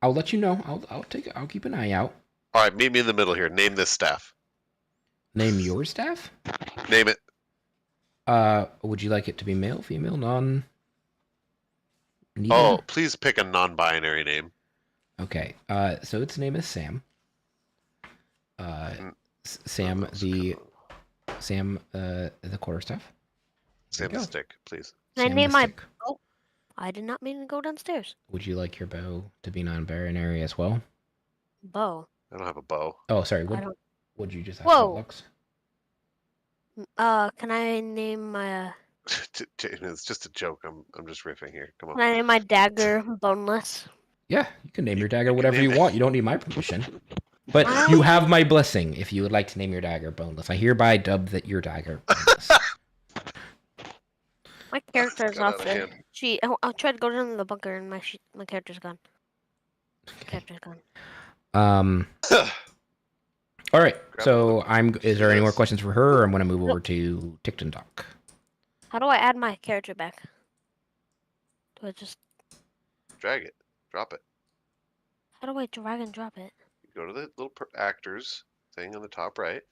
I'll let you know. I'll keep an eye out. All right, meet me in the middle here. Name this staff. Name your staff? Name it. Would you like it to be male, female, non? Oh, please pick a non-binary name. Okay. So its name is Sam. Sam the quarterstaff. Sam the stick, please. Can I Sam name the my stick. bow? I did not mean to go downstairs. Would you like your bow to be non-binary as well? Bow. I don't have a bow. Oh, sorry. I What don't. would you just ask? Whoa. Lux? Can I name my It's just a joke. I'm just riffing here. Come on. can I name my dagger boneless? Yeah, you can name your dagger can whatever name you it. want. You don't need my permission. But you have my blessing if you would like to name your dagger boneless. I hereby dub that your dagger boneless. My character's Got off out of there. hand. I'll try to go down to the bunker and my character's gone. Character's gone. All right. Grab So another- is there any more Yes. questions for her? Or I'm going to move over to Ticton Doc. How do I add my character back? Do I just Drag it. Drop it. how do I drag and drop it? Go to the little actors thing on the top right,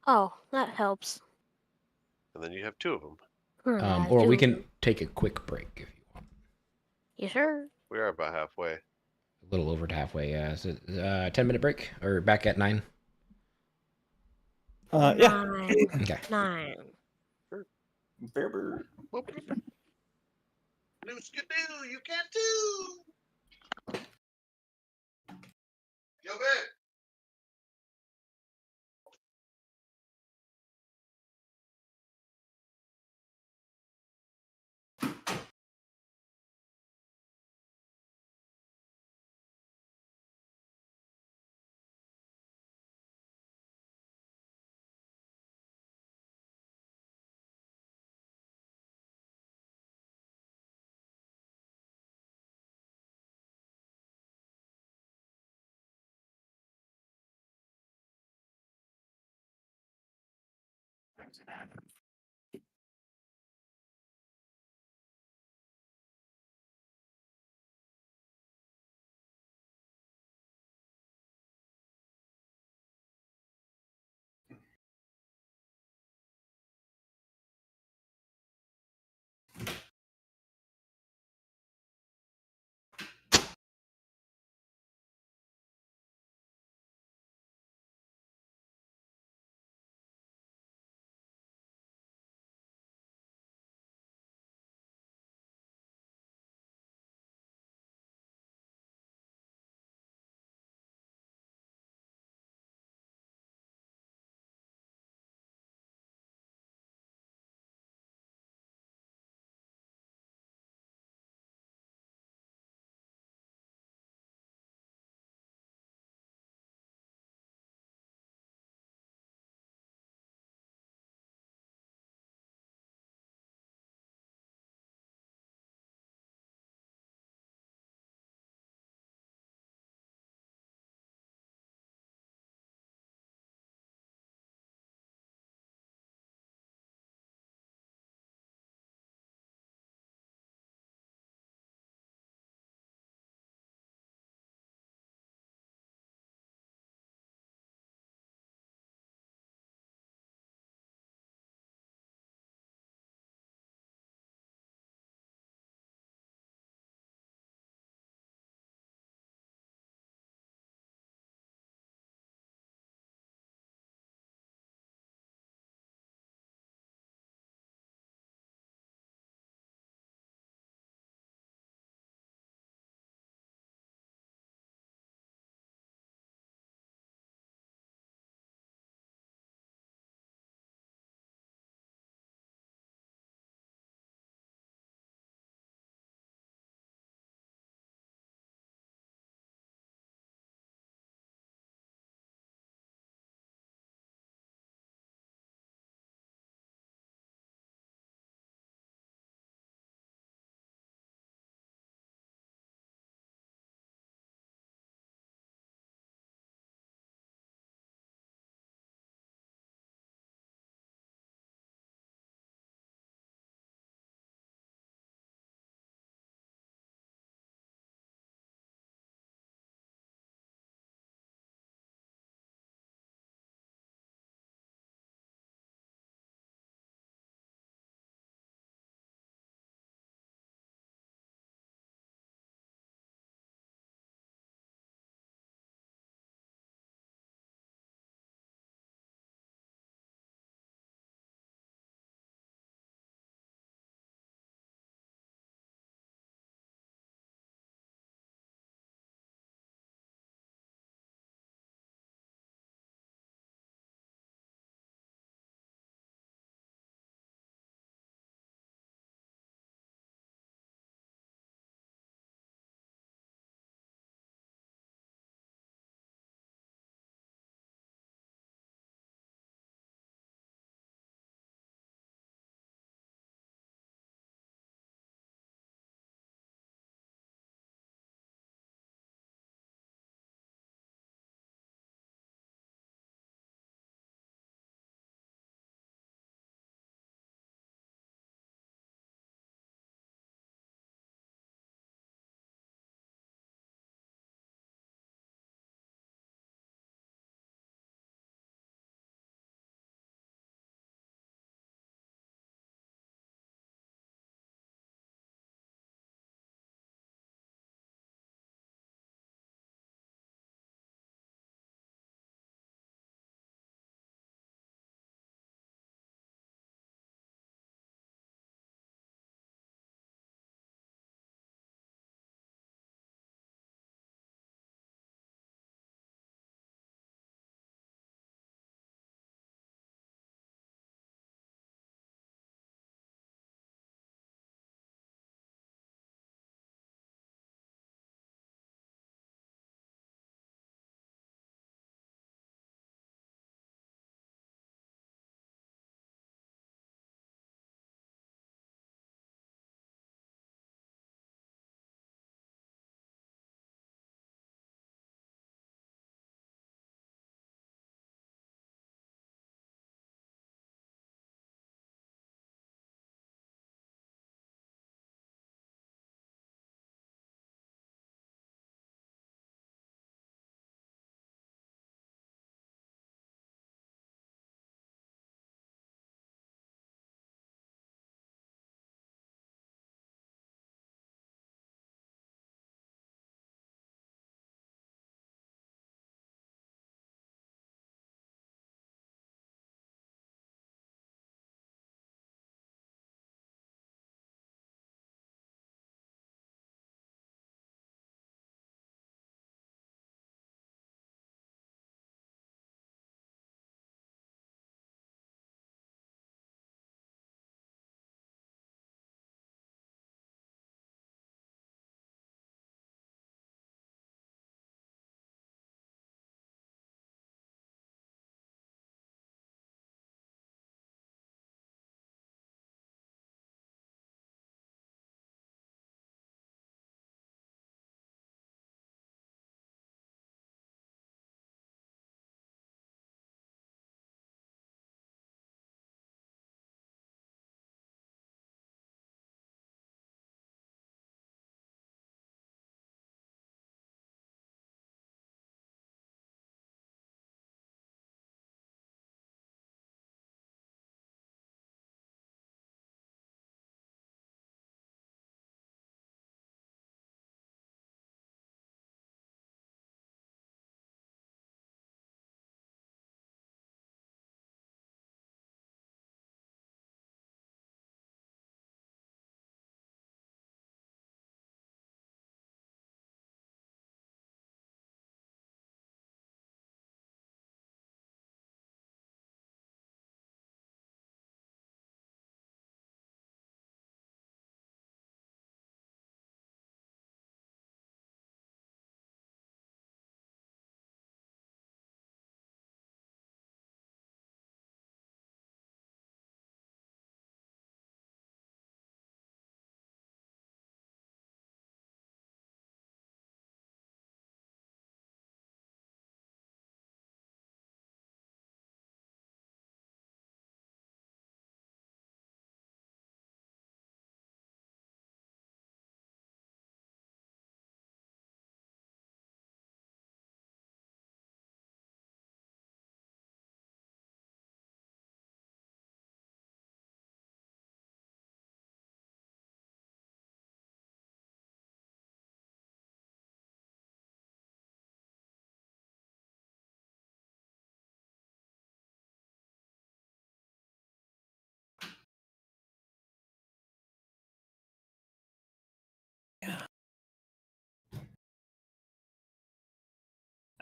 Oh, that helps. and then you have 2 of them. Or we can take a quick break if you want. You sure? We are about halfway. A little over to halfway. Yeah. So 10-minute break or back at 9. Yeah. 9. Okay. 9. Berber. Whoop. New skidoo, you can't do. Yo, man.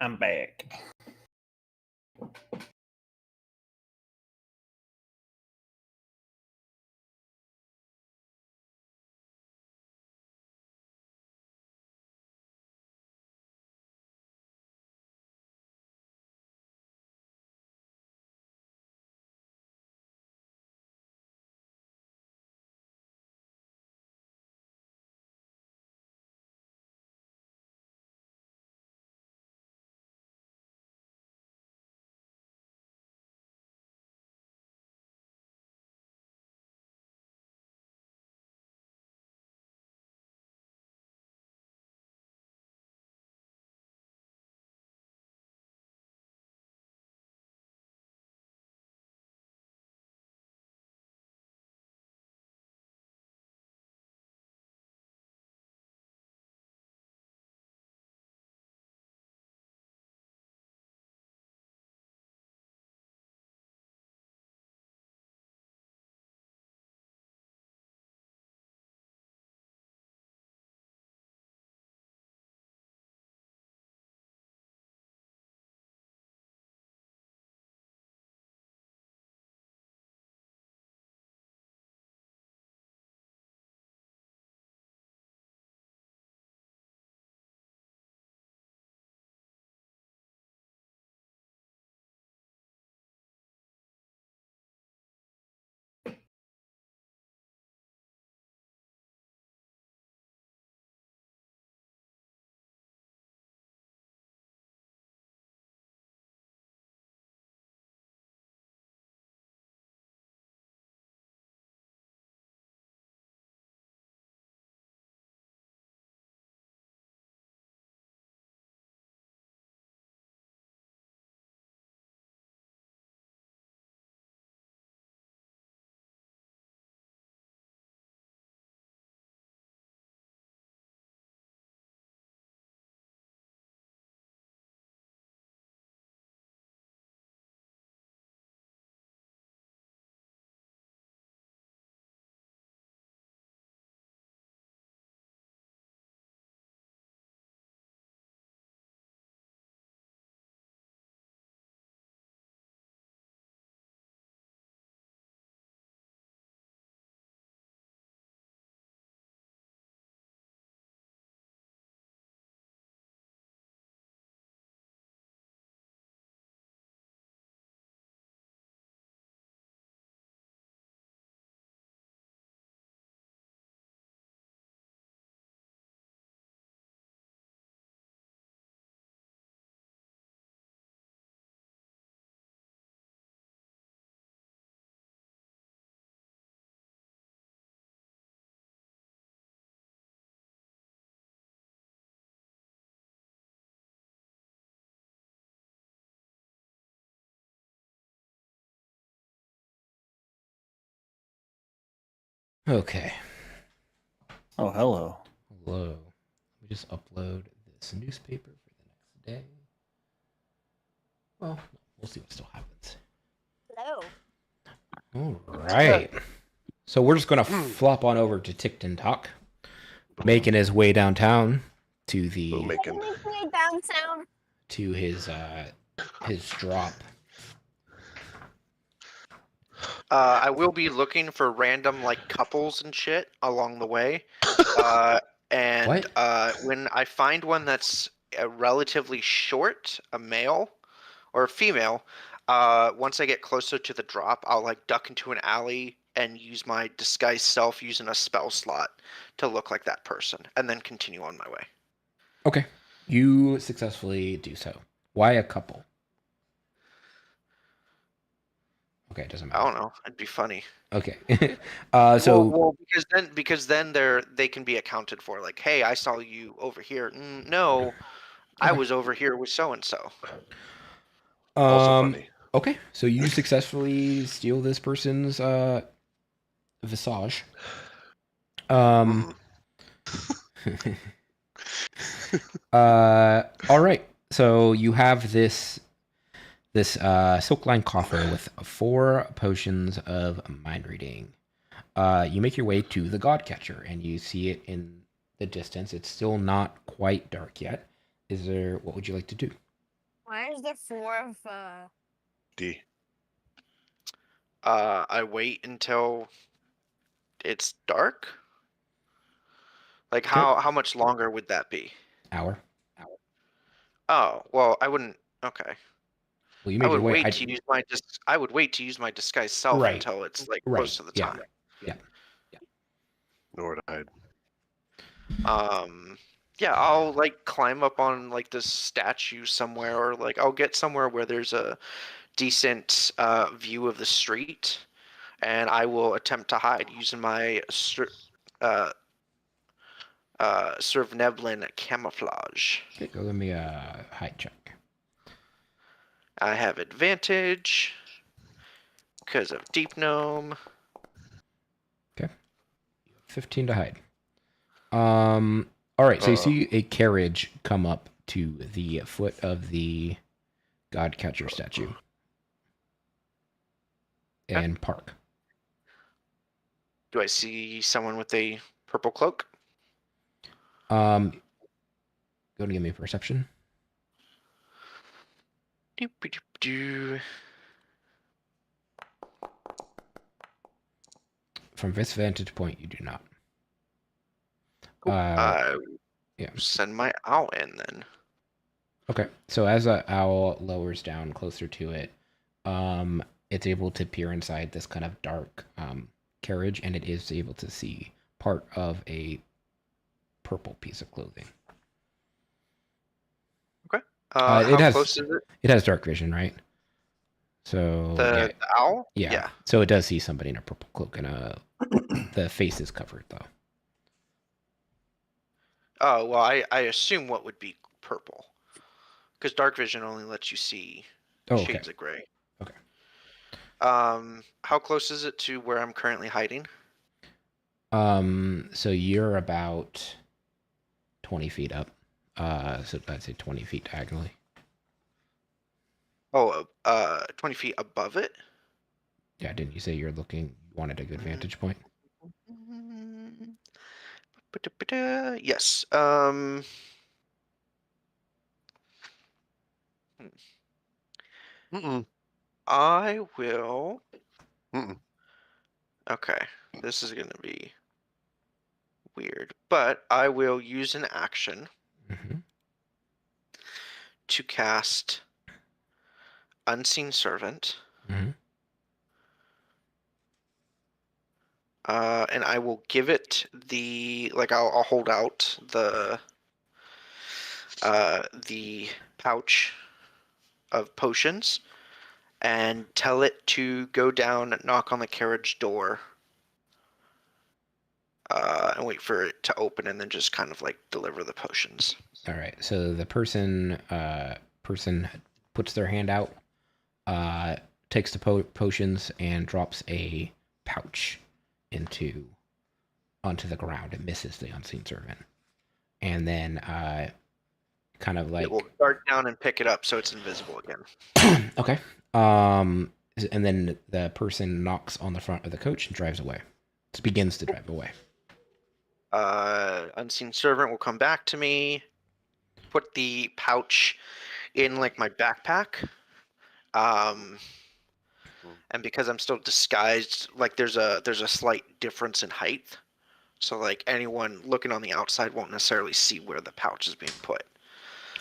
I'm back. Okay. Oh, hello. Hello. Let me just upload this newspaper for the next day. Well, we'll see what still happens. Hello. All right. So we're just gonna flop on over to Tickton Talk, making his way downtown to the Downtown. to his drop. I will be looking for random like couples and shit along the way. And when I find one that's relatively short, a male or a female, once I get closer to the drop, I'll like duck into an alley and use my disguise self using a spell slot to look like that person, and then continue on my way. Okay. You successfully do so. Why a couple? Okay, it doesn't matter. I don't know. It'd be funny. Okay. So well, because then they can be accounted for. Like, hey, I saw you over here. No, I was over here with so and so. Also funny. Okay, so you successfully steal this person's visage. All right. So you have this silk-lined coffer with 4 potions of mind reading. You make your way to the God Catcher, and you see it in the distance. It's still not quite dark yet. What would you like to do? Why is there 4 of D. I wait until it's dark. Like how much longer would that be? Hour. Oh, well, I wouldn't. Okay. Well, you I made would your way. wait to use my I would wait to use my disguise self Right. until it's like Right. close to the Yeah. time. Nor to hide. Yeah, I'll like climb up on like this statue somewhere, or like I'll get somewhere where there's a decent view of the street, and I will attempt to hide using my Survneblin camouflage. Okay, go give me a hide check. I have advantage because of Deep Gnome. 15 to hide. All right, so you see a carriage come up to the foot of the Godcatcher statue and park. Do I see someone with a purple cloak? Go to give me a perception. Doop-a-doop-doo. From this vantage point, you do not. Yeah. Send my owl in then. Okay, so as an owl lowers down closer to it, it's able to peer inside this kind of dark carriage, and it is able to see part of a purple piece of clothing. Okay. It How has close is it? It has dark vision, right? So The owl? yeah. So it does see somebody in a purple cloak, and the face is covered though. Oh, well, I assume what would be purple. Because dark vision only lets you see shades of gray. Okay. How close is it to where I'm currently hiding? So you're about 20 feet up. So I'd say 20 feet diagonally. Oh, 20 feet above it? Yeah, didn't you say you wanted a good vantage point? Yes. I will. Okay, this is gonna be weird, but I will use an action to cast Unseen Servant. And I will give it I'll hold out the pouch of potions and tell it to go down, knock on the carriage door, and wait for it to open, and then just kind of like deliver the potions. All right. So the person puts their hand out, takes the potions, and drops a pouch onto the ground. It misses the Unseen Servant, and then kind of like it will dart down and pick it up so it's invisible again. Okay. And then the person knocks on the front of the coach and drives away. It begins to drive away. Unseen Servant will come back to me, put the pouch in like my backpack. And because I'm still disguised, like there's a slight difference in height. So like anyone looking on the outside won't necessarily see where the pouch is being put.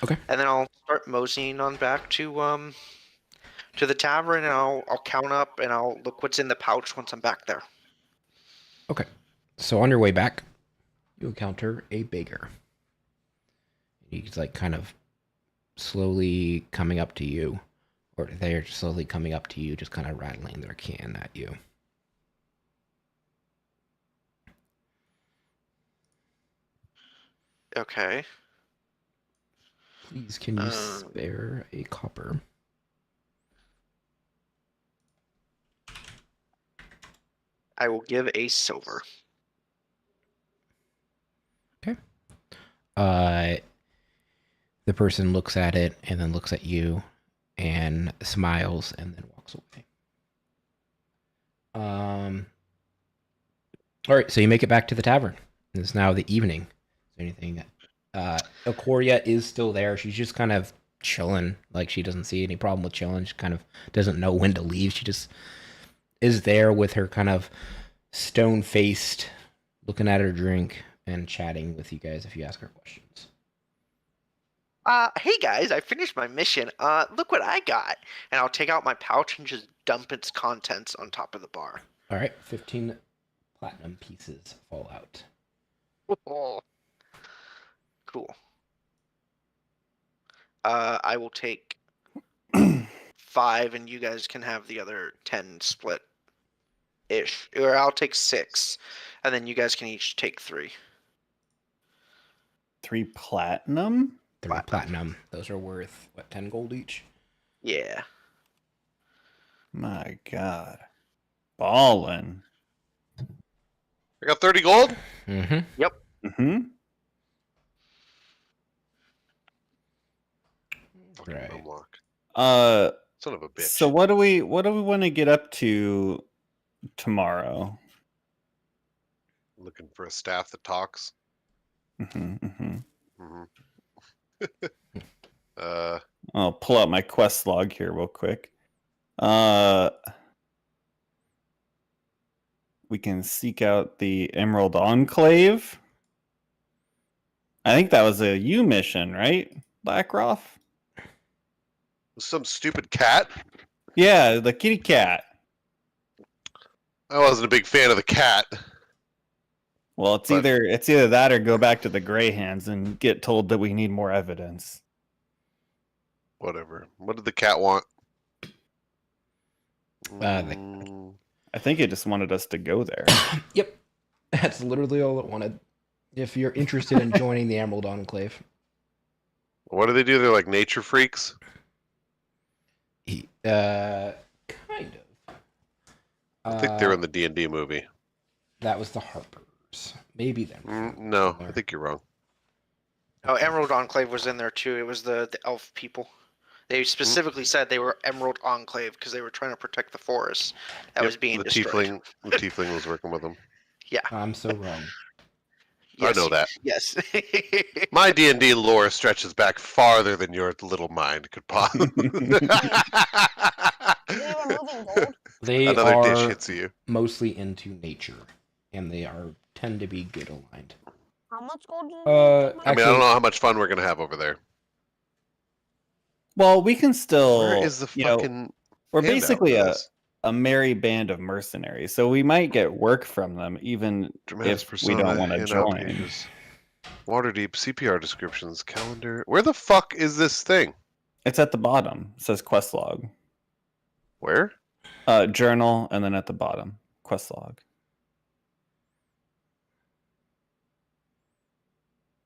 Okay. And then I'll start moseying on back to the tavern, and I'll count up and I'll look what's in the pouch once I'm back there. Okay. So on your way back, you encounter a beggar. He's like kind of slowly coming up to you, or they're slowly coming up to you, just kind of rattling their can at you. Okay. Please, can you spare a copper? I will give a silver. Okay. The person looks at it and then looks at you and smiles and then walks away. All right, so you make it back to the tavern. It's now the evening. Is there anything? Ikoria is still there. She's just kind of chilling. Like, she doesn't see any problem with chilling. She kind of doesn't know when to leave. She just is there with her kind of stone-faced, looking at her drink and chatting with you guys if you ask her questions. Hey guys, I finished my mission. Look what I got. And I'll take out my pouch and just dump its contents on top of the bar. All right, 15 platinum pieces fall out. Cool. I will take 5, and you guys can have the other 10 split-ish. Or I'll take 6, and then you guys can each take 3. 3 platinum? 3 platinum. Those are worth, what, 10 gold each? Yeah. My God. Ballin'. I got 30 gold. Mm-hmm. Yep. Mm-hmm. Fucking Right. unlock. Son of a bitch. So what do we want to get up to tomorrow? Looking for a staff that talks. Mm-hmm, mm-hmm. I'll pull out my quest log here real quick. We can seek out the Emerald Enclave. I think that was a U mission, right, Blackroth? Some stupid cat. Yeah, the kitty cat. I wasn't a big fan of the cat. Well, it's either that or go back to the Grey Hands and get told that we need more evidence. Whatever. What did the cat want? I think it just wanted us to go there. Yep. That's literally all it wanted. If you're interested in joining the Emerald Enclave. What do they do? They're like nature freaks? Kind of. I think they're in the D&D movie. That was the Harpers. Maybe them. No, I think you're wrong. Oh, Emerald Enclave was in there too. It was the elf people. They specifically said they were Emerald Enclave because they were trying to protect the forest that was being destroyed. The tiefling was working with them. Yeah. I'm so wrong. I know that. Yes. My D&D lore stretches back farther than your little mind could possibly. They Another are dish hits you. mostly into nature, and they tend to be good aligned. How much gold did I mean, I don't know how much fun we're gonna have over there. Well, we can still. Where is the fucking? We're handout basically for a this? merry band of mercenaries, so we might get work from them, even Dramatis if we don't Persona, want to handout join. pages. Waterdeep CPR descriptions, calendar. Where the fuck is this thing? It's at the bottom. It says quest log. Where? Journal, and then at the bottom, quest log.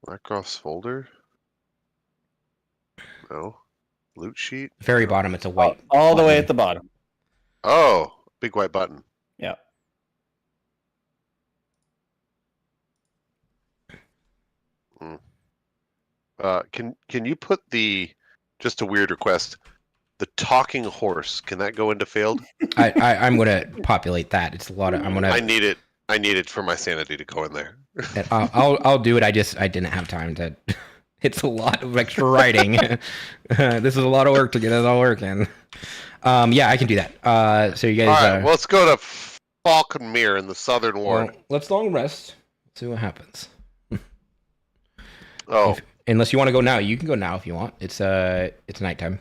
Blackroft's folder? No. Loot sheet? Very bottom, it's a white. All the way button. at the bottom. Oh, big white button. Yeah. Can you put just a weird request, the talking horse? Can that go into failed? I'm gonna populate that. It's a lot of. I need it for my sanity to go in there. I'll do it. I didn't have time to. It's a lot of extra writing. This is a lot of work to get it all working. Yeah, I can do that. So you guys. All right, well, let's go to Falconmere in the Southern Ward. Well, let's long rest. See what happens. Oh, Unless you want to go now, you can go now if you want. It's nighttime.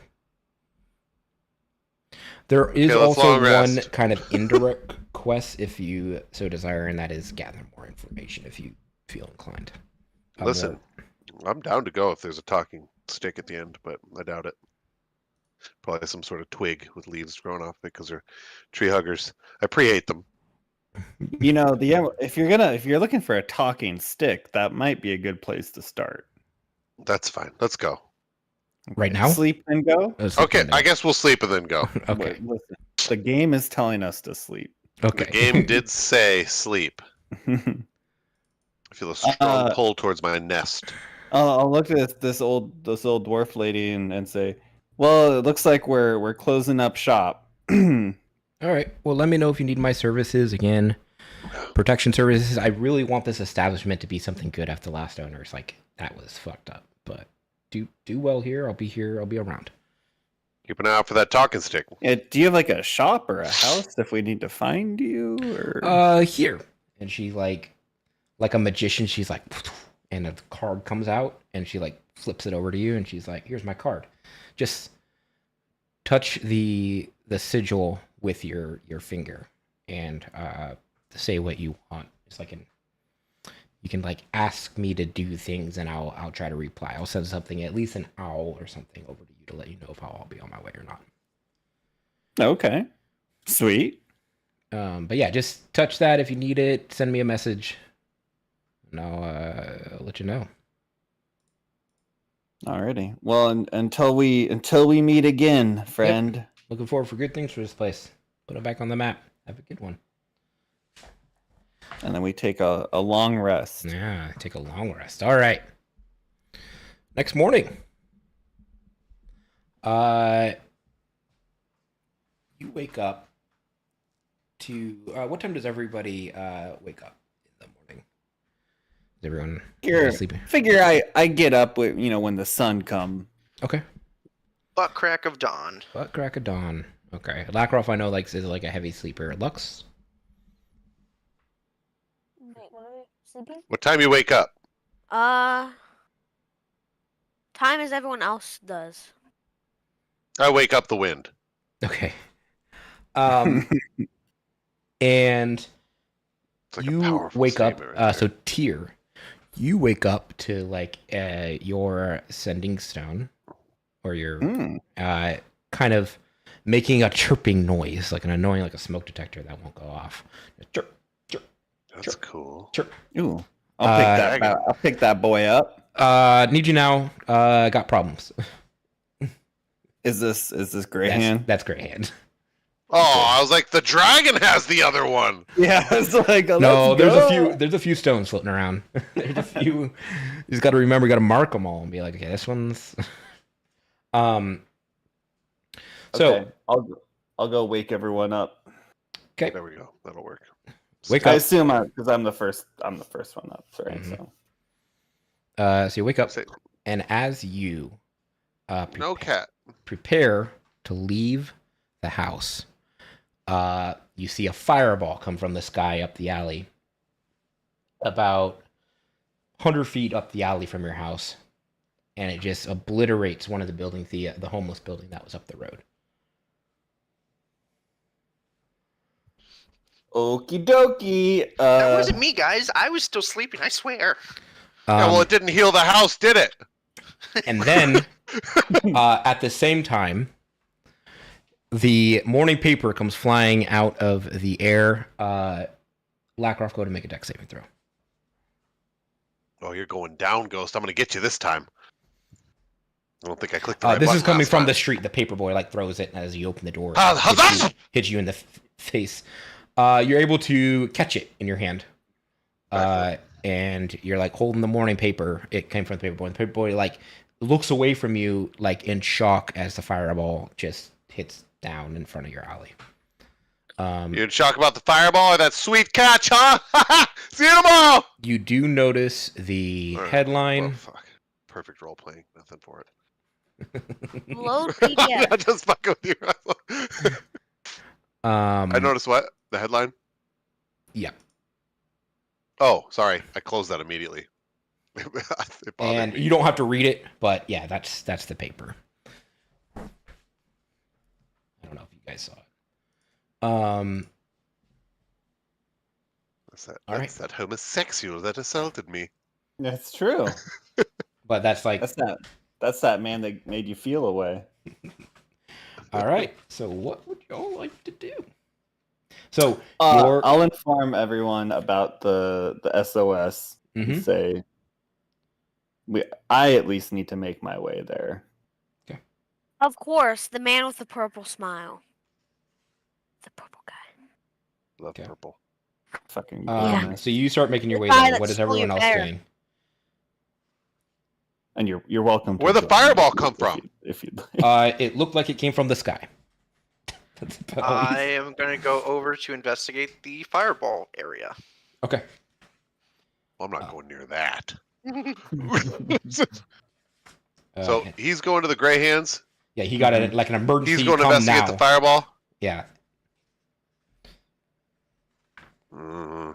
There is let's also long one rest. kind of indirect quest if you so desire, and that is gather more information if you feel inclined. listen, I'm down to go if there's a talking stick at the end, but I doubt it. Probably some sort of twig with leaves growing off it because they're tree huggers. I pre-hate them. You know, if you're looking for a talking stick, that might be a good place to start. That's fine. Let's go. Right now? Sleep and go. Okay, I guess we'll sleep and then go. Okay. Wait, listen, the game is telling us to sleep. Okay. The game did say sleep. I feel a strong pull towards my nest. I'll look at this old dwarf lady and say, "Well, it looks like we're closing up shop." All right. Well, let me know if you need my services again. Protection services. I really want this establishment to be something good after the last owners. Like, that was fucked up. But do well here. I'll be here. I'll be around. Keep an eye out for that talking stick. Yeah, do you have like a shop or a house if we need to find you? Or Here. And she like a magician. She's like, and a card comes out, and she like flips it over to you, and she's like, "Here's my card. Just touch the sigil with your finger, and say what you want. It's like you can like ask me to do things, and I'll try to reply. I'll send something, at least an owl or something, over to you to let you know if I'll be on my way or not." Okay, sweet. But yeah, just touch that if you need it. Send me a message, and I'll let you know. Alrighty. Well, until we meet again, friend. Yep. Looking forward for good things for this place. Put it back on the map. Have a good one. And then we take a long rest. Yeah, take a long rest. All right. Next morning. You wake up to what time does everybody wake up in the morning? Is everyone sleeping? Figure I get up with when the sun come. Okay. Butt crack of dawn. Butt crack of dawn. Okay. Lackroff I know is like a heavy sleeper. Lux? Wait, what are we sleeping? What time you wake up? Time as everyone else does. I wake up the wind. Okay. And It's like you wake up so Tyr, you wake up to like your sending stone, or your kind of making a chirping noise, like an annoying, like a smoke detector that won't go off. Chirp, chirp. That's chirp, cool. Chirp. Ooh, I'll pick that boy up. Need you now. Got problems. Is this Gray Hand? That's Gray Hand. Oh, I was like, the dragon has the other one. Yeah, it's like no. There's a few stones floating around. There's a few. You just got to remember. You got to mark them all and be like, okay, this one's. So okay. I'll go wake everyone up. Okay, there we go. That'll work. Wake I up. assume because I'm the first one up, right? Mhm. So So you wake up, and as you No cat. prepare to leave the house, you see a fireball come from the sky up the alley, about 100 feet up the alley from your house, and it just obliterates one of the buildings, the homeless building that was up the road. okie dokie. That wasn't me, guys. I was still sleeping. I swear. Yeah, well, it didn't heal the house, did it? And then, at the same time, the morning paper comes flying out of the air. Lackroff, go to make a dex saving throw. Oh, you're going down, Ghost. I'm going to get you this time. I don't think I clicked the right This button is coming last from time. the street. The paper boy like throws it as you open the door. Hits you in the face. You're able to catch it in your hand. And you're like holding the morning paper. It came from the paper boy. The paper boy like looks away from you like in shock as the fireball just hits down in front of your alley. You in shock about the fireball or that sweet catch, huh? See you tomorrow! You do notice the headline. Oh, fuck. Perfect role playing. Nothing for it. Load PDF. I'm just fucking with you. I noticed what? The headline? Yeah. Oh, sorry. I closed that immediately. It bothered And me. you don't have to read it, but yeah, that's the paper. I don't know if you guys saw it. That's that homosexual that assaulted me. That's true. But that's like that's that man that made you feel away. all right. So what would y'all like to do? So I'll inform everyone about the SOS and say I at least need to make my way there. Okay. Of course, the man with the purple smile. The purple guy. Love purple. Fucking So you start making your way guy there. that What is stole everyone your else bear. doing? And you're welcome. Where'd the fireball come from? If you'd like. It looked like it came from the sky. That's about all you I am going to go over to investigate the fireball area. Okay. Well, I'm not going near that. So and- he's going to the Gray Hands. yeah, he got like an emergency. He's going to come investigate now. the fireball. Yeah. Mm,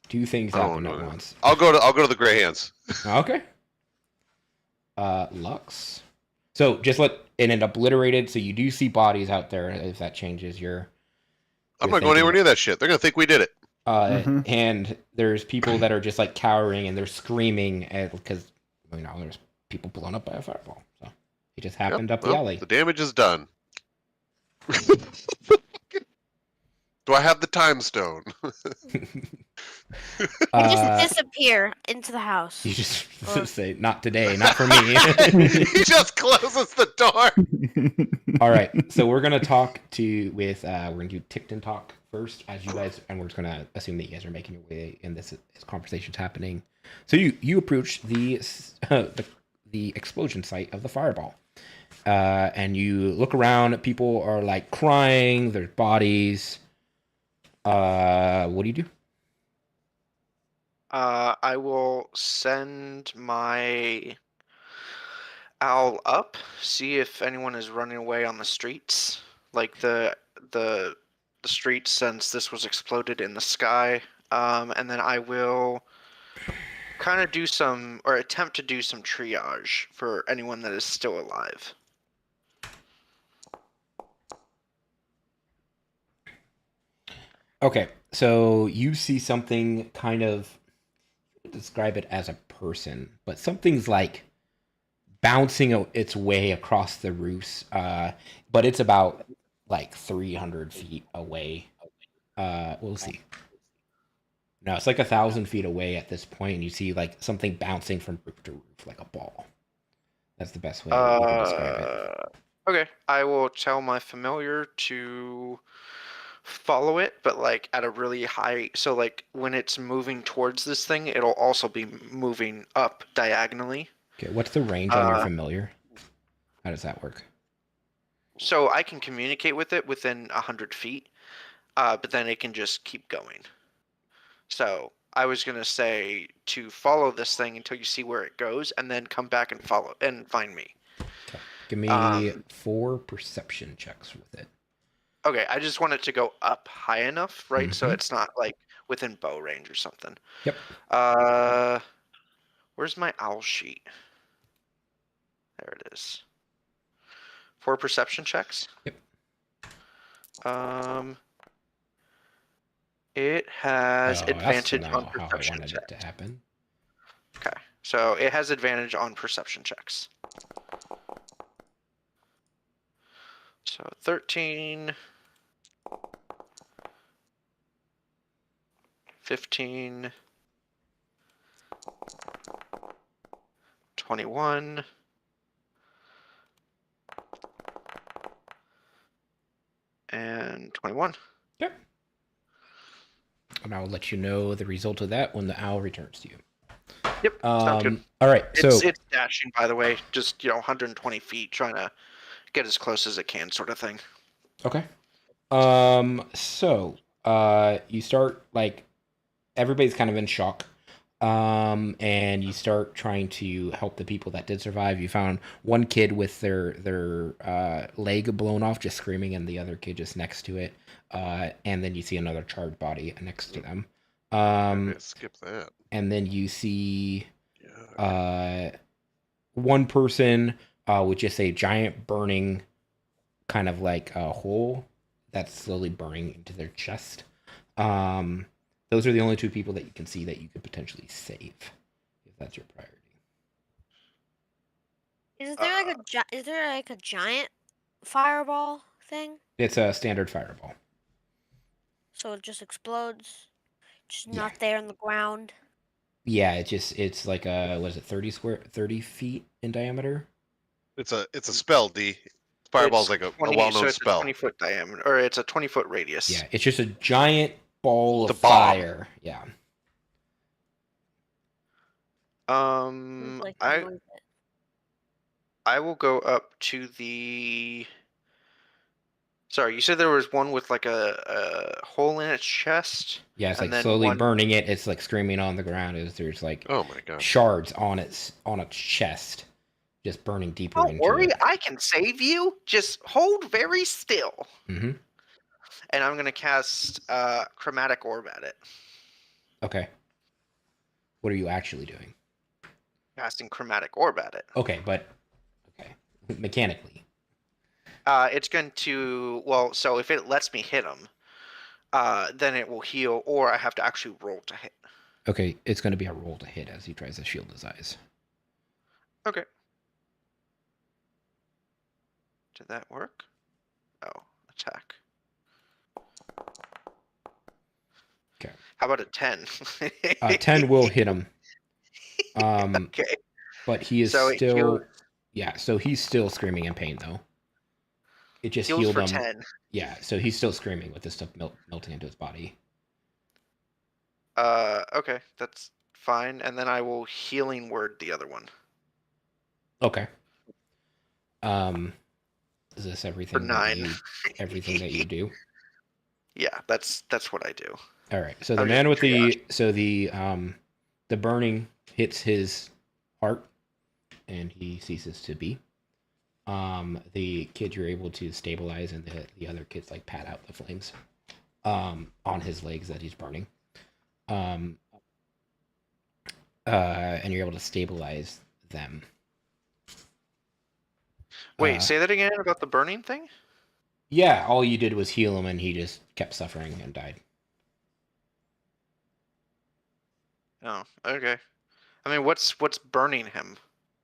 Two things I don't happen know. at once. I'll go to the Gray Hands. Okay. Lux. So just let it obliterated. So you do see bodies out there. If that changes your. I'm not going anywhere near that shit. They're gonna think we did it. And there's people that are just like cowering and they're screaming because there's people blown up by a fireball. So it just happened up the alley. The damage is done. Do I have the time stone? I just disappear into the house. You just say, not today, not for me. He just closes the door. All right, so we're gonna talk we're gonna do Ticton talk first, as you guys, and we're just gonna assume that you guys are making your way in this conversation's happening. So you approach the explosion site of the fireball, and you look around. People are like crying. There's bodies. What do you do? I will send my owl up, see if anyone is running away on the streets, like the streets, since this was exploded in the sky. And then I will kind of do some, or attempt to do some triage for anyone that is still alive. Okay, so you see something kind of, describe it as a person, but something's like bouncing its way across the roofs, but it's about like 300 feet away. We'll see. No, it's like 1,000 feet away at this point, and you see like something bouncing from roof to roof like a ball. That's the best way you can describe it. Okay, I will tell my familiar to follow it, but like at a really high, so like when it's moving towards this thing, it'll also be moving up diagonally. Okay, what's the range on your familiar? How does that work? So I can communicate with it within 100 feet, but then it can just keep going. So I was gonna say to follow this thing until you see where it goes, and then come back and follow and find me. Okay. Give me 4 perception checks with it. Okay, I just want it to go up high enough, right? So it's not like within bow range or something. Yep. Where's my owl sheet? There it is. 4 perception checks. Yep. It has advantage on how I perception wanted checks. it to happen. Okay, so it has advantage on perception checks. So 13, 15, 21, and 21. Yep. And I'll let you know the result of that when the owl returns to you. Yep, sounds good. All right, so It's dashing, by the way, just 120 feet, trying to get as close as it can, sort of thing. okay. So you start like everybody's kind of in shock. And you start trying to help the people that did survive. You found one kid with their leg blown off, just screaming, and the other kid just next to it. And then you see another charred body next to them. Skip that. And then you see one person with just a giant burning kind of like a hole that's slowly burning into their chest. Those are the only 2 people that you can see that you could potentially save, if that's your priority. Is there like a giant fireball thing? It's a standard fireball. So it just explodes, just Yeah. not there on the ground. Yeah, it's like a, what is it, 30 feet in diameter? It's a spell, D. Fireball's like a 20, well-known so it's spell. a 20-foot diameter, or it's a 20-foot radius. Yeah, it's just a giant ball of The bomb. fire. Yeah. Like I will go up to the. Sorry, you said there was one with like a hole in its chest. Yeah, it's And like then slowly one- burning it. It's like screaming on the ground. There's like Oh my gosh. shards on its chest. just burning deeper Don't into worry, it. I can save you. Just hold very still. Mm-hmm. And I'm gonna cast Chromatic Orb at it. Okay. What are you actually doing? Casting Chromatic Orb at it. Okay, but mechanically. It's going to so if it lets me hit him, then it will heal, or I have to actually roll to hit. Okay, it's going to be a roll to hit as he tries to shield his eyes. Okay. Did that work? Oh, attack. Okay. How about a 10? 10 will hit him. Okay. But he is So still... Yeah, so he's still screaming in pain, though. It just heals healed for him. 10. Yeah, so he's still screaming with this stuff melting into his body. Okay, that's fine. And then I will Healing Word the other one. Okay. Is this everything? For 9. Everything that you do? Yeah, that's what I do. All right. So the man with the burning hits his heart, and he ceases to be. The kid you're able to stabilize, and the other kids like pat out the flames on his legs that he's burning. And you're able to stabilize them. Wait, say that again about the burning thing? Yeah, all you did was heal him, and he just kept suffering and died. Oh, okay. I mean, what's burning him?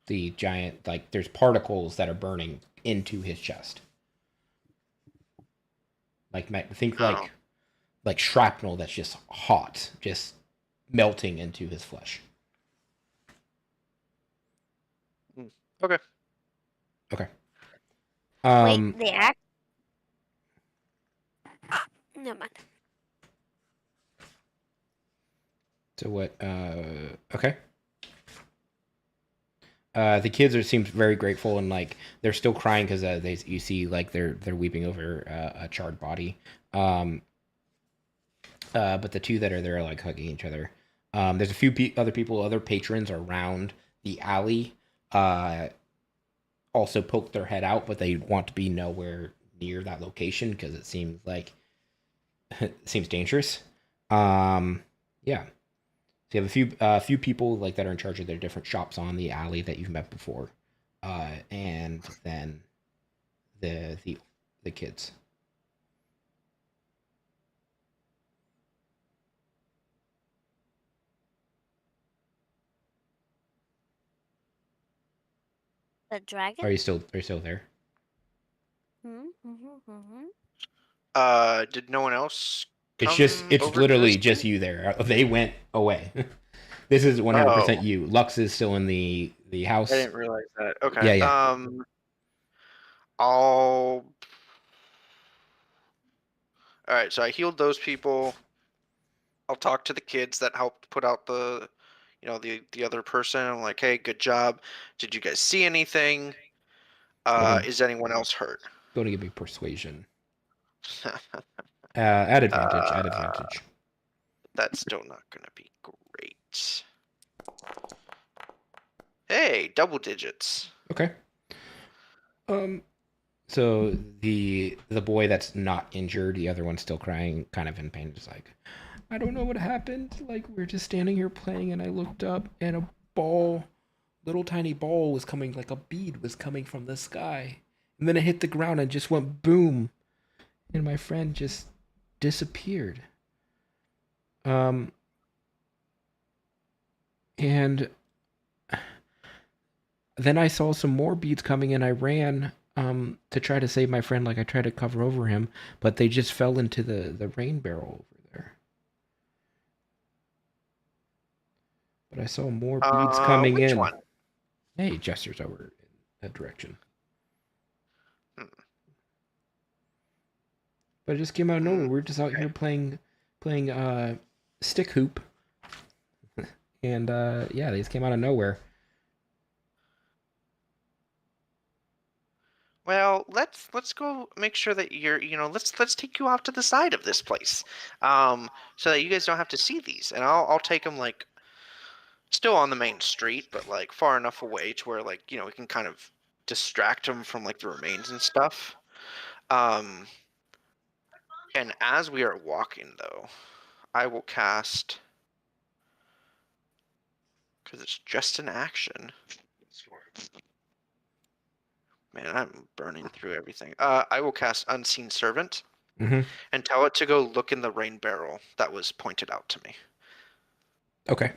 The giant, like, there's particles that are burning into his chest. Like, think like shrapnel that's just hot, just melting into his flesh. Okay. Okay. Wait, the act. Never mind. So what? Okay. The kids seem very grateful, and like they're still crying because you see like they're weeping over a charred body. But the two that are there are like hugging each other. There's a few other patrons around the alley. Also poke their head out, but they want to be nowhere near that location because it seems like it seems dangerous. Yeah. So you have a few people like that are in charge of their different shops on the alley that you've met before, and then the kids. The dragon? Are you still there? Did no one else It's literally just you there. They went away. This is 100% you. Lux is still in the house. I didn't realize that. Okay. Yeah. All right, so I healed those people. I'll talk to the kids that helped put out the other person. I'm like, hey, good job. Did you guys see anything? Is anyone else hurt? Go to give me persuasion. Add advantage. Add advantage. That's still not gonna be great. Hey, double digits. Okay. So the boy that's not injured, the other one's still crying, kind of in pain, just like, I don't know what happened. Like, we're just standing here playing, and I looked up, and a little tiny ball was coming, like a bead was coming from the sky. And then it hit the ground and just went boom. And my friend just disappeared. And then I saw some more beads coming, and I ran to try to save my friend. Like, I tried to cover over him, but they just fell into the rain barrel over there. But I saw more beads coming which in. One? Hey, gestures over in that direction. But it just came out of nowhere. We're just out here playing stick hoop. And yeah, they just came out of nowhere. Well, let's go make sure that let's take you off to the side of this place, so that you guys don't have to see these, and I'll take them like still on the main street, but like far enough away to where like we can kind of distract them from like the remains and stuff. And as we are walking, though, I will cast, because it's just an action. Man, I'm burning through everything. I will cast Unseen Servant and tell it to go look in the rain barrel that was pointed out to me. Okay.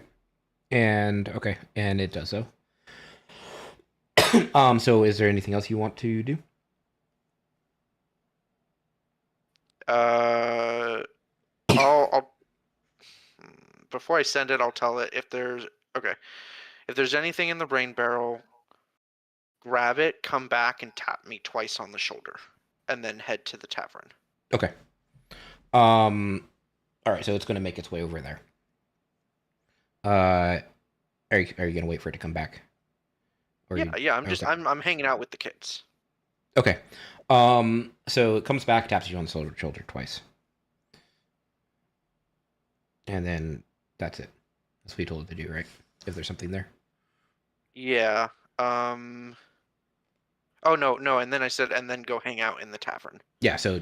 And it does so. So is there anything else you want to do? I'll before I send it, I'll tell it if there's anything in the rain barrel, grab it, come back and tap me twice on the shoulder, and then head to the tavern. Okay. All right, so it's going to make its way over there. Are you going to wait for it to come back? Yeah. I'm hanging out with the kids. Okay. So it comes back, taps you on the shoulder twice. And then that's it. That's what you told it to do, right? If there's something there. Yeah. Oh no, and then I said, and then go hang out in the tavern. Yeah, so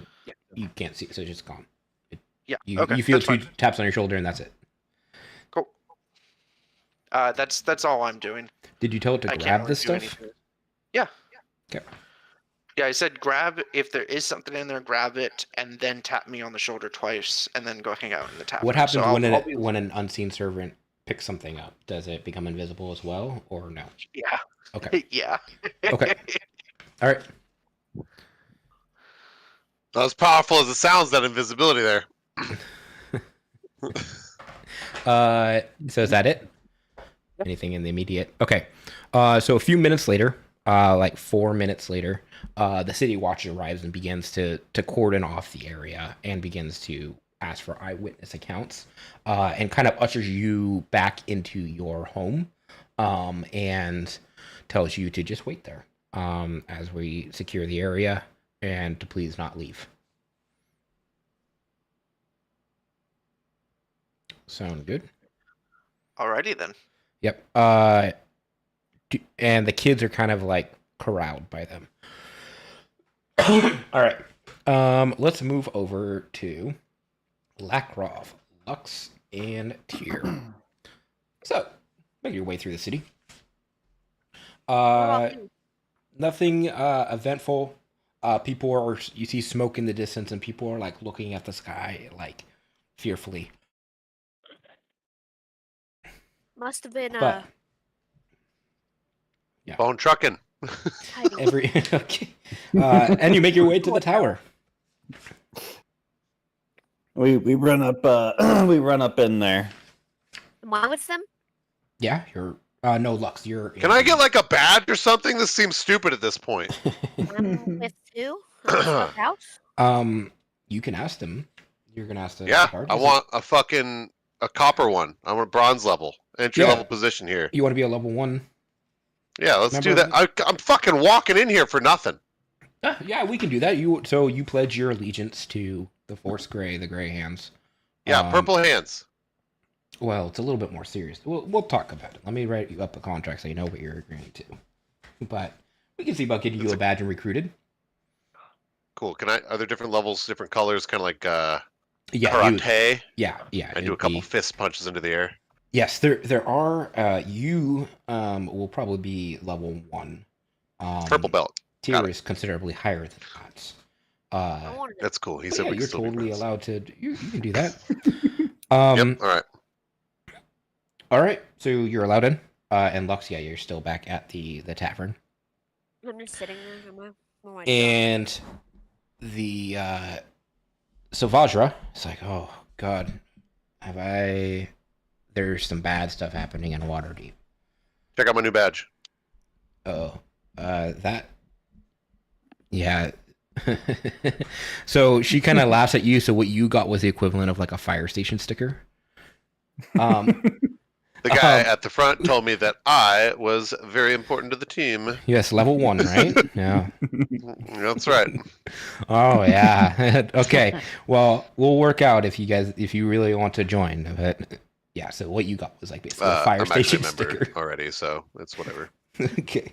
you can't see it, so it's just gone. Okay. You feel two taps on your shoulder and that's it. Cool. That's all I'm doing. Did you tell it to grab this stuff? Yeah. Okay. Yeah, I said grab, if there is something in there, grab it, and then tap me on the shoulder twice, and then go hang out in the tavern. What happens when an unseen servant picks something up? Does it become invisible as well, or no? Yeah. Okay. Yeah. Okay. All right. Not as powerful as it sounds, that invisibility there. So is that it? Anything in the immediate? Okay. So a few minutes later, like 4 minutes later, the city watch arrives and begins to cordon off the area and begins to ask for eyewitness accounts, and kind of ushers you back into your home, and tells you to just wait there, as we secure the area and to please not leave. Sound good? Alrighty then. Yep. And the kids are kind of like corralled by them. All right. Let's move over to Lakrov, Lux, and Tyr. So, make your way through the city. Nothing eventful. You see smoke in the distance, and people are like looking at the sky like fearfully. Must have been But Bone trucking. okay. And you make your way to the tower. We run up we run up in there. Am I with them? Yeah, you're no, Lux, you're Can I get like a badge or something? This seems stupid at this point. I'm with who? House? You can ask them. You're gonna ask the Yeah, guard. I want a copper one. I want a bronze level. Entry level position here. You want to be a level 1? Yeah, let's do that. I'm fucking walking in here for nothing. Yeah, we can do that. You pledge your allegiance to the Force Grey, the Grey Hands. Yeah, purple hands. Well, it's a little bit more serious. We'll talk about it. Let me write you up a contract so you know what you're agreeing to. But we can see about getting you a badge and recruited. Cool. Are there different levels, different colors, kind of like yeah, karate? Yeah. I do a couple fist punches into the air. Yes, there are. You will probably be level 1. Purple belt. Tyr is considerably higher than that. That's cool. He said you're totally allowed to. You can do that. Yep. All right. So you're allowed in. And Lux, yeah, you're still back at the tavern. I'm just sitting there. And the so Vajra is like, oh God, there's some bad stuff happening in Waterdeep. Check out my new badge. Yeah. So she kind of laughs at you. So what you got was the equivalent of like a fire station sticker. The guy at the front told me that I was very important to the team. Yes, level 1, right? Yeah. That's right. Oh yeah. Okay. Well, we'll work out if you really want to join. But Yeah, so what you got was like basically a fire I'm actually station a member sticker. already, so it's whatever. Okay.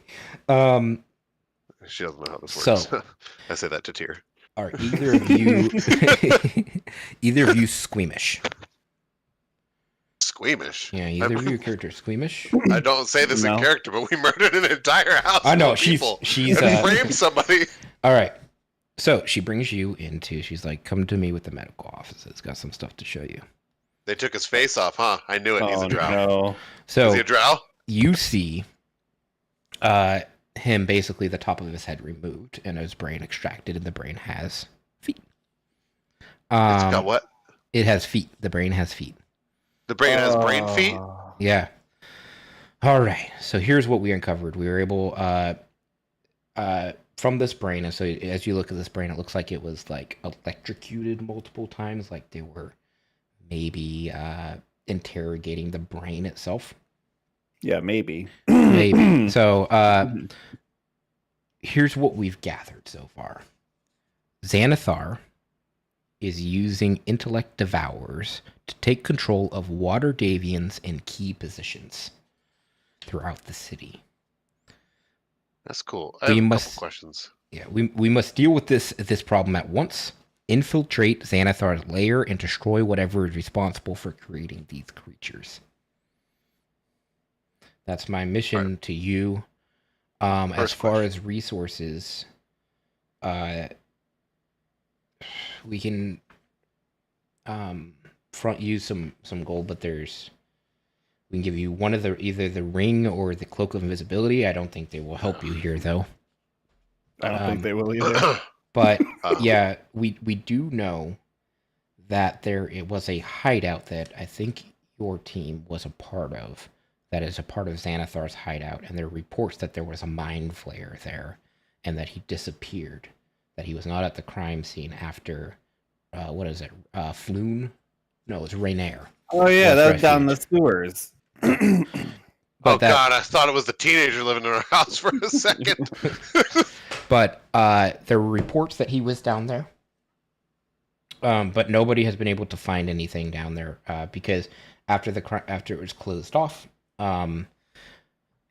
She doesn't know how this So- works. I say that to Tyr. Are either of you squeamish? Squeamish. Yeah, either of your characters squeamish? I don't say this in No. character, but we murdered an entire house. I know, full of people she's and framed somebody. all right. So she brings you into, she's like, come to me with the medical office. It's got some stuff to show you. They took his face off, huh? I knew it. He's a drow. No. So Is he a drow? you see him basically the top of his head removed and his brain extracted, and the brain has feet. It's got what? It has feet. The brain has feet. The brain has brain feet? Yeah. All right. So here's what we uncovered. We were able from this brain, and so as you look at this brain, it looks like it was like electrocuted multiple times, like they were maybe interrogating the brain itself. Yeah, maybe. Maybe. So here's what we've gathered so far. Xanathar is using intellect devourers to take control of water Davians in key positions throughout the city. That's cool. I have a couple questions. Yeah, we must deal with this problem at once. Infiltrate Xanathar's lair and destroy whatever is responsible for creating these creatures. That's my mission to you. As far as resources, we can front use some gold, but we can give you one of either the ring or the cloak of invisibility. I don't think they will help you here, though. I don't think they will either. But yeah, we do know that it was a hideout that I think your team was a part of. That is a part of Xanathar's hideout, and there are reports that there was a mind flayer there, and that he disappeared. That he was not at the crime scene after, what is it, Floon? No, it's Rainier. Oh yeah, That's that's down the refuge. sewers. But God, I thought it was the teenager living in our house for a second. But there were reports that he was down there. But nobody has been able to find anything down there because after it was closed off,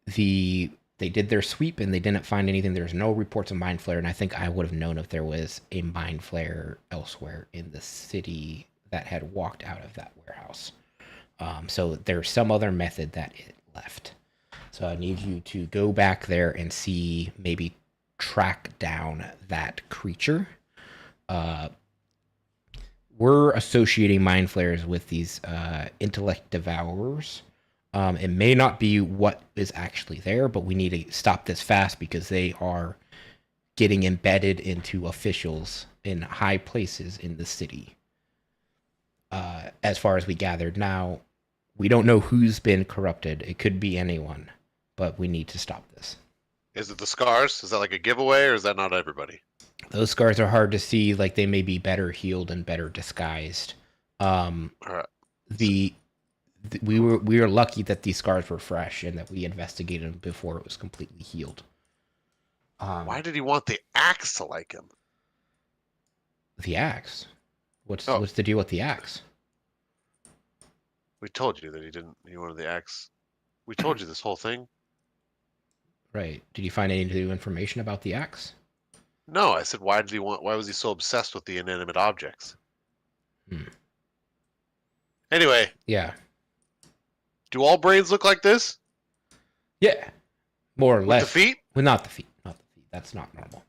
they did their sweep and they didn't find anything. There's no reports of mind flare, and I think I would have known if there was a mind flare elsewhere in the city that had walked out of that warehouse. So there's some other method that it left. So I need you to go back there and see, maybe track down that creature. We're associating mind flayers with these intellect devourers. It may not be what is actually there, but we need to stop this fast because they are getting embedded into officials in high places in the city. As far as we gathered now, we don't know who's been corrupted. It could be anyone, but we need to stop this. Is it the scars? Is that like a giveaway, or is that not everybody? Those scars are hard to see. Like, they may be better healed and better disguised. All right. We were lucky that these scars were fresh and that we investigated them before it was completely healed. Why did he want the axe to like him? The axe? What's the deal with the axe? We told you that he wanted the axe. We told you this whole thing. Right. Did you find any new information about the axe? No, I said, why was he so obsessed with the inanimate objects? Anyway. Yeah. Do all brains look like this? Yeah. More or less. With the feet? Well, not the feet. Not the feet. That's not normal.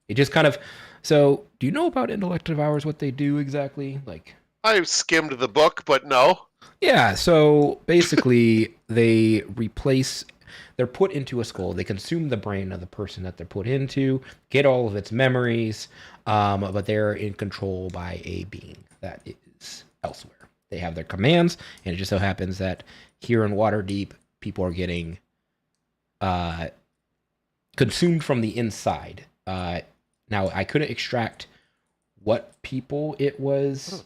It just kind of... So, do you know about intellect devourers, what they do exactly? Like... I skimmed the book, but no. Yeah, so basically they're put into a skull. They consume the brain of the person that they're put into, get all of its memories, but they're in control by a being that is elsewhere. They have their commands, and it just so happens that here in Waterdeep, people are getting consumed from the inside. Now, I couldn't extract what people it was,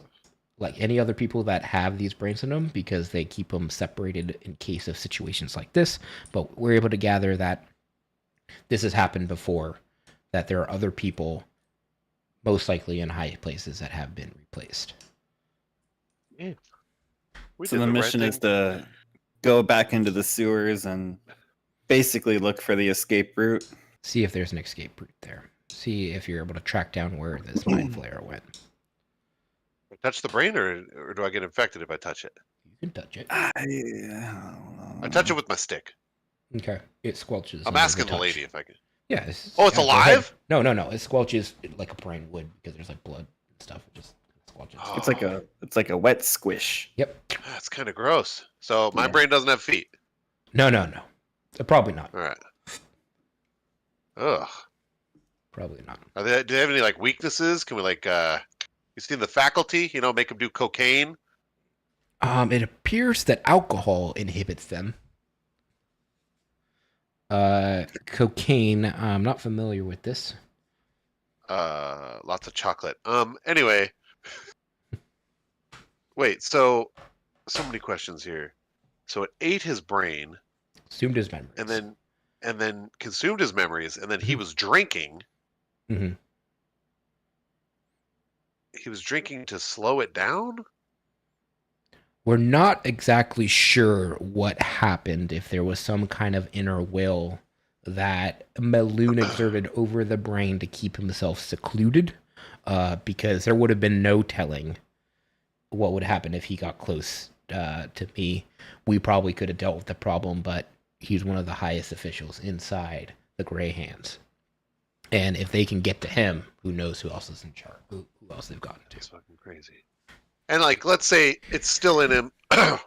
like any other people that have these brain syndrome, because they keep them separated in case of situations like this. But we're able to gather that this has happened before, that there are other people, most likely in high places, that have been replaced. Yeah. So the mission is to go back into the sewers and basically look for the escape route. See if there's an escape route there. See if you're able to track down where this mind flayer went. Touch the brain, or do I get infected if I touch it? You can touch it. I touch it with my stick. Okay. It squelches. I'm asking the lady if I can. Yeah. It's alive? No. It squelches like a brain would because there's like blood and stuff. It just squelches. Oh. It's like a wet squish. Yep. That's kind of gross. So my brain doesn't have feet. No. Probably not. All right. Ugh. Probably not. Do they have any like weaknesses? Can we like you seen the faculty? Make them do cocaine. It appears that alcohol inhibits them. Cocaine. I'm not familiar with this. Lots of chocolate. Anyway. Wait. So many questions here. So it ate his brain. Consumed his memories. And then consumed his memories, and then he was drinking. Mm-hmm. He was drinking to slow it down? We're not exactly sure what happened, if there was some kind of inner will that Meloon exerted over the brain to keep himself secluded, because there would have been no telling what would happen if he got close to me. We probably could have dealt with the problem, but he's one of the highest officials inside the Grey Hands. And if they can get to him, who knows who else is in charge, who else they've gotten to. It's fucking crazy. And like, let's say it's still in him,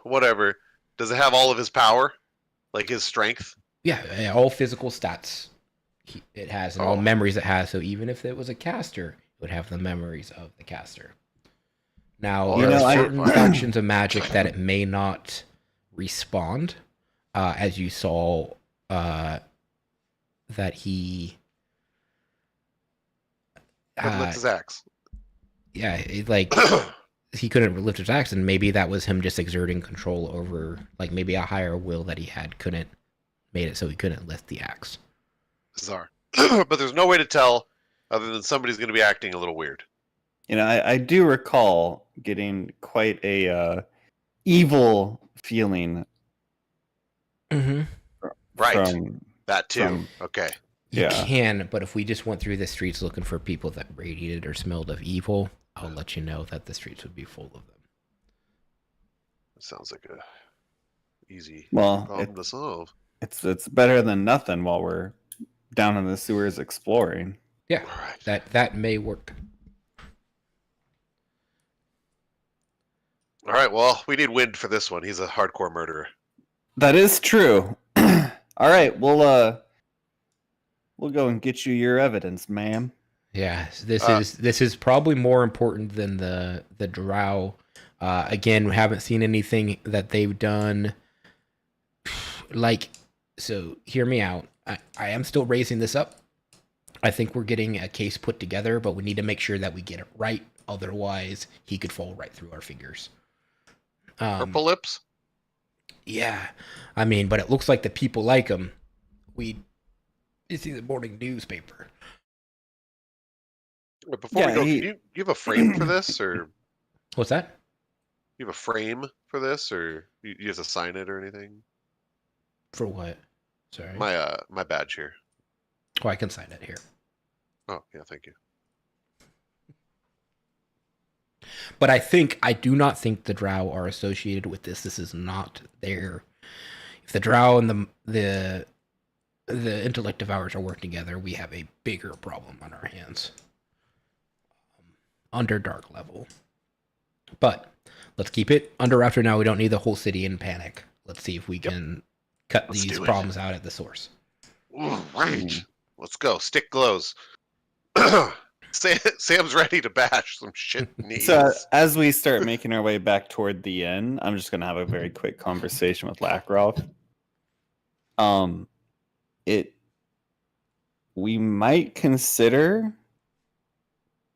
whatever. Does it have all of his power? Like his strength? Yeah, all physical stats it has, and all memories it has. So even if it was a caster, it would have the memories of the caster. Now, there are certain factions of magic that it may not respond, as you saw that he lift his axe. Yeah, he couldn't lift his axe, and maybe that was him just exerting control over, like, maybe a higher will that he had made it so he couldn't lift the axe. Bizarre. But there's no way to tell other than somebody's going to be acting a little weird. I do recall getting quite a evil feeling. Mm-hmm. Right. That too. Okay. You can, but if we just went through the streets looking for people that radiated or smelled of evil, I'll let you know that the streets would be full of them. That sounds like a easy problem to solve. It's better than nothing while we're down in the sewers exploring. Yeah, right. That may work. All right, well, we need Wind for this one. He's a hardcore murderer. That is true. All right, we'll go and get you your evidence, ma'am. Yeah, this is probably more important than the drow. Again, we haven't seen anything that they've done. So hear me out. I am still raising this up. I think we're getting a case put together, but we need to make sure that we get it right. Otherwise, he could fall right through our fingers. Purple lips? Yeah. I mean, but it looks like the people like him. You see the morning newspaper. Before we go, you have a frame for this, or what's that? You have a frame for this, or you have to sign it or anything? For what? Sorry. My badge here. Oh, I can sign it here. Oh, yeah, thank you. But I do not think the drow are associated with this. This is not their. If the drow and the intellect devourers are working together, we have a bigger problem on our hands. Underdark level. But let's keep it under wraps now. We don't need the whole city in panic. Let's see if we can cut these problems out at the source. Ooh, right. Let's go. Stick glows. Sam's ready to bash some shit. So as we start making our way back toward the inn, I'm just gonna have a very quick conversation with Lackrolf. We might consider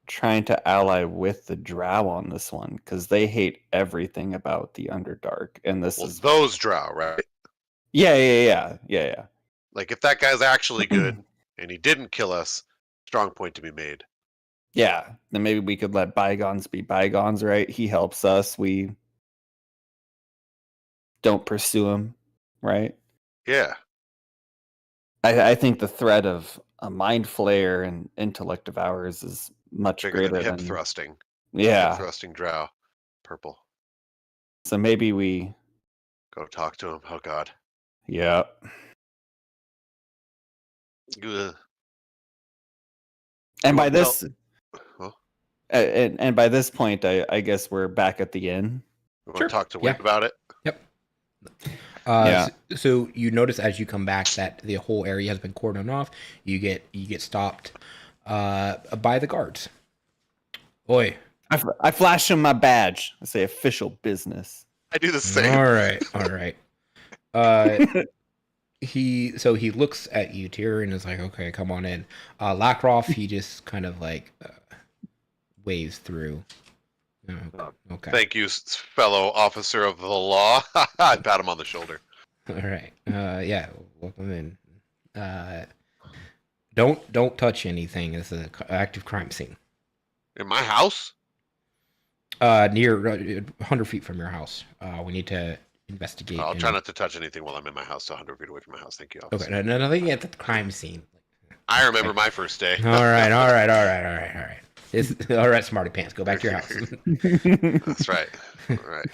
trying to ally with the drow on this one because they hate everything about the Underdark, and this is those drow, right? Yeah. Like if that guy's actually good and he didn't kill us, strong point to be made. Yeah, then maybe we could let bygones be bygones, right? He helps us. We don't pursue him, right? Yeah. I think the threat of a mind flayer and intellect devours is much Bigger greater than hip than thrusting. yeah. Hip thrusting drow. Purple. So maybe we Go talk to him. Oh God. yeah. Ugh. And by Well, this Huh? and by this point I guess we're back at the inn. You want Sure. to talk to Yeah. Wick about it? Yep. Yeah. So you notice as you come back that the whole area has been cordoned off. You get stopped by the guards. Oi. I flash him my badge. I say official business. I do the same. All right. He looks at you, Tyrion, is like, okay, come on in. Lackroff, he just kind of like waves through. Oh, okay. Thank you, fellow officer of the law. I pat him on the shoulder. All right. Yeah. Welcome in. Don't touch anything. It's an active crime scene. In my house? Near 100 feet from your house. We need to investigate. I'll try not to touch anything while I'm in my house. 100 feet away from my house. Thank you, officer. Okay. No, nothing at the crime scene. I remember my first day. All right. All right, smarty pants. Go back to your house. That's right. All right.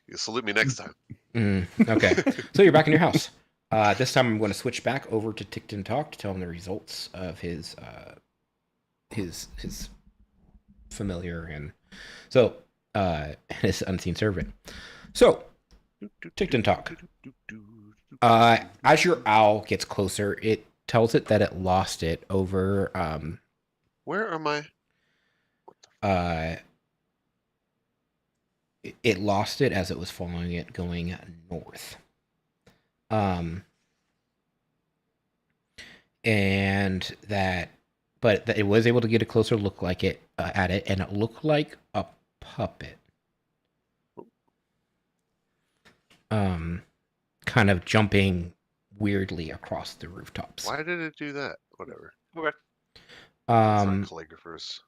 You salute me next time. Okay. So you're back in your house. This time I'm going to switch back over to Ticton Talk to tell him the results of his familiar and so his unseen servant. So Ticton Talk. As your owl gets closer, it tells it that it lost it over Where am I? it lost it as it was following it going north. And that, but it was able to get a closer look like it at it, and it looked like a puppet. Kind of jumping weirdly across the rooftops. Why did it do that? Whatever. Okay. Sorry, calligraphers.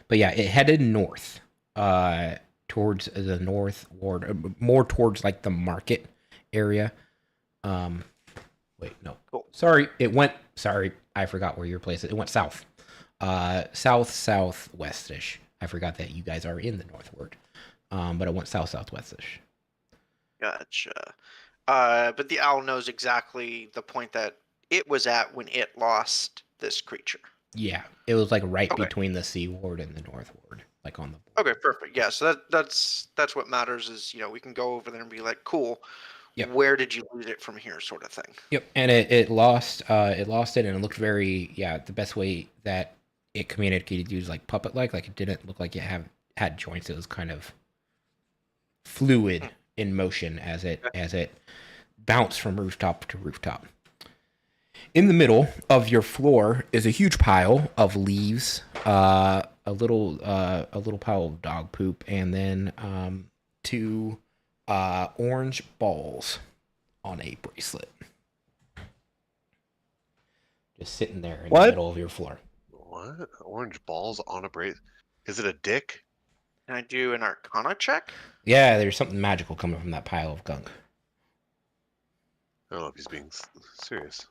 But yeah, it headed north, towards the north ward, more towards like the market area. Wait, no. Cool. Sorry, I forgot where your place is. It went south. Southwestish. I forgot that you guys are in the north ward. But it went southwestish. Gotcha. But the owl knows exactly the point that it was at when it lost this creature. Yeah, it was like right Okay. between the sea ward and the north ward, like on the board. Okay, perfect. Yeah, so that's what matters is, we can go over there and be like, cool. Yep. Where did you lose it from here, sort of thing. Yep, and it lost it, and it looked very the best way that it communicated to you is like puppet like it didn't look like it had joints. It was kind of fluid in motion as it bounced from rooftop to rooftop. In the middle of your floor is a huge pile of leaves, a little pile of dog poop, and then 2 orange balls on a bracelet. Just sitting there in the middle of your floor. What? Orange balls on a bracelet? Is it a dick? Can I do an Arcana check? Yeah, there's something magical coming from that pile of gunk. I don't know if he's being serious.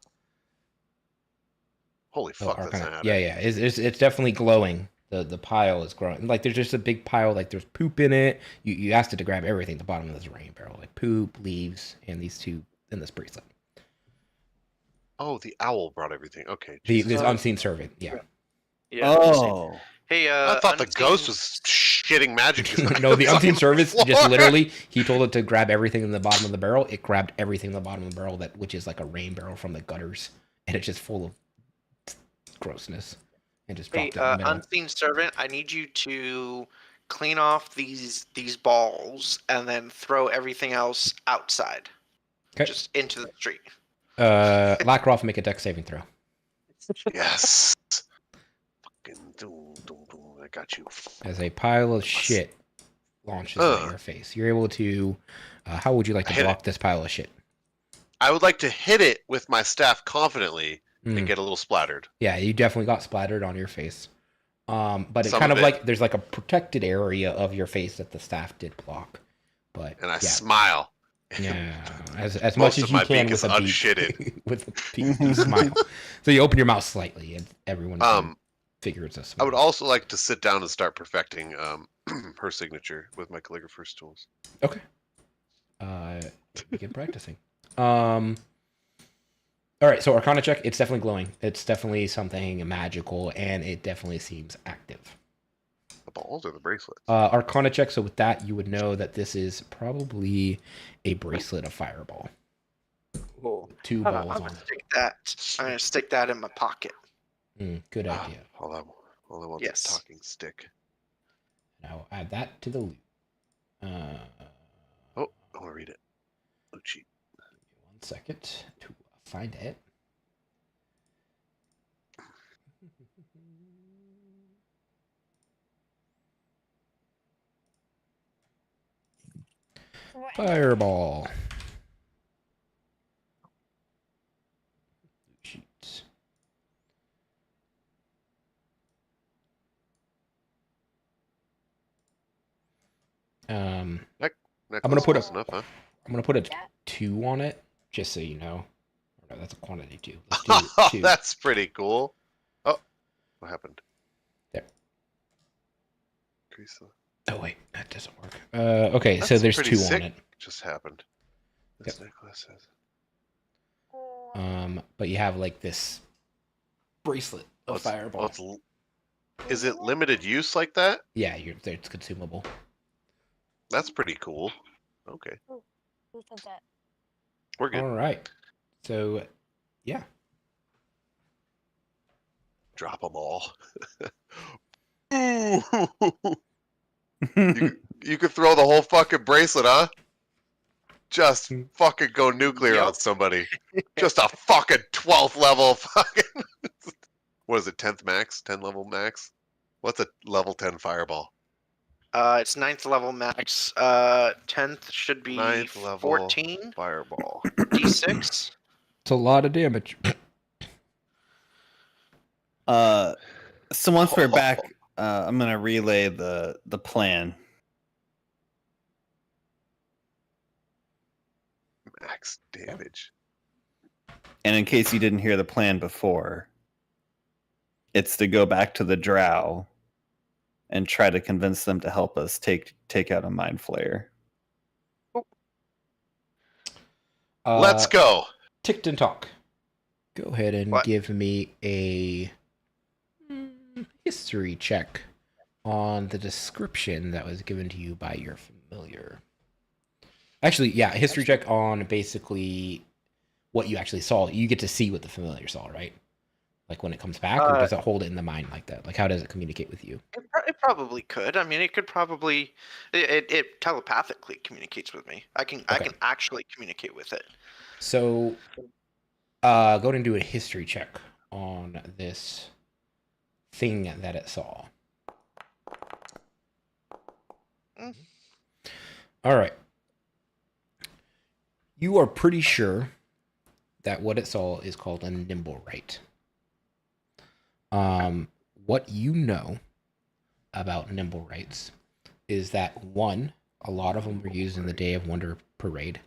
Holy fuck, that's Arcana. not Yeah. It's definitely glowing. The pile is growing. Like there's just a big pile. Like there's poop in it. You asked it to grab everything at the bottom of this rain barrel, like poop, leaves, and these 2 in this bracelet. Oh, the owl brought everything. Okay. This unseen servant. Yeah. Yeah. Oh. Hey, I thought the ghost was shitting magic. No, the unseen servant just literally, he told it to grab everything in the bottom of the barrel. It grabbed everything in the bottom of the barrel, which is like a rain barrel from the gutters, and it's just full of grossness, and just dropped it in the middle. Unseen servant, I need you to clean off these balls and then throw everything else outside. Okay. Just into the street. Lackroff, make a dex saving throw. Yes. Fucking I got you. As a pile of shit launches at your face, you're able to. How would you like to block this pile of shit? I would like to hit it with my staff confidently and get a little splattered. Yeah, you definitely got splattered on your face. But it's Some kind of of it. like there's like a protected area of your face that the staff did block. but and I yeah. smile. Yeah, as Most much of as my you can beak with is a beak, unshitted. with a beak smile. So you open your mouth slightly, and everyone can figure it's a smile. I would also like to sit down and start perfecting her signature with my calligrapher's tools. Okay. Begin practicing. All right, so Arcana check. It's definitely glowing. It's definitely something magical, and it definitely seems active. The balls or the bracelets? Arcana check. So with that, you would know that this is probably a bracelet of Fireball. Cool. 2 I'm balls gonna on it. stick that. I'm gonna stick that in my pocket. Good idea. Hold on. All I want Yes. is a talking stick. Now add that to the loot. Oh, I want to read it. Oh, cheat. 1 second to find it. Fireball. Sheets. I'm gonna put enough, huh? I'm gonna put a 2 on it, just so you know. No, that's a quantity 2. Let's do 2. That's pretty cool. Oh, what happened? There. Increase the... Oh wait, that doesn't work. Okay, That's so there's pretty 2 sick. on it. Just happened. This necklace has... But you have like this bracelet of Fireball. Is it limited use like that? Yeah, it's consumable. That's pretty cool. Okay. Who said that? We're good. All right. So, yeah. Drop them all. you could throw the whole fucking bracelet, huh? Just fucking go nuclear on somebody. Just a fucking 12th level fucking... What is it, 10th max? 10 level max? What's a level 10 fireball? It's 9th level max. 10th should be 9th level 14. Fireball. D6. It's a lot of damage. So once we're back, I'm gonna relay the plan. Max damage. And in case you didn't hear the plan before, it's to go back to the Drow and try to convince them to help us take out a Mind Flayer. Let's go. Ticked and talk. Go ahead and What? give me a history check on the description that was given to you by your familiar. Actually, yeah, history check on basically what you actually saw. You get to see what the familiar saw, right? Like when it comes back, or does it hold it in the mind like that? Like how does it communicate with you? It probably could. I mean, it could probably. It telepathically communicates with me. I can actually communicate with it. So, go ahead and do a history check on this thing that it saw. All right. You are pretty sure that what it saw is called a nimble right. What you know about nimble rights is that 1, a lot of them were used in the Day of Wonder parade.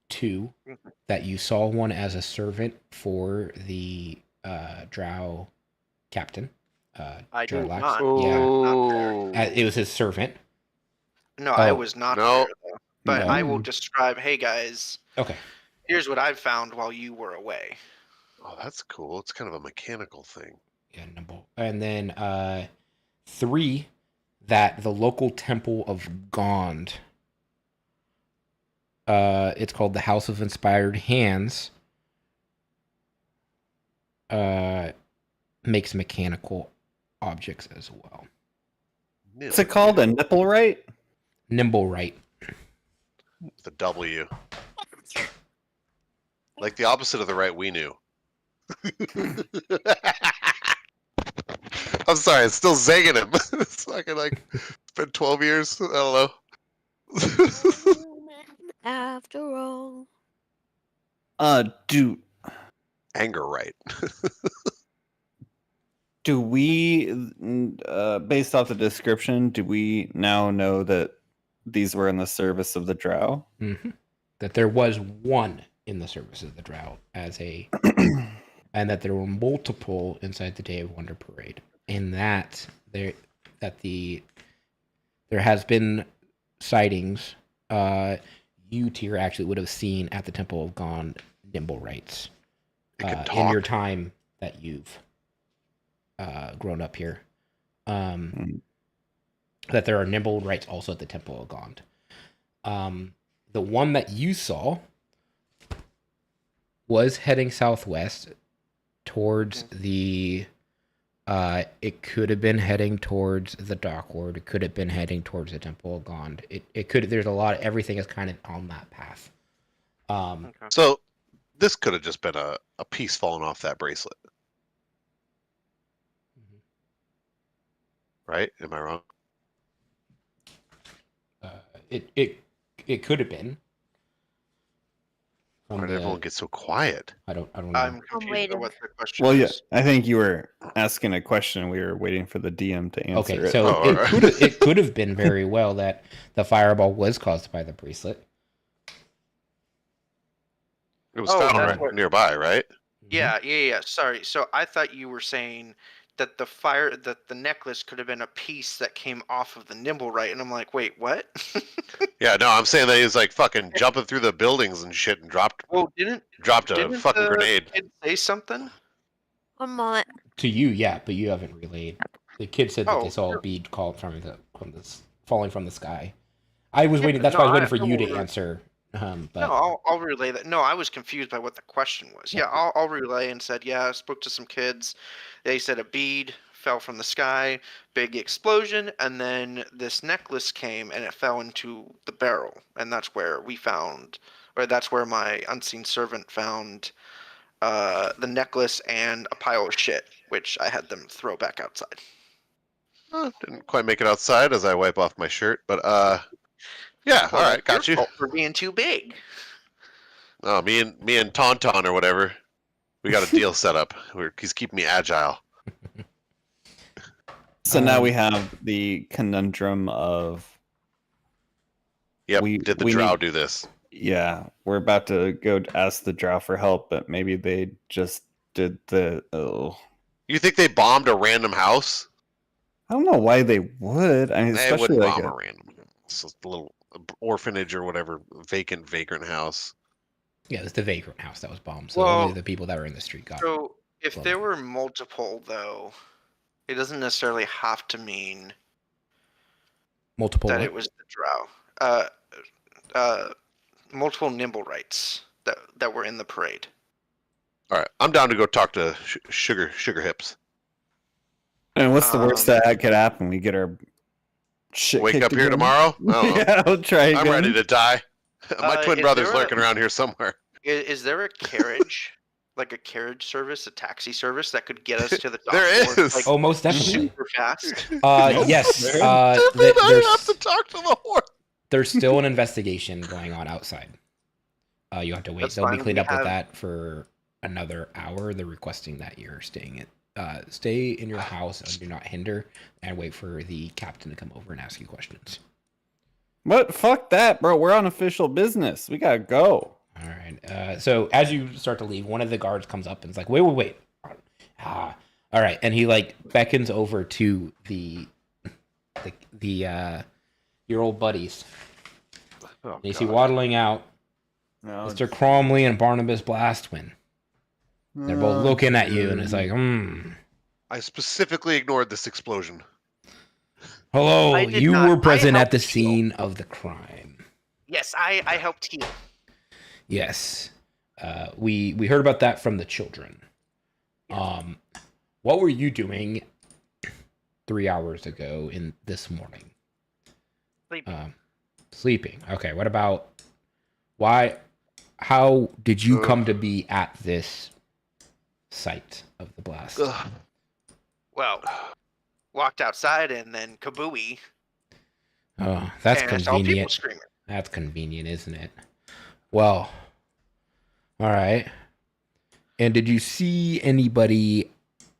2, that you saw one as a servant for the Drow captain. I do Jarlax. not. Yeah, it was his servant. No, I was not No. there, though. But No. I will describe. Hey guys, Okay. here's what I've found while you were away. Oh, that's cool. It's kind of a mechanical thing. Yeah, nimble. And then 3, that the local temple of Gond, it's called the House of Inspired Hands, makes mechanical objects as well. What's it called? A nipple right? Nimble right. The W. Like the opposite of the right we knew. I'm sorry, it's still zagging him. It's fucking like, it's been 12 years. I don't know. After all. Do Anger right. we, based off the description, do we now know that these were in the service of the Drow. Mm-hmm. That there was one in the service of the Drow as a, and that there were multiple inside the Day of Wonder parade, and that there has been sightings. You tier actually would have seen at the Temple of Gone nimble rights in your time that you've grown up here. That there are nimble rights also at the Temple of Gond. The one that you saw was heading southwest towards the. It could have been heading towards the Dockward. It could have been heading towards the Temple of Gond. It could. There's a lot. Everything is kind of on that path. So this could have just been a piece falling off that bracelet, right? Am I wrong? It could have been. Why did everyone get so quiet? I don't know. I'm confused about what the question Well, yeah, is. I think you were asking a question. We were waiting for the DM to answer Okay, it. so it could have been very well that the fireball was caused by the bracelet. It was found right nearby, right? Yeah. Sorry. So I thought you were saying that the necklace could have been a piece that came off of the nimble right, and I'm like, wait, what? Yeah, no, I'm saying that he's like fucking jumping through the buildings and shit and dropped a fucking grenade. Kid say something? One moment. To you, yeah, but you haven't relayed. The kid said that they saw a bead called falling from the sky. I was waiting. That's why I was waiting for you to answer. But No, I'll relay that. No, I was confused by what the question was. Yeah, I'll relay and said, yeah, I spoke to some kids. They said a bead fell from the sky, big explosion, and then this necklace came and it fell into the barrel. And that's where that's where my unseen servant found the necklace and a pile of shit, which I had them throw back outside. Didn't quite make it outside as I wipe off my shirt, but yeah, all right, got you. For being too big. Oh, me and Tauntaun or whatever, we got a deal set up. He's keeping me agile. So now we have the conundrum of. Yep. Did the Drow do this? Yeah, we're about to go ask the Drow for help, but maybe they just did the. Oh. You think they bombed a random house? I don't know why they would. I mean, They especially wouldn't like bomb a random house. It's just a little orphanage or whatever, vagrant house. yeah, it's the vagrant house that was bombed. So Well, only the people that were in the street got. So if there were multiple, though, it doesn't necessarily have to mean Multiple. that what? it was the Drow. Multiple nimble rights that were in the parade. All right, I'm down to go talk to Sugar Hips. And what's the worst that could happen? We get our shit. Wake kicked up here again? tomorrow? Oh, Yeah, I'll try again. I'm ready to die. My twin is brother's there a- lurking around here somewhere. Is there a carriage, like a carriage service, a taxi service that could get us to the There Dockworth, is. like, Oh, most definitely. super fast? Yes. Definitely, I have to talk to the horse. There's still an investigation going on outside. You have to wait. That's They'll be fine. cleaned We up with have- that for another hour. They're requesting that you're stay in your house and do not hinder, and wait for the captain to come over and ask you questions. What? Fuck that, bro. We're on official business. We gotta go. All right. So as you start to leave, one of the guards comes up and is like, "Wait. All right." And he like beckons over to the your old buddies. Oh, You see waddling out No, Mr. Cromley and Barnabas Blastwin. They're both looking at you, and it's like, I specifically ignored this explosion. Hello, I did you not. were I present at helped the heal. scene of the crime. Yes, I helped heal. Yes. We heard about that from the children. What were you doing 3 hours ago this morning? Sleeping. Okay, what about how did you come to be at this site of the blast? Well, walked outside and then kabooey. Oh, that's and I saw people convenient. screaming. That's convenient, isn't it? Well, all right. And did you see anybody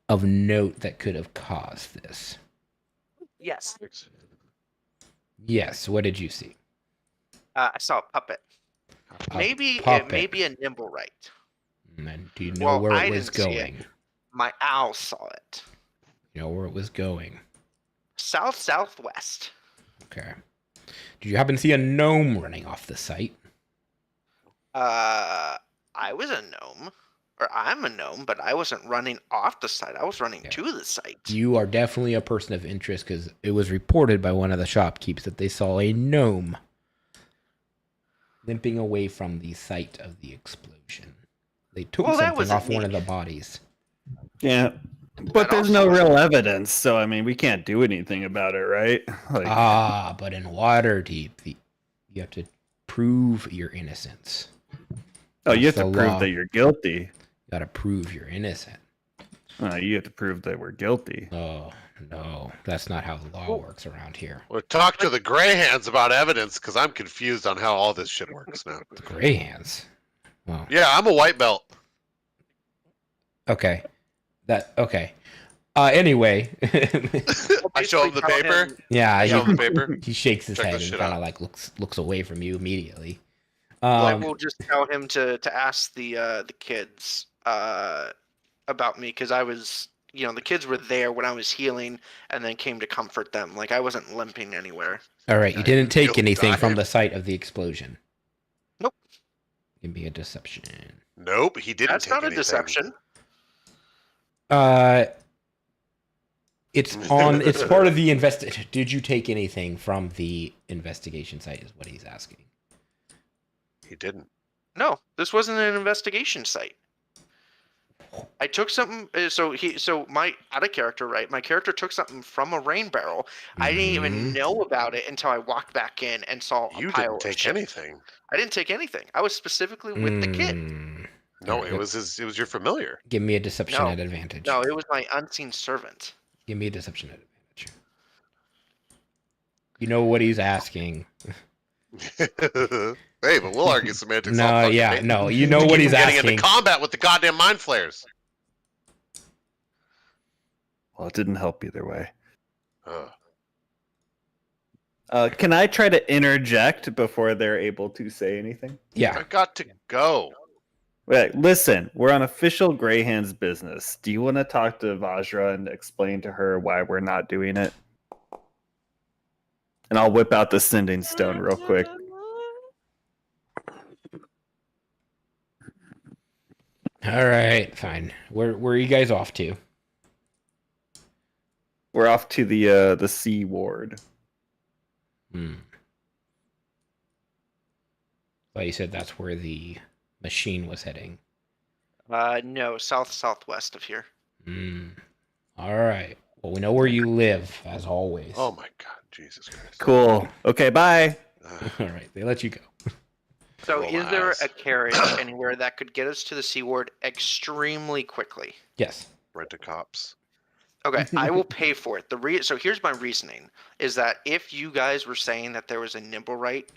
of note that could have caused this? Yes. Yes. What did you see? I saw a puppet. A Maybe puppet. maybe a nimble right. And do you know Well, where I it was didn't see it. going? My owl saw it. You know where it was going. Southwest. Okay. Did you happen to see a gnome running off the site? I was a gnome, or I'm a gnome, but I wasn't running off the site. I was running to the site. You are definitely a person of interest because it was reported by one of the shopkeepers that they saw a gnome limping away from the site of the explosion. They took something off one of the bodies. Yeah. But there's no real evidence, so I mean, we can't do anything about it, right? Like, but in Waterdeep, you have to prove your innocence. Oh, you have That's to the prove law. that you're guilty. You got to prove you're innocent. You have to prove that we're guilty. Oh, no. That's not how the law works around here. Well, talk to the gray hands about evidence, because I'm confused on how all this shit works now. The gray hands? Wow. Yeah, I'm a white belt. Okay. Okay. Anyway. I show him the paper. Yeah, Show him the paper. he shakes his Check head this and shit kind out. of like looks away from you immediately. Like, we'll just tell him to ask the kids about me, because I was, the kids were there when I was healing, and then came to comfort them. Like, I wasn't limping anywhere. All right, you didn't take You'll anything die. from the site of the explosion. Nope. Give me a deception. Nope, he didn't. That's take not a anything. deception. It's part of the Did you take anything from the investigation site is what he's asking. He didn't. No, this wasn't an investigation site. I took something. So my out of character, right? My character took something from a rain barrel. I didn't even know about it until I walked back in and saw a You pile didn't of take shit. anything. I didn't take anything. I was specifically with the kid. No, Alright, it was your familiar. Give me a deception No. at advantage. No, it was my unseen servant. Give me a deception at advantage. You know what he's asking. Hey, but we'll argue semantics. all No, fucking yeah, day. no. You know To what keep he's from getting asking. into combat with the goddamn mind flares. Well, it didn't help either way. Ugh. Can I try to interject before they're able to say anything? Yeah. I got to go. Wait, listen, we're on official Greyhand's business. Do you want to talk to Vajra and explain to her why we're not doing it? And I'll whip out the sending stone real quick. All right, fine. Where are you guys off to? We're off to the C ward. Well, you said that's where the machine was heading. No, southwest of here. All right. Well, we know where you live, as always. Oh my god, Jesus Christ. Cool. Okay, bye. All right, they let you go. So, Cool is there ass. a carriage anywhere that could get us to the Seaward extremely quickly? Yes. Rent a cops. Okay, I will pay for it. So here's my reasoning: is that if you guys were saying that there was a nimble right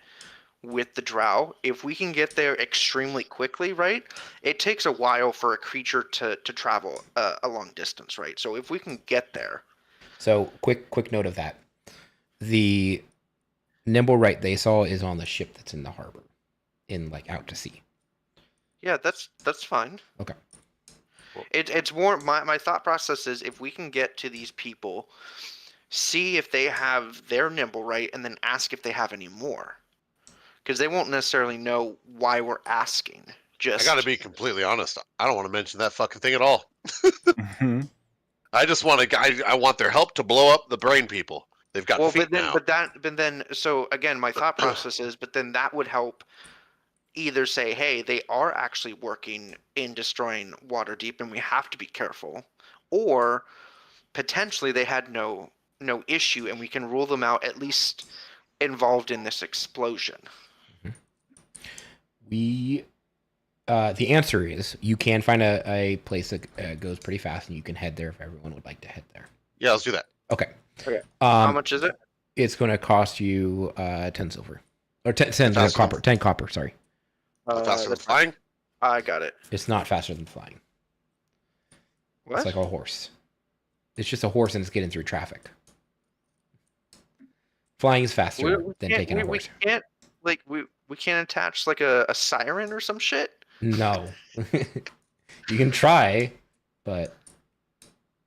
with the drow, if we can get there extremely quickly, right? It takes a while for a creature to travel a long distance, right? So if we can get there. So quick note of that. The nimble right they saw is on the ship that's in the harbor, out to sea. Yeah, that's fine. Okay. It's more my thought process is if we can get to these people, see if they have their nimble right, and then ask if they have any more, because they won't necessarily know why we're asking. I gotta be completely honest. I don't want to mention that fucking thing at all. I just want I want their help to blow up the brain people. They've got feet now. But then, so again, my thought process is, but then that would help either say, hey, they are actually working in destroying Waterdeep and we have to be careful, or potentially they had no issue and we can rule them out, at least involved in this explosion. The answer is you can find a place that goes pretty fast and you can head there if everyone would like to head there. Yeah, let's do that. Okay. How much is it? It's going to cost you 10 silver. Or 10 copper. 10 copper, sorry. Faster than flying? I got it. It's not faster than flying. What? It's like a horse. It's just a horse and it's getting through traffic. Flying is faster than can't- taking a we horse. can't like we can't attach like a siren or some shit. No. You can try, but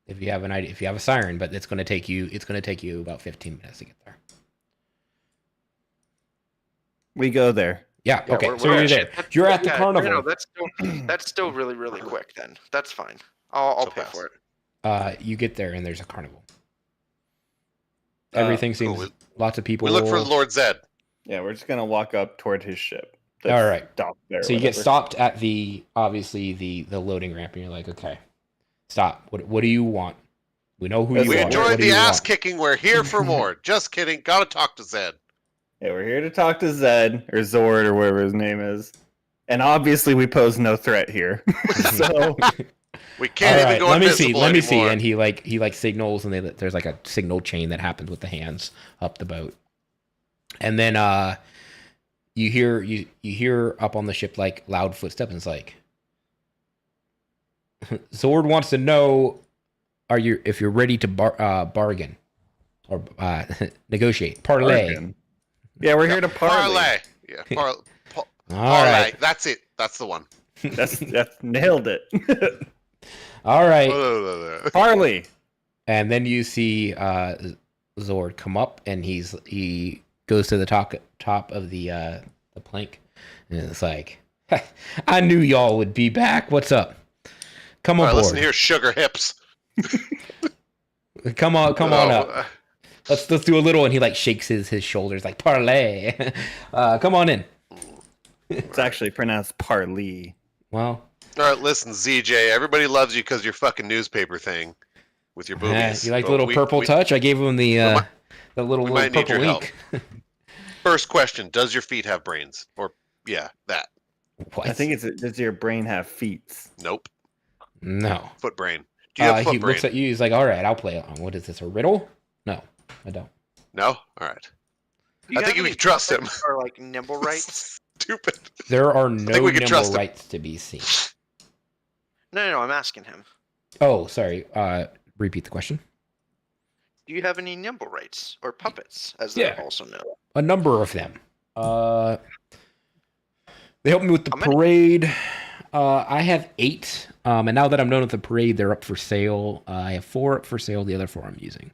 if you have an idea, if you have a siren, but it's going to take you about 15 minutes to get there. We go there. Yeah. Yeah, Okay. we're- So we're you're at there. shit. You're at the Yeah, carnival. No, that's still really really quick. Then that's fine. I'll So pay fast. for it. You get there and there's a carnival. Everything seems cool. lots of people. We look for Lord Zed. Yeah, we're just gonna walk up toward his ship. All right. Docked there, So you get whatever. stopped at the loading ramp, and you're like, okay, stop. What do you want? We know who you We are. enjoyed What do the you ass want? kicking. We're here for more. Just kidding. Gotta talk to Zed. Yeah, we're here to talk to Zed or Zord or whatever his name is, and obviously we pose no threat here. So We can't All even right, go let me invisible see. anymore. And he signals, and there's like a signal chain that happens with the hands up the boat, and then you hear up on the ship like loud footsteps, and it's like Zord wants to know if you're ready to bargain or negotiate parlay. bargain. Yeah, we're here to parlay. Parlay. Yeah, All parlay. right, That's it. That's the one. That's nailed it. all right. Parlay. And then you see Zord come up, and he goes to the top of the plank, and it's like, I knew y'all would be back. What's up? Come All right, aboard. listen here, sugar hips. Come on Oh, up. Let's do a little. And he like shakes his shoulders like parlay. Come on in. It's actually pronounced parley. Well, All right, listen, ZJ. Everybody loves you because your fucking newspaper thing with your boobies. you like the But little purple touch? I gave him the little might need purple your ink. First question: does your feet have brains? Or yeah, that. What? I think does your brain have feet? Nope. No. Foot brain. Do you have foot He brain? looks at you. He's like, all right, I'll play it on. What is this? A riddle? No, I don't. No. All right. Do you I think have we any can trust him. puppets Or like nimble rights? Stupid. There are no think we can nimble trust him. rights to be seen. No, I'm asking him. Oh, sorry. Repeat the question. Do you have any nimble rights or puppets, as they're Yeah. also known? A number of them. They helped me with the How many? parade. I have 8. And now that I'm done with the parade, they're up for sale. I have 4 up for sale. The other 4 I'm using.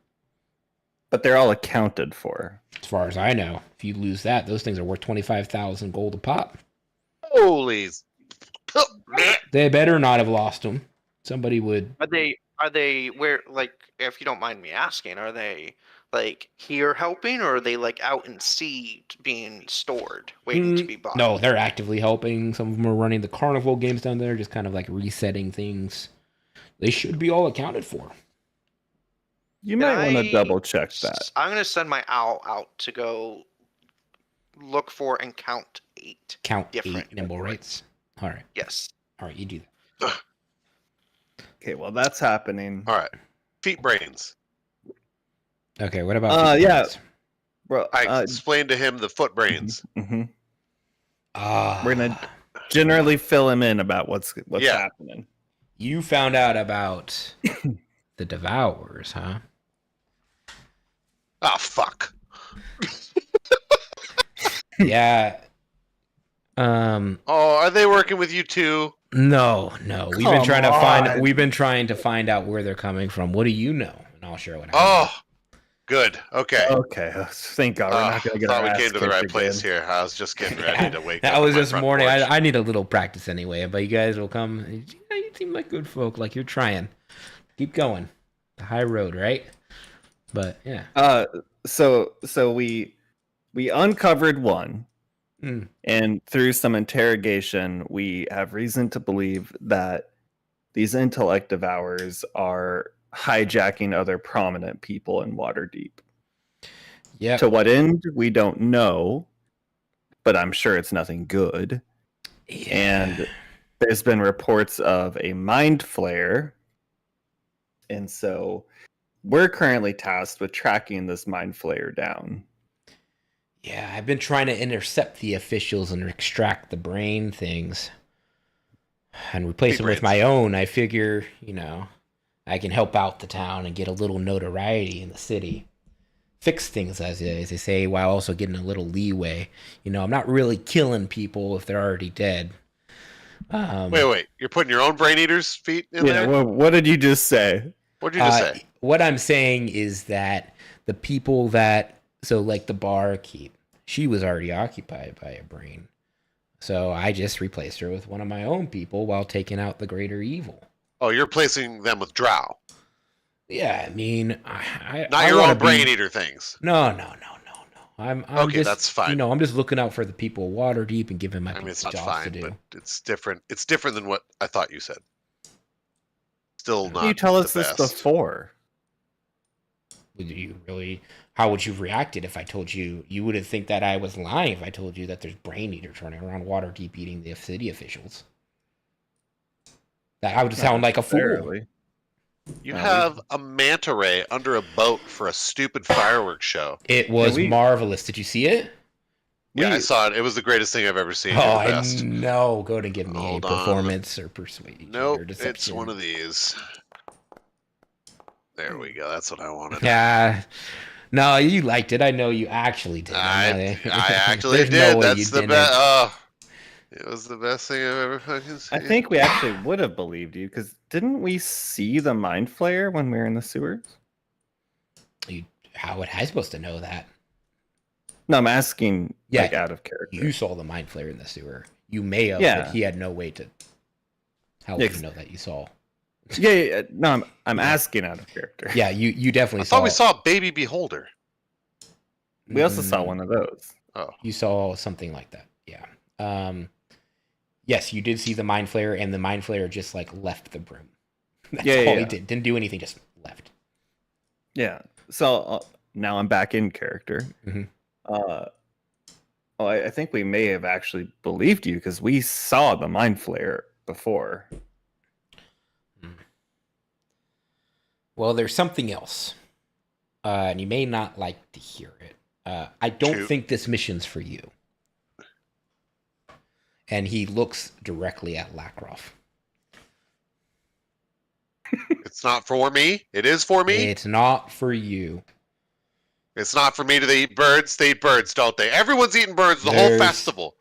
But they're all accounted for. As far as I know, if you lose that, those things are worth 25,000 gold a pop. Holy. They better not have lost them. Somebody would. Are they where, like, if you don't mind me asking, are they like here helping, or are they like out in sea being stored, waiting to be bought? No, they're actively helping. Some of them are running the carnival games down there, just kind of like resetting things. They should be all accounted for. You Can might want to I double check that. I'm gonna send my owl out to go look for and count 8. Count Different. 8 nimble rates. All right. Yes. All right, you do that. Okay, well that's happening. All right. Feet brains. Okay, what about yeah. brains? Bro, I explained to him the foot brains. mhm. Ah, We're gonna generally fill him in about what's Yeah. happening. you found out about the Devourers, huh? Ah, fuck. Yeah. Oh, are they working with you too? No. We've been Come trying to on. find out where they're coming from. What do you know? And I'll share what I know. Oh, good. Okay. Okay, thank God we're not gonna get thought our we came ass to the right kicked place again. here. I was just getting ready to wake up. That was on my this front morning. porch. I need a little practice anyway, but you guys will come. You seem like good folk. Like you're trying. Keep going. The high road, right? But yeah. So we uncovered one, Mm. and through some interrogation, we have reason to believe that these intellect devourers are hijacking other prominent people in Waterdeep. Yeah. To what end, we don't know, but I'm sure it's nothing good. And there's been reports of a mind flare. And so we're currently tasked with tracking this mind flare down. Yeah, I've been trying to intercept the officials and extract the brain things and replace them with my own. I figure, I can help out the town and get a little notoriety in the city. fix things, as they say, while also getting a little leeway. You know, I'm not really killing people if they're already dead. Wait. You're putting your own brain eater's feet in there? Well, what did you just say? What did you just say? What I'm saying is that the people that, so like the barkeep, she was already occupied by a brain. So I just replaced her with one of my own people while taking out the greater evil. Oh, you're replacing them with drow. Yeah, I mean, not your own brain eater things. No. I'm okay, just, that's fine. You know, I'm just looking out for the people of Waterdeep and giving my people it's not jobs fine, to do. but it's different. It's different than what I thought you said. Still not. You tell us the this best. before. Would you really? How would you have reacted if I told you? You would have think that I was lying if I told you that there's brain eaters running around Waterdeep eating the city officials. That I would sound like a fool. You have a manta ray under a boat for a stupid fireworks show. It was marvelous. Did you see it? Yeah, I saw it. It was the greatest thing I've ever seen. Oh, I know. Go to give me a performance or persuasion. Nope, or deception. it's one of these. There we go. That's what I wanted. Yeah. No, you liked it. I know you actually did. I actually did. No That's the best. Oh, it was the best thing I've ever fucking seen. I think we actually would have believed you, because didn't we see the mind flayer when we were in the sewers? How would I supposed to know that? No, I'm asking like out of character. You saw the mind flayer in the sewer. You may have, but he had no way to help you know that you saw. Yeah. No, I'm asking out of character. Yeah, you definitely saw. I thought we saw Baby Beholder. We also saw one of those. Oh. You saw something like that. Yeah. Yes, you did see the mind flayer, and the mind flayer just like left the room. That's all he did. Didn't do anything, just left. Yeah. So now I'm back in character. Mm-hmm. I think we may have actually believed you because we saw the mind flayer before. Well, there's something else, and you may not like to hear it. I don't think this mission's for you. And he looks directly at Lackroff. It's not for me. It is for me. It's not for you. It's not for me. Do they eat birds? They eat birds, don't they? Everyone's eating birds the whole festival.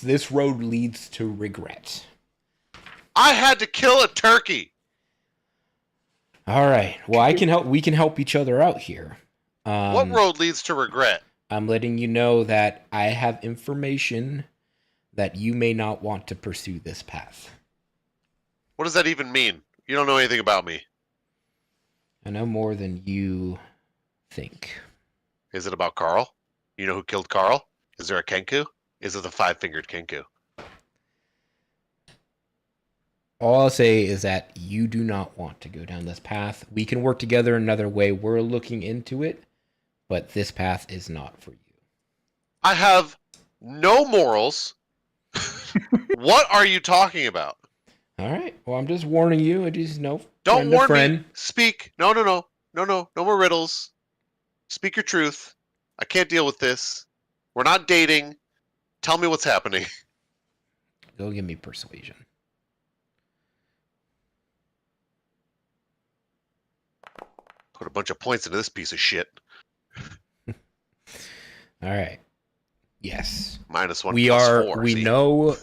This road leads to regret. I had to kill a turkey. All right. Well, I can help. We can help each other out here. What road leads to regret? I'm letting you know that I have information that you may not want to pursue this path. What does that even mean? You don't know anything about me. I know more than you think. Is it about Carl? You know who killed Carl? Is there a Kenku? Is it the five-fingered Kenku? All I'll say is that you do not want to go down this path. We can work together another way. We're looking into it, but this path is not for you. I have no morals. What are you talking about? All right. Well, I'm just warning you. I just know. Don't warn me. Speak. No. No more riddles. Speak your truth. I can't deal with this. We're not dating. Tell me what's happening. Go give me persuasion. Put a bunch of points into this piece of shit. All right. Yes. -1 we plus are 4. We know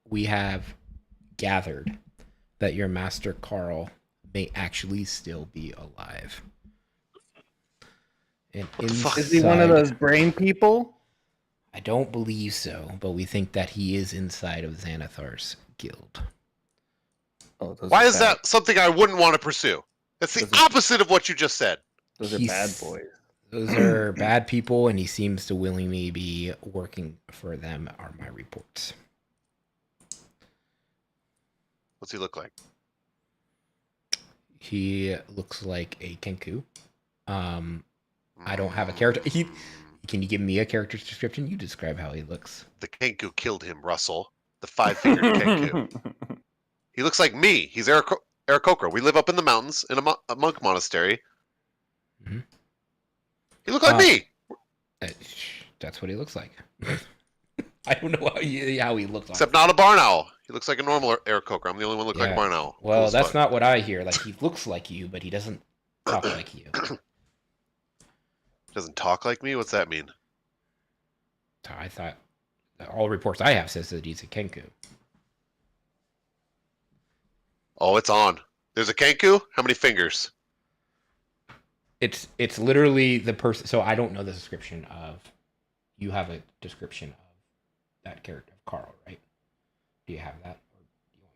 we have gathered that your master Carl may actually still be alive. And is he one of those brain people? I don't believe so, but we think that he is inside of Xanathar's guild. Oh, why is that something I wouldn't want to pursue? That's the opposite of what you just said. Those are bad boys. Those are bad people, and he seems to willingly be working for them, are my reports. What's he look like? He looks like a Kenku. I don't have a character. Can you give me a character description? You describe how he looks. The Kenku killed him, Russell. The five-fingered Kenku. He looks like me. He's Aarakocra. We live up in the mountains in a monk monastery. Mm-hmm. He looked like me. That's what he looks like. I don't know how he looks. Except not a barn owl. He looks like a normal Aarakocra. I'm the only one who looks like a barn owl. Well, cool that's not what I hear. Like, he looks like you, but he doesn't talk like you. Doesn't talk like me? What's that mean? I thought all reports I have says that he's a Kenku. Oh, it's on. There's a Kenku? How many fingers? It's literally the person. So I don't know the description of. You have a description of that character, Carl, right? Do you have that?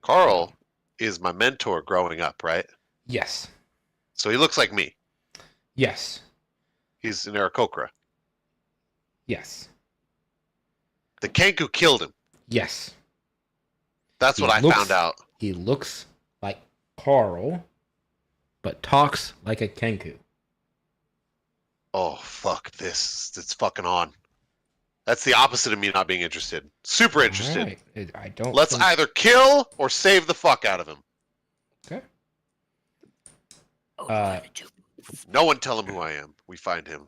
Carl is my mentor growing up, right? Yes. So he looks like me. Yes. He's an Aarakocra. Yes. The Kenku killed him. Yes. That's what I found out. He looks like Carl, but talks like a Kenku. Oh, fuck this. It's fucking on. That's the opposite of me not being interested. Super interested. Right. I don't. Let's either kill or save the fuck out of him. Okay. No one tell him who I am. We find him.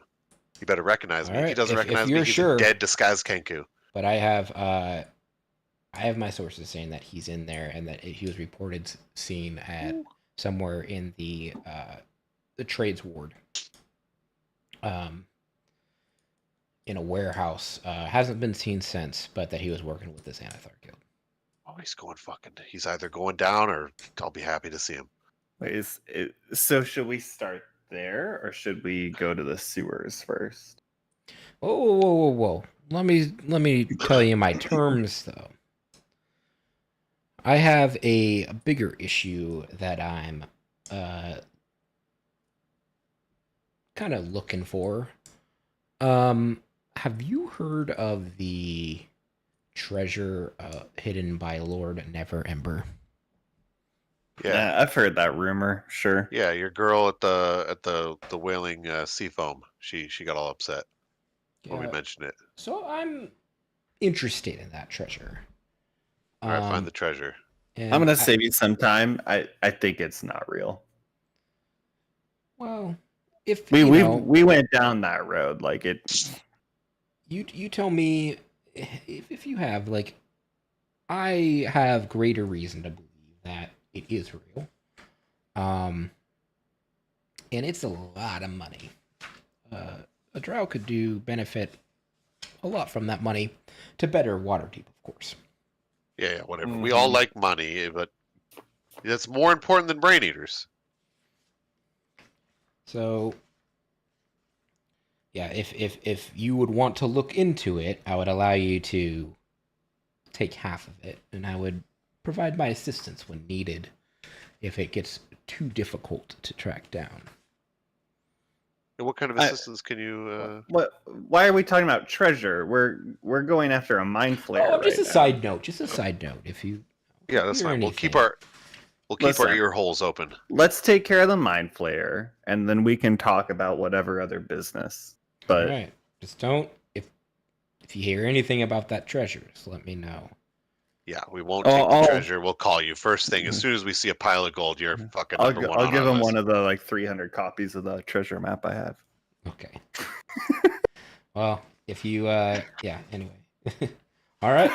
He better recognize me. If he doesn't recognize me, he's a dead disguised Kenku. But I have my sources saying that he's in there and that he was reported seen at somewhere in the trades ward. In a warehouse. Hasn't been seen since, but that he was working with the Xanathar Guild. Oh, he's going fucking. He's either going down or I'll be happy to see him. Wait, so should we start there or should we go to the sewers first? Whoa. Let me tell you my terms, though. I have a bigger issue that I'm kind of looking for. Have you heard of the treasure hidden by Lord Neverember? Yeah, I've heard that rumor. Sure. Yeah, your girl at the whaling sea foam. She got all upset when we mentioned it. So I'm interested in that treasure. All right, find the treasure. I'm gonna save you some time. I think it's not real. Well, if we went down that road, like it. You tell me if you have, like, I have greater reason to believe that it is real. And it's a lot of money. A drow could benefit a lot from that money to better Waterdeep, of course. Yeah, whatever. We all like money, but that's more important than brain eaters. So, yeah, if you would want to look into it, I would allow you to take half of it, and I would provide my assistance when needed if it gets too difficult to track down. And what kind of assistance can you? What? Why are we talking about treasure? We're going after a mind flare. Oh, just a side note. Just a side note. If you. Yeah, that's fine. We'll keep our ear holes open. Let's take care of the mind flare, and then we can talk about whatever other business. But all right, just don't. If you hear anything about that treasure, just let me know. Yeah, we won't take the treasure. We'll call you first thing as soon as we see a pile of gold. You're fucking number one. I'll give him one of the 300 copies of the treasure map I have. Okay. Well, if you anyway. All right.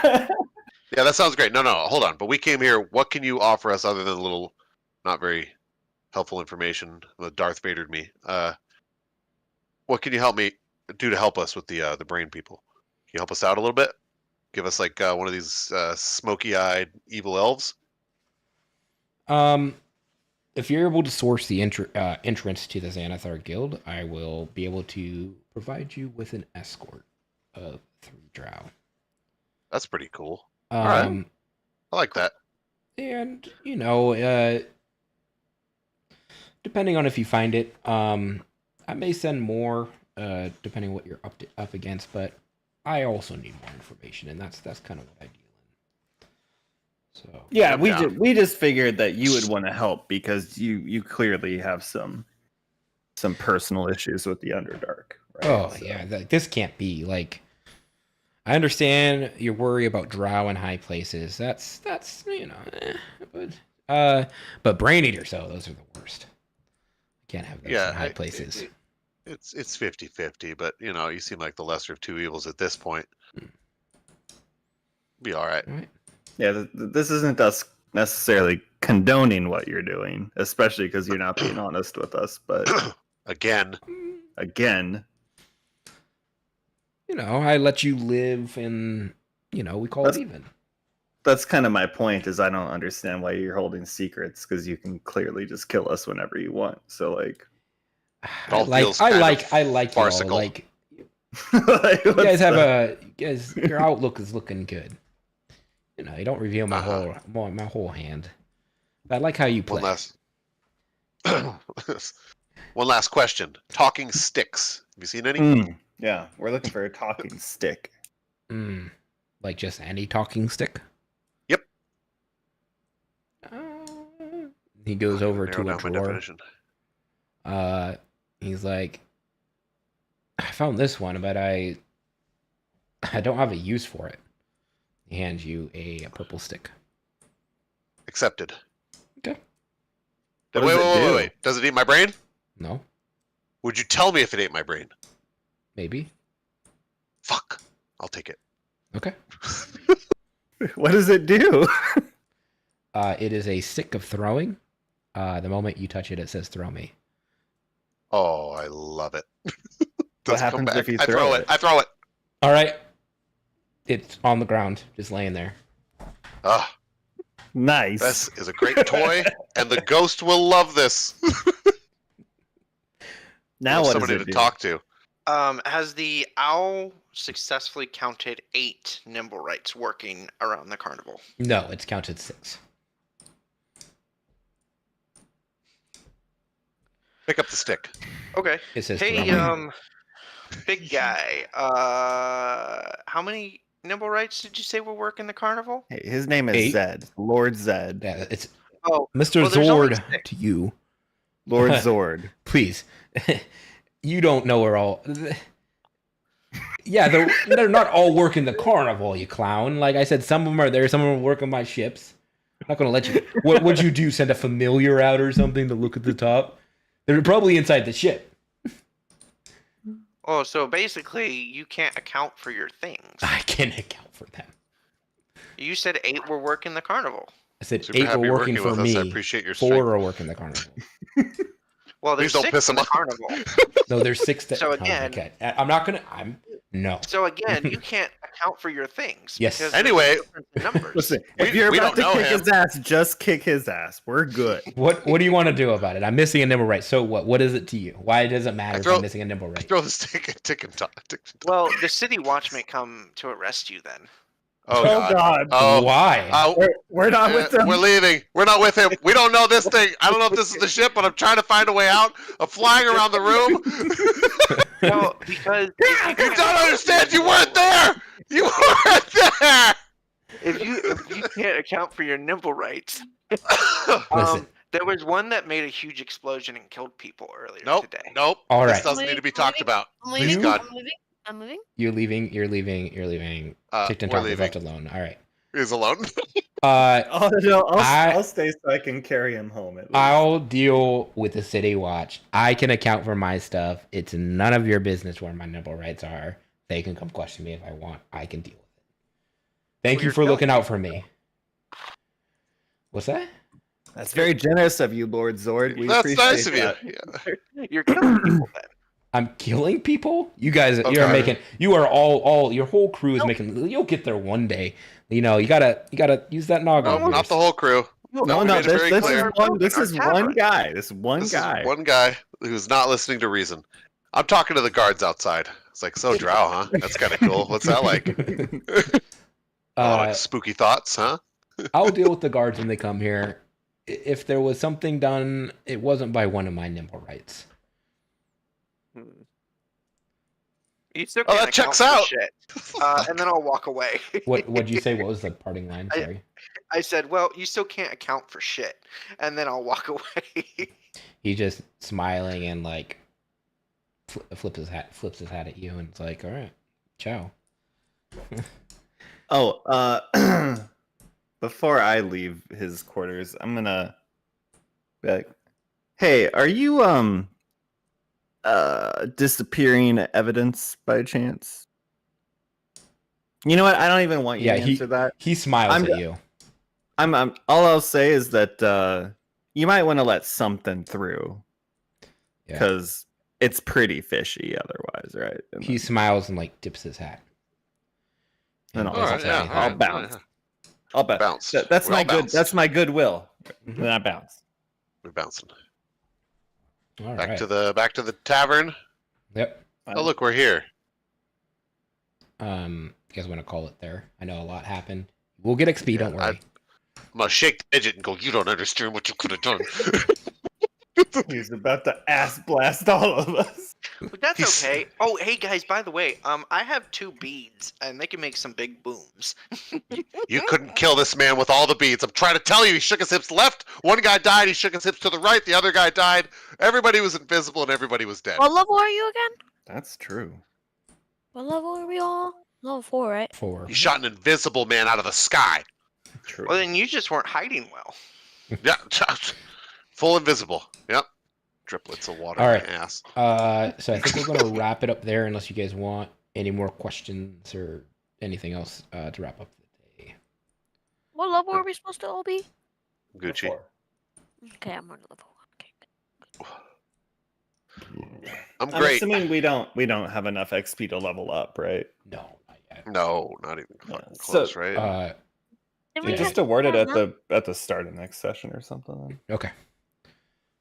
Yeah, that sounds great. No, hold on. But we came here. What can you offer us other than a little, not very helpful information? Darth Vadered me. What can you do to help us with the brain people? Can you help us out a little bit? Give us like one of these smoky-eyed evil elves. If you're able to source the entrance to the Xanathar Guild, I will be able to provide you with an escort of 3 drow. That's pretty cool. All right. I like that. And, depending on if you find it, I may send more, depending on what you're up against, but I also need more information, and that's kind of what I deal in. So yeah, we just figured that you would want to help because you clearly have some personal issues with the Underdark. Right? Oh yeah, this can't be like. I understand your worry about drow in high places. That's but brain eaters, those are the worst. I can't have those in high places. It's 50-50, but you seem like the lesser of two evils at this point. Be all right. Yeah, this isn't us necessarily condoning what you're doing, especially because you're not being honest with us. But again, I let you live, and we call it even. That's kind of my point. Is I don't understand why you're holding secrets because you can clearly just kill us whenever you want. So like, all feels kind I of like farcical. y'all. Like, like, you guys have your outlook is looking good. You don't reveal my whole hand. But I like how you play. One last question. Talking sticks. Have you seen any? Yeah, we're looking for a talking stick. Like just any talking stick? Yep. He goes over to a My drawer. definition. He's like, I found this one, but I don't have a use for it. He hands you a purple stick. Accepted. Okay. Wait. Does it eat my brain? No. Would you tell me if it ate my brain? Maybe. Fuck. I'll take it. Okay. What does it do? It is a stick of throwing. The moment you touch it, it says "throw me." Oh, I love it. What happens if you throw it? I throw it. All right. It's on the ground, just laying there. Ah, Nice. this is a great toy, and the ghost will love this. Now what does somebody it to do? talk to. Has the owl successfully counted 8 nimble rights working around the carnival? No, it's counted 6. Pick up the stick. Okay. It says Hey, throw me. big guy. How many nimble rights did you say will work in the carnival? Hey, his name is 8. Zed. Lord Zed. Yeah, it's Oh, Mr. well, there's only Zord 6. to you. Lord Zord. Please. You don't know where all. Yeah, they're not all working the carnival, you clown. Like I said, some of them are there, some of them are working my ships. I'm not gonna let you. What would you do? Send a familiar out or something to look at the top? They're probably inside the ship. Oh, so basically, you can't account for your things. I can account for them. You said 8 were working the carnival. I said Super 8 happy were working working for with us. me. I appreciate your 4 strength. are working the carnival. Well, there's Please don't 6 piss in him the off. carnival. No, there's 6 that. So oh, again- okay. I'm not gonna. No. So again, you can't account for your things. Yes. because there's Anyway- difference in numbers. Listen, We- if you're we about to don't know kick him. his ass, just kick his ass. We're good. What do you want to do about it? I'm missing a nimble right. So what? What is it to you? Why does it matter if I'm missing a nimble right? Throw the stick and tick and talk. Well, the city watch may come to arrest you then. Oh, God. Oh, Why? We're not with them. We're leaving. We're not with him. We don't know this thing. I don't know if this is the ship, but I'm trying to find a way out. I'm flying around the room. Well, because You don't understand. You weren't there. You weren't there. if you can't account for your nimble rights, Listen. there was one that made a huge explosion and killed people earlier Nope. today. Nope. All This right. doesn't need to be talked about. I'm Please, leaving. God. I'm moving. You're leaving. You're leaving. You're leaving. Ticked and We're Talk is leaving. left alone. All right. He's alone. Oh, no, I- I'll stay so I can carry him home. At least. I'll deal with the city watch. I can account for my stuff. It's none of your business where my nimble rights are. They can come question me if I want. I can deal with it. Thank Well, you you're for looking killing out for me. What's that? That's very generous of you, Lord Zord. We That's appreciate nice of you. that. Yeah. You're killing people then. I'm killing people. You guys, Okay. you're making. You are all. Your whole crew is making. You'll get there one day. You gotta use that noggin. No, of not yours. the whole crew. No, we no, made it very this clear. is one. This Our is tavern. one guy. This one This guy. is one guy who's not listening to reason. I'm talking to the guards outside. It's like, so drow, huh? That's kind of cool. What's that like? Like spooky thoughts, huh? I'll deal with the guards when they come here. If there was something done, it wasn't by one of my nimble rights. You still Oh, can't that account checks for out. shit. And then I'll walk away. What'd you say? What was the parting line? Sorry. I said, well, you still can't account for shit. And then I'll walk away. He's just smiling and like flips his hat at you, and it's like, all right, ciao. Oh, before I leave his quarters, I'm gonna be like, hey, are you disappearing evidence by chance? You know what? I don't even want you Yeah, to answer that. He smiles I'm- at you. I'm all I'll say is that you might want to let something through Yeah. because it's pretty fishy otherwise, right? And He smiles and like tips his hat. then And I'll, doesn't say yeah, anything. I'll bounce. I'll bounce. Bounce. That's We my all good. bounce. That's my goodwill. Mhm. Then I bounce. We're bouncing. All Back right. to the tavern. Yep. Oh, look, we're here. You guys want to call it there? I know a lot happened. We'll get XP. Don't worry. I'm gonna shake the digit and go. You don't understand what you could have done. He's about to ass blast all of us. But that's He's- okay. Oh, hey guys, by the way, I have 2 beads, and they can make some big booms. You couldn't kill this man with all the beads. I'm trying to tell you. He shook his hips left. One guy died. He shook his hips to the right. The other guy died. Everybody was invisible and everybody was dead. What level are you again? That's true. What level are we all? Level 4, right? 4. He shot an invisible man out of the sky. True. Well, then you just weren't hiding well. Yeah, full invisible. Yep. Driplets of water All in right. my ass. So I think we're gonna wrap it up there, unless you guys want any more questions or anything else to wrap up the day. What level are we supposed to all be? Gucci. Okay, I'm on level 1. Okay. I'm I'm great. assuming we don't have enough XP to level up, right? No, not yet. No, not even fucking Yeah, close, so- right? Didn't We we just have- awarded yeah, at the start of next session or something. Okay.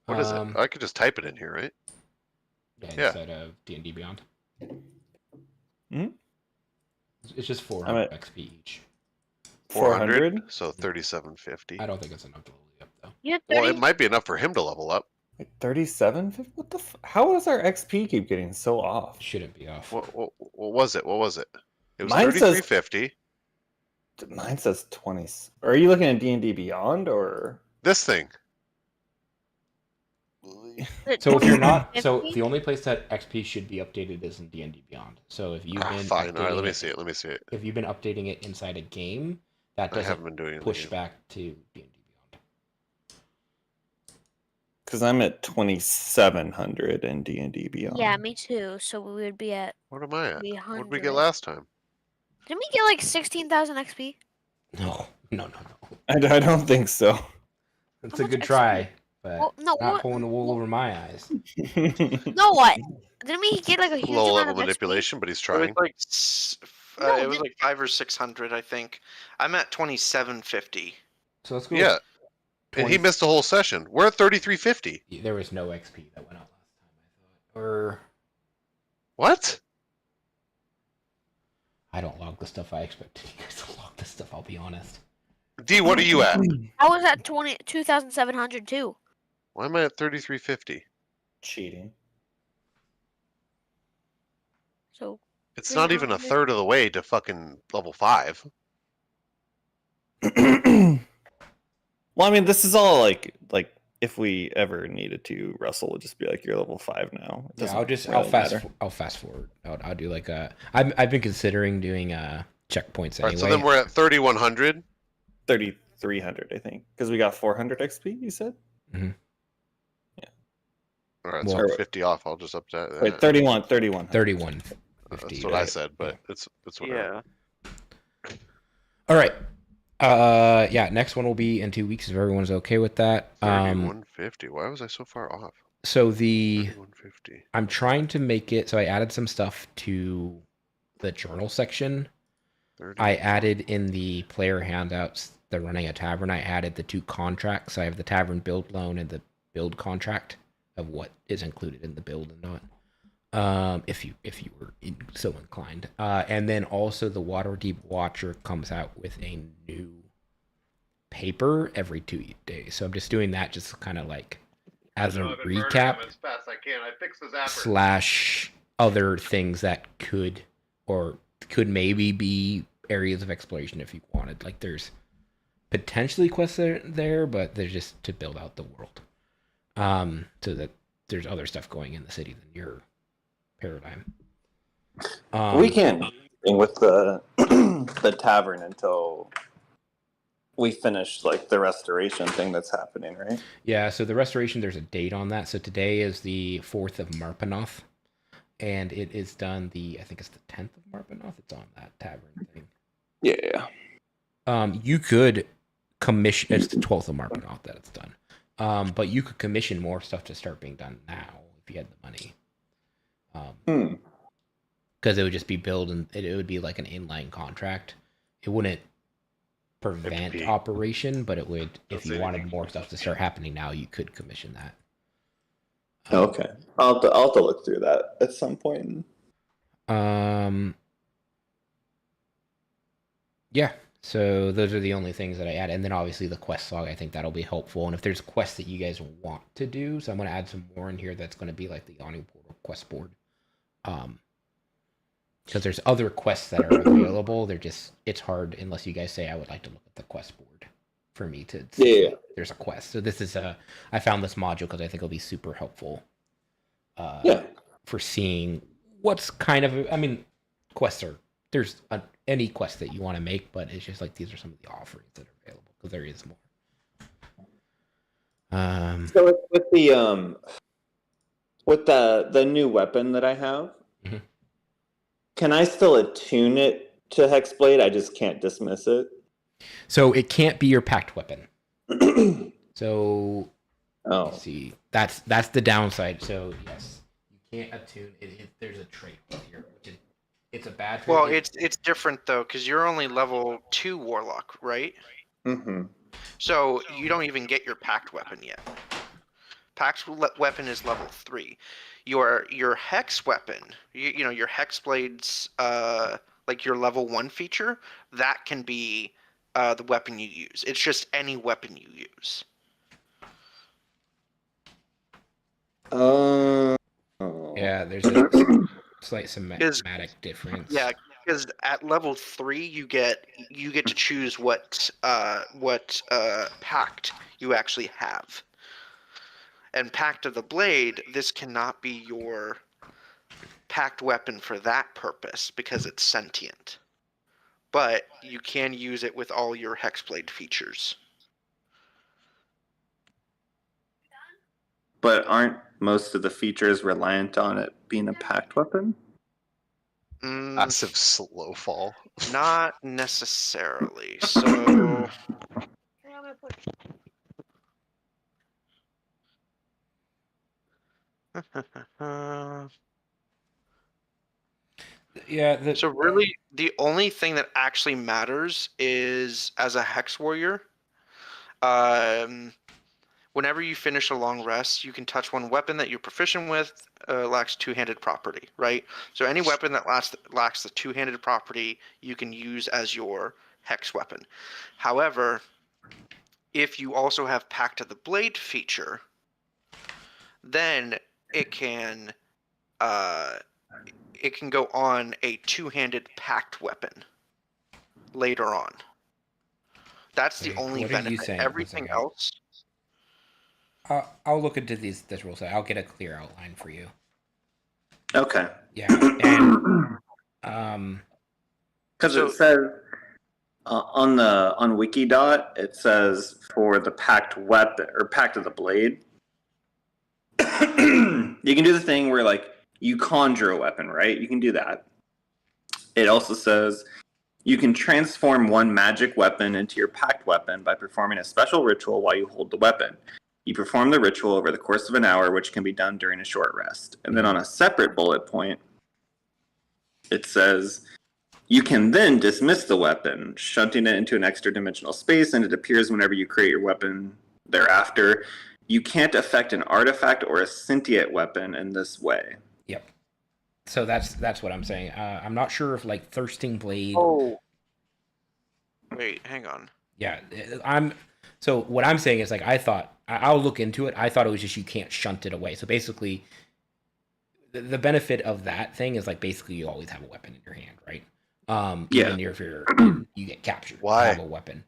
What is it? I could just type it in here, right? Yeah. Inside of D&D Beyond. Mhm. It's just 400 I'm at- XP each. 400? So 3750. I don't think it's enough to level you up though. You had Well, 30? it might be enough for him to level up. 37? What the? How is our XP keep getting so off? Shouldn't be off. What was it? What was it? It was Mine says- 3350. Mine says 20. Are you looking at D&D Beyond or? This thing. So if you're not, 50? so the only place that XP should be updated is in D&D Beyond. So if you've been Fine. All right, let me updating see it. Let me see it. if you've been updating it inside a game, that I haven't doesn't been doing it. push back to D&D Beyond. Because I'm at 2,700 in D&D Beyond. Yeah, me too. So we would be at. What am I at? What did we 300. get last time? Didn't we get like 16,000 XP? No. I don't think so. It's How a much good XP? try, but Well, no, not what? pulling the wool over my eyes. No, what? Didn't we get like a huge Low amount level of XP? manipulation, but he's It trying. was like No, it was did- like 500 or 600, I think. I'm at 2750. So let's go. Yeah. And he 20 missed a whole session. We're at 3350. There was no XP that went out last time, I thought. Or What? I don't log the stuff I expected you guys to log the stuff, I'll be honest. D, what are you at? I was at 2,700 too. Why am I at 3350? Cheating. So It's not even a 300. third of the way to fucking level 5. Well, I mean, this is all like if we ever needed to, Russell would just be like, "You're level 5 now." It Yeah, doesn't I'll really fast matter. I'll fast forward. I'll do like I've been considering doing checkpoints All right, anyway. so then we're at 3100. 3,300, I think, because we got 400 XP. You said. All right, Well- so I'm 50 off. I'll just up that. Wait, 31. 31. That's what I said, but it's whatever. Yeah. All right. Yeah, next one will be in 2 weeks if everyone's okay with that. 3150. Why was I so far off? So the 3150. I'm trying to make it so I added some stuff to the journal section. 30. I added in the player handouts, the running a tavern, I added the 2 contracts. I have the tavern build loan and the build contract of what is included in the build and not. If you were so inclined. And then also the Waterdeep Watcher comes out with a new paper every 2 days. So I'm just doing that just kind of like as a recap As fast as I can. I fixed the zapper. / other things that could maybe be areas of exploration if you wanted. Like there's potentially quests there, but they're just to build out the world. So that there's other stuff going in the city than your paradigm. We can't do anything with the the tavern until we finish like the restoration thing that's happening, right? Yeah, so the restoration, there's a date on that. So today is the 4th of Marpanoth, and it is done I think it's the 10th of Marpanoth. It's on that tavern thing. Yeah. You could commission, it's the 12th of Marpanoth that it's done. But you could commission more stuff to start being done now if you had the money. Because it would just be billed and it would be like an inline contract. It wouldn't prevent FTP. operation, but it would, if Don't you say wanted anything. more stuff to start happening now, you could commission that. Okay. I'll have to look through that at some point. Yeah. So those are the only things that I add, and then obviously the quest log. I think that'll be helpful. And if there's quests that you guys want to do, so I'm going to add some more in here. That's going to be like the Yawning Portal quest board. Because there's other quests that are available. It's hard unless you guys say I would like to look at the quest board for me to see there's a quest. So this is I found this module because I think it'll be super helpful. For seeing what's kind of, I mean, quests are, there's any quest that you want to make, but it's just like these are some of the offerings that are available because there is more. So with the new weapon that I have, can I still attune it to Hexblade? I just can't dismiss it. So it can't be your packed weapon. So let's see, that's the downside. So yes, you can't attune it. There's a trait here, which is it's a bad trait. Well, it's different though because you're only level 2 warlock, right? Mm-hmm. So you don't even get your packed weapon yet. Packed weapon is level 3. Your hex weapon, you know, your hex blades, like your level 1 feature, that can be the weapon you use. It's just any weapon you use. Yeah, there's a slight semantic difference. Yeah, because at level 3 you get to choose what pact you actually have. And Pact of the Blade, this cannot be your packed weapon for that purpose because it's sentient. But you can use it with all your Hexblade features. But aren't most of the features reliant on it being a packed weapon? Massive slow fall. Not necessarily. So Yeah. So really, the only thing that actually matters is as a hex warrior. Whenever you finish a long rest, you can touch one weapon that you're proficient with lacks two-handed property, right? So any weapon that lacks the two-handed property, you can use as your hex weapon. However, if you also have Pact of the Blade feature, then it can go on a two-handed packed weapon later on. That's the only benefit. Everything else. I'll look into this rule set. I'll get a clear outline for you. Okay. Yeah, and because it says on Wikidot, it says for the packed weapon or Pact of the Blade, you can do the thing where like you conjure a weapon, right? You can do that. It also says you can transform one magic weapon into your packed weapon by performing a special ritual while you hold the weapon. You perform the ritual over the course of an hour, which can be done during a short rest. And then on a separate bullet point, it says you can then dismiss the weapon, shunting it into an extra dimensional space, and it appears whenever you create your weapon thereafter. You can't affect an artifact or a sentient weapon in this way. Yep. So that's what I'm saying. I'm not sure if like Thirsting Blade. Oh. Wait, hang on. Yeah, So what I'm saying is like I'll look into it. I thought it was just you can't shunt it away. So basically, the benefit of that thing is like basically you always have a weapon in your hand, right? Even if you get captured, you have a weapon.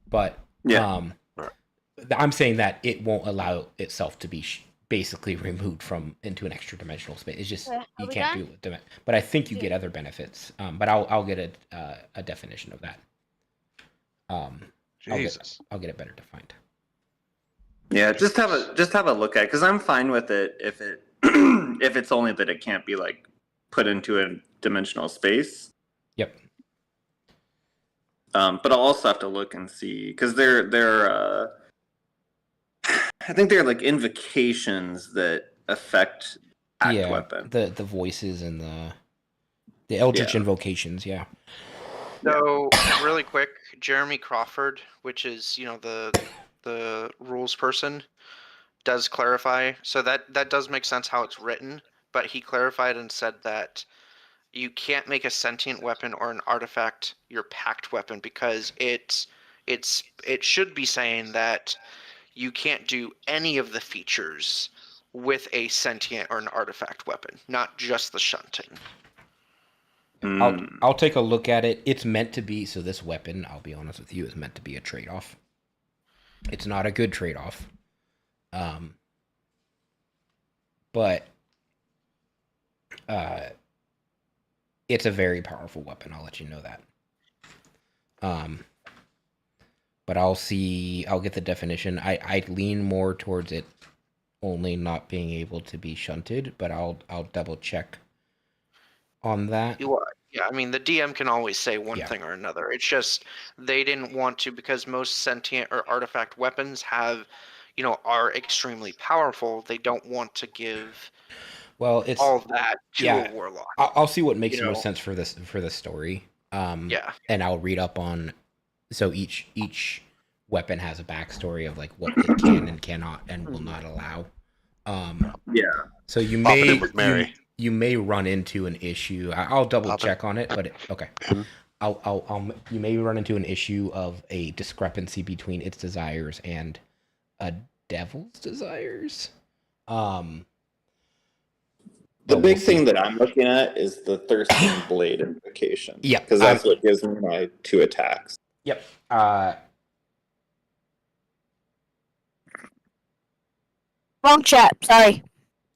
But I'm saying that it won't allow itself to be basically removed into an extra dimensional space. It's just you can't do it with it. But I think you get other benefits. But I'll get a definition of that. Jesus. I'll get it better defined. Yeah, just have a look at it because I'm fine with it if it's only that it can't be like put into a dimensional space. Yep. But I'll also have to look and see because they're I think they're like invocations that affect packed weapon. the voices and the eldritch invocations. Yeah. So really quick, Jeremy Crawford, which is the rules person, does clarify. So that does make sense how it's written, but he clarified and said that you can't make a sentient weapon or an artifact your packed weapon because it should be saying that you can't do any of the features with a sentient or an artifact weapon, not just the shunting. I'll take a look at it. It's meant to be, so this weapon, I'll be honest with you, is meant to be a trade-off. It's not a good trade-off. But it's a very powerful weapon, I'll let you know that. But I'll get the definition. I lean more towards it only not being able to be shunted, but I'll double check on that. Yeah, I mean the DM can always say one thing or another. It's just they didn't want to, because most sentient or artifact weapons are extremely powerful. They don't want to give it's all of that to a warlock. I'll see what makes most sense for this story. And I'll read up on. So each weapon has a backstory of like what it can and cannot and will not allow. So you may run into an issue. I'll double check on it, but okay. You may run into an issue of a discrepancy between its desires and a devil's desires. The big thing that I'm looking at is the Thirsting Blade invocation. Yeah, because that's what gives me my 2 attacks. Yep. Wrong chat. Sorry.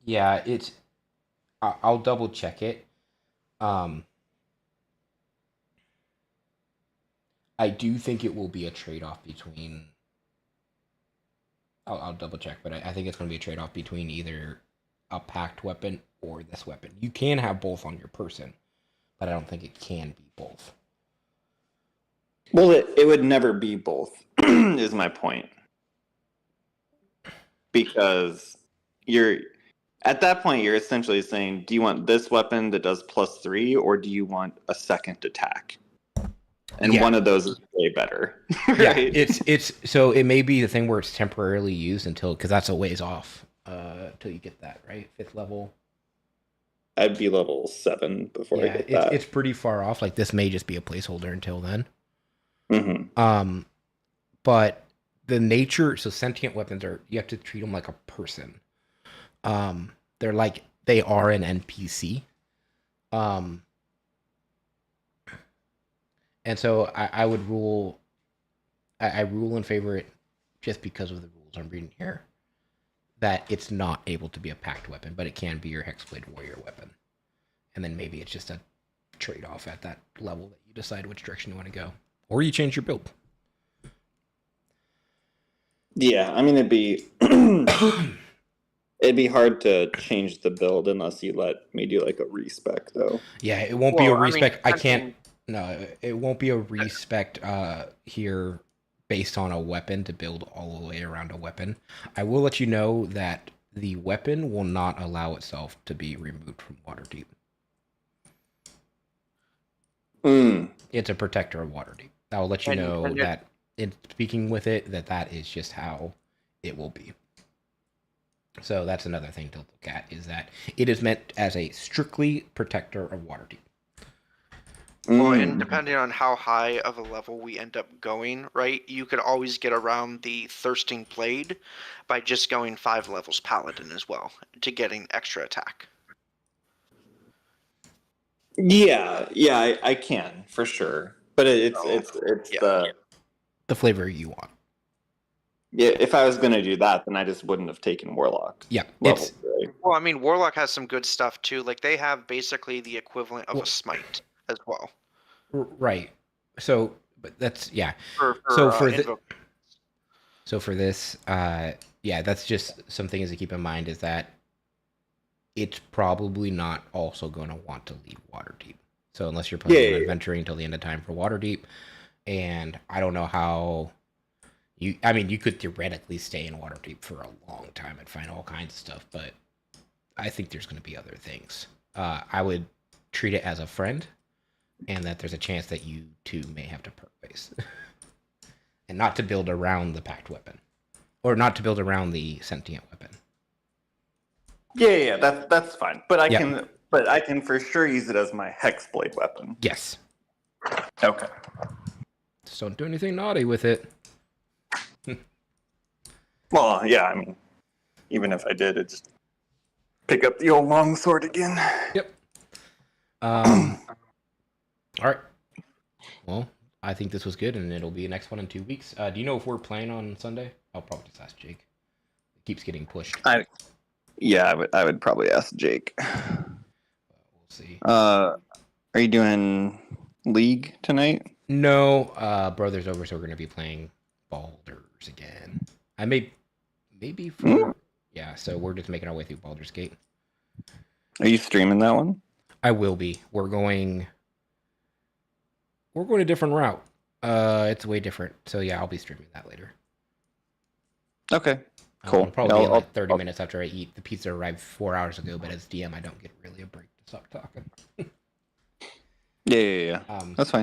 Yeah, it's. I'll double check it. I do think it will be a trade-off between. I'll double check, but I think it's going to be a trade-off between either a packed weapon or this weapon. You can have both on your person, but I don't think it can be both. Well, it would never be both, is my point. Because at that point, you're essentially saying, do you want this weapon that does +3, or do you want a second attack? And one of those is way better. Right? Yeah, it's so it may be the thing where it's temporarily used because that's a ways off till you get that, right? 5th level. I'd be level 7 before I get that. It's pretty far off. Like this may just be a placeholder until then. Mm-hmm. But the nature, so sentient weapons you have to treat them like a person. They are an NPC. And so I would rule, I rule in favor it just because of the rules I'm reading here, that it's not able to be a packed weapon, but it can be your Hexblade Warrior weapon. And then maybe it's just a trade-off at that level that you decide which direction you want to go. Or you change your build. Yeah, I mean, it'd be hard to change the build unless you let me do like a respec, though. Yeah, it won't be a respec. I can't. No, it won't be a respec here based on a weapon to build all the way around a weapon. I will let you know that the weapon will not allow itself to be removed from Waterdeep. It's a protector of Waterdeep. I'll let you know that in speaking with it, that is just how it will be. So that's another thing to look at, is that it is meant as a strictly protector of Waterdeep. Well, and depending on how high of a level we end up going, right, you could always get around the Thirsting Blade by just going 5 levels Paladin as well, to getting extra attack. Yeah, I can, for sure. But it's the flavor you want. Yeah, if I was going to do that, then I just wouldn't have taken Warlock. Yeah. Level, right? Well, I mean, Warlock has some good stuff, too. Like, they have basically the equivalent of a Smite as well. Right. So, but that's, yeah. For this, that's just some things to keep in mind, is that it's probably not also going to want to leave Waterdeep. So unless you're planning on adventuring until the end of time for Waterdeep, and I don't know how you could theoretically stay in Waterdeep for a long time and find all kinds of stuff, but I think there's going to be other things. I would treat it as a friend, and that there's a chance that you two may have to part ways, and not to build around the packed weapon, or not to build around the sentient weapon. Yeah, that's fine. But Yeah. I can for sure use it as my hexblade weapon. Yes. Okay. Just don't do anything naughty with it. Well, yeah, I mean, even if I did, it'd just pick up the old longsword again. Yep. All right. Well, I think this was good, and it'll be the next one in 2 weeks. Do you know if we're playing on Sunday? I'll probably just ask Jake. It keeps getting pushed. Yeah, I would probably ask Jake. We'll see. Are you doing League tonight? No, brother's over, so we're gonna be playing Baldur's again. Maybe for yeah. So we're just making our way through Baldur's Gate. Are you streaming that one? I will be. We're going a different route. It's way different. So yeah, I'll be streaming that later. Okay. Cool. It'll probably be in like 30 minutes after I eat. The pizza arrived 4 hours ago, but as DM, I don't get really a break to stop talking. Yeah. That's fine.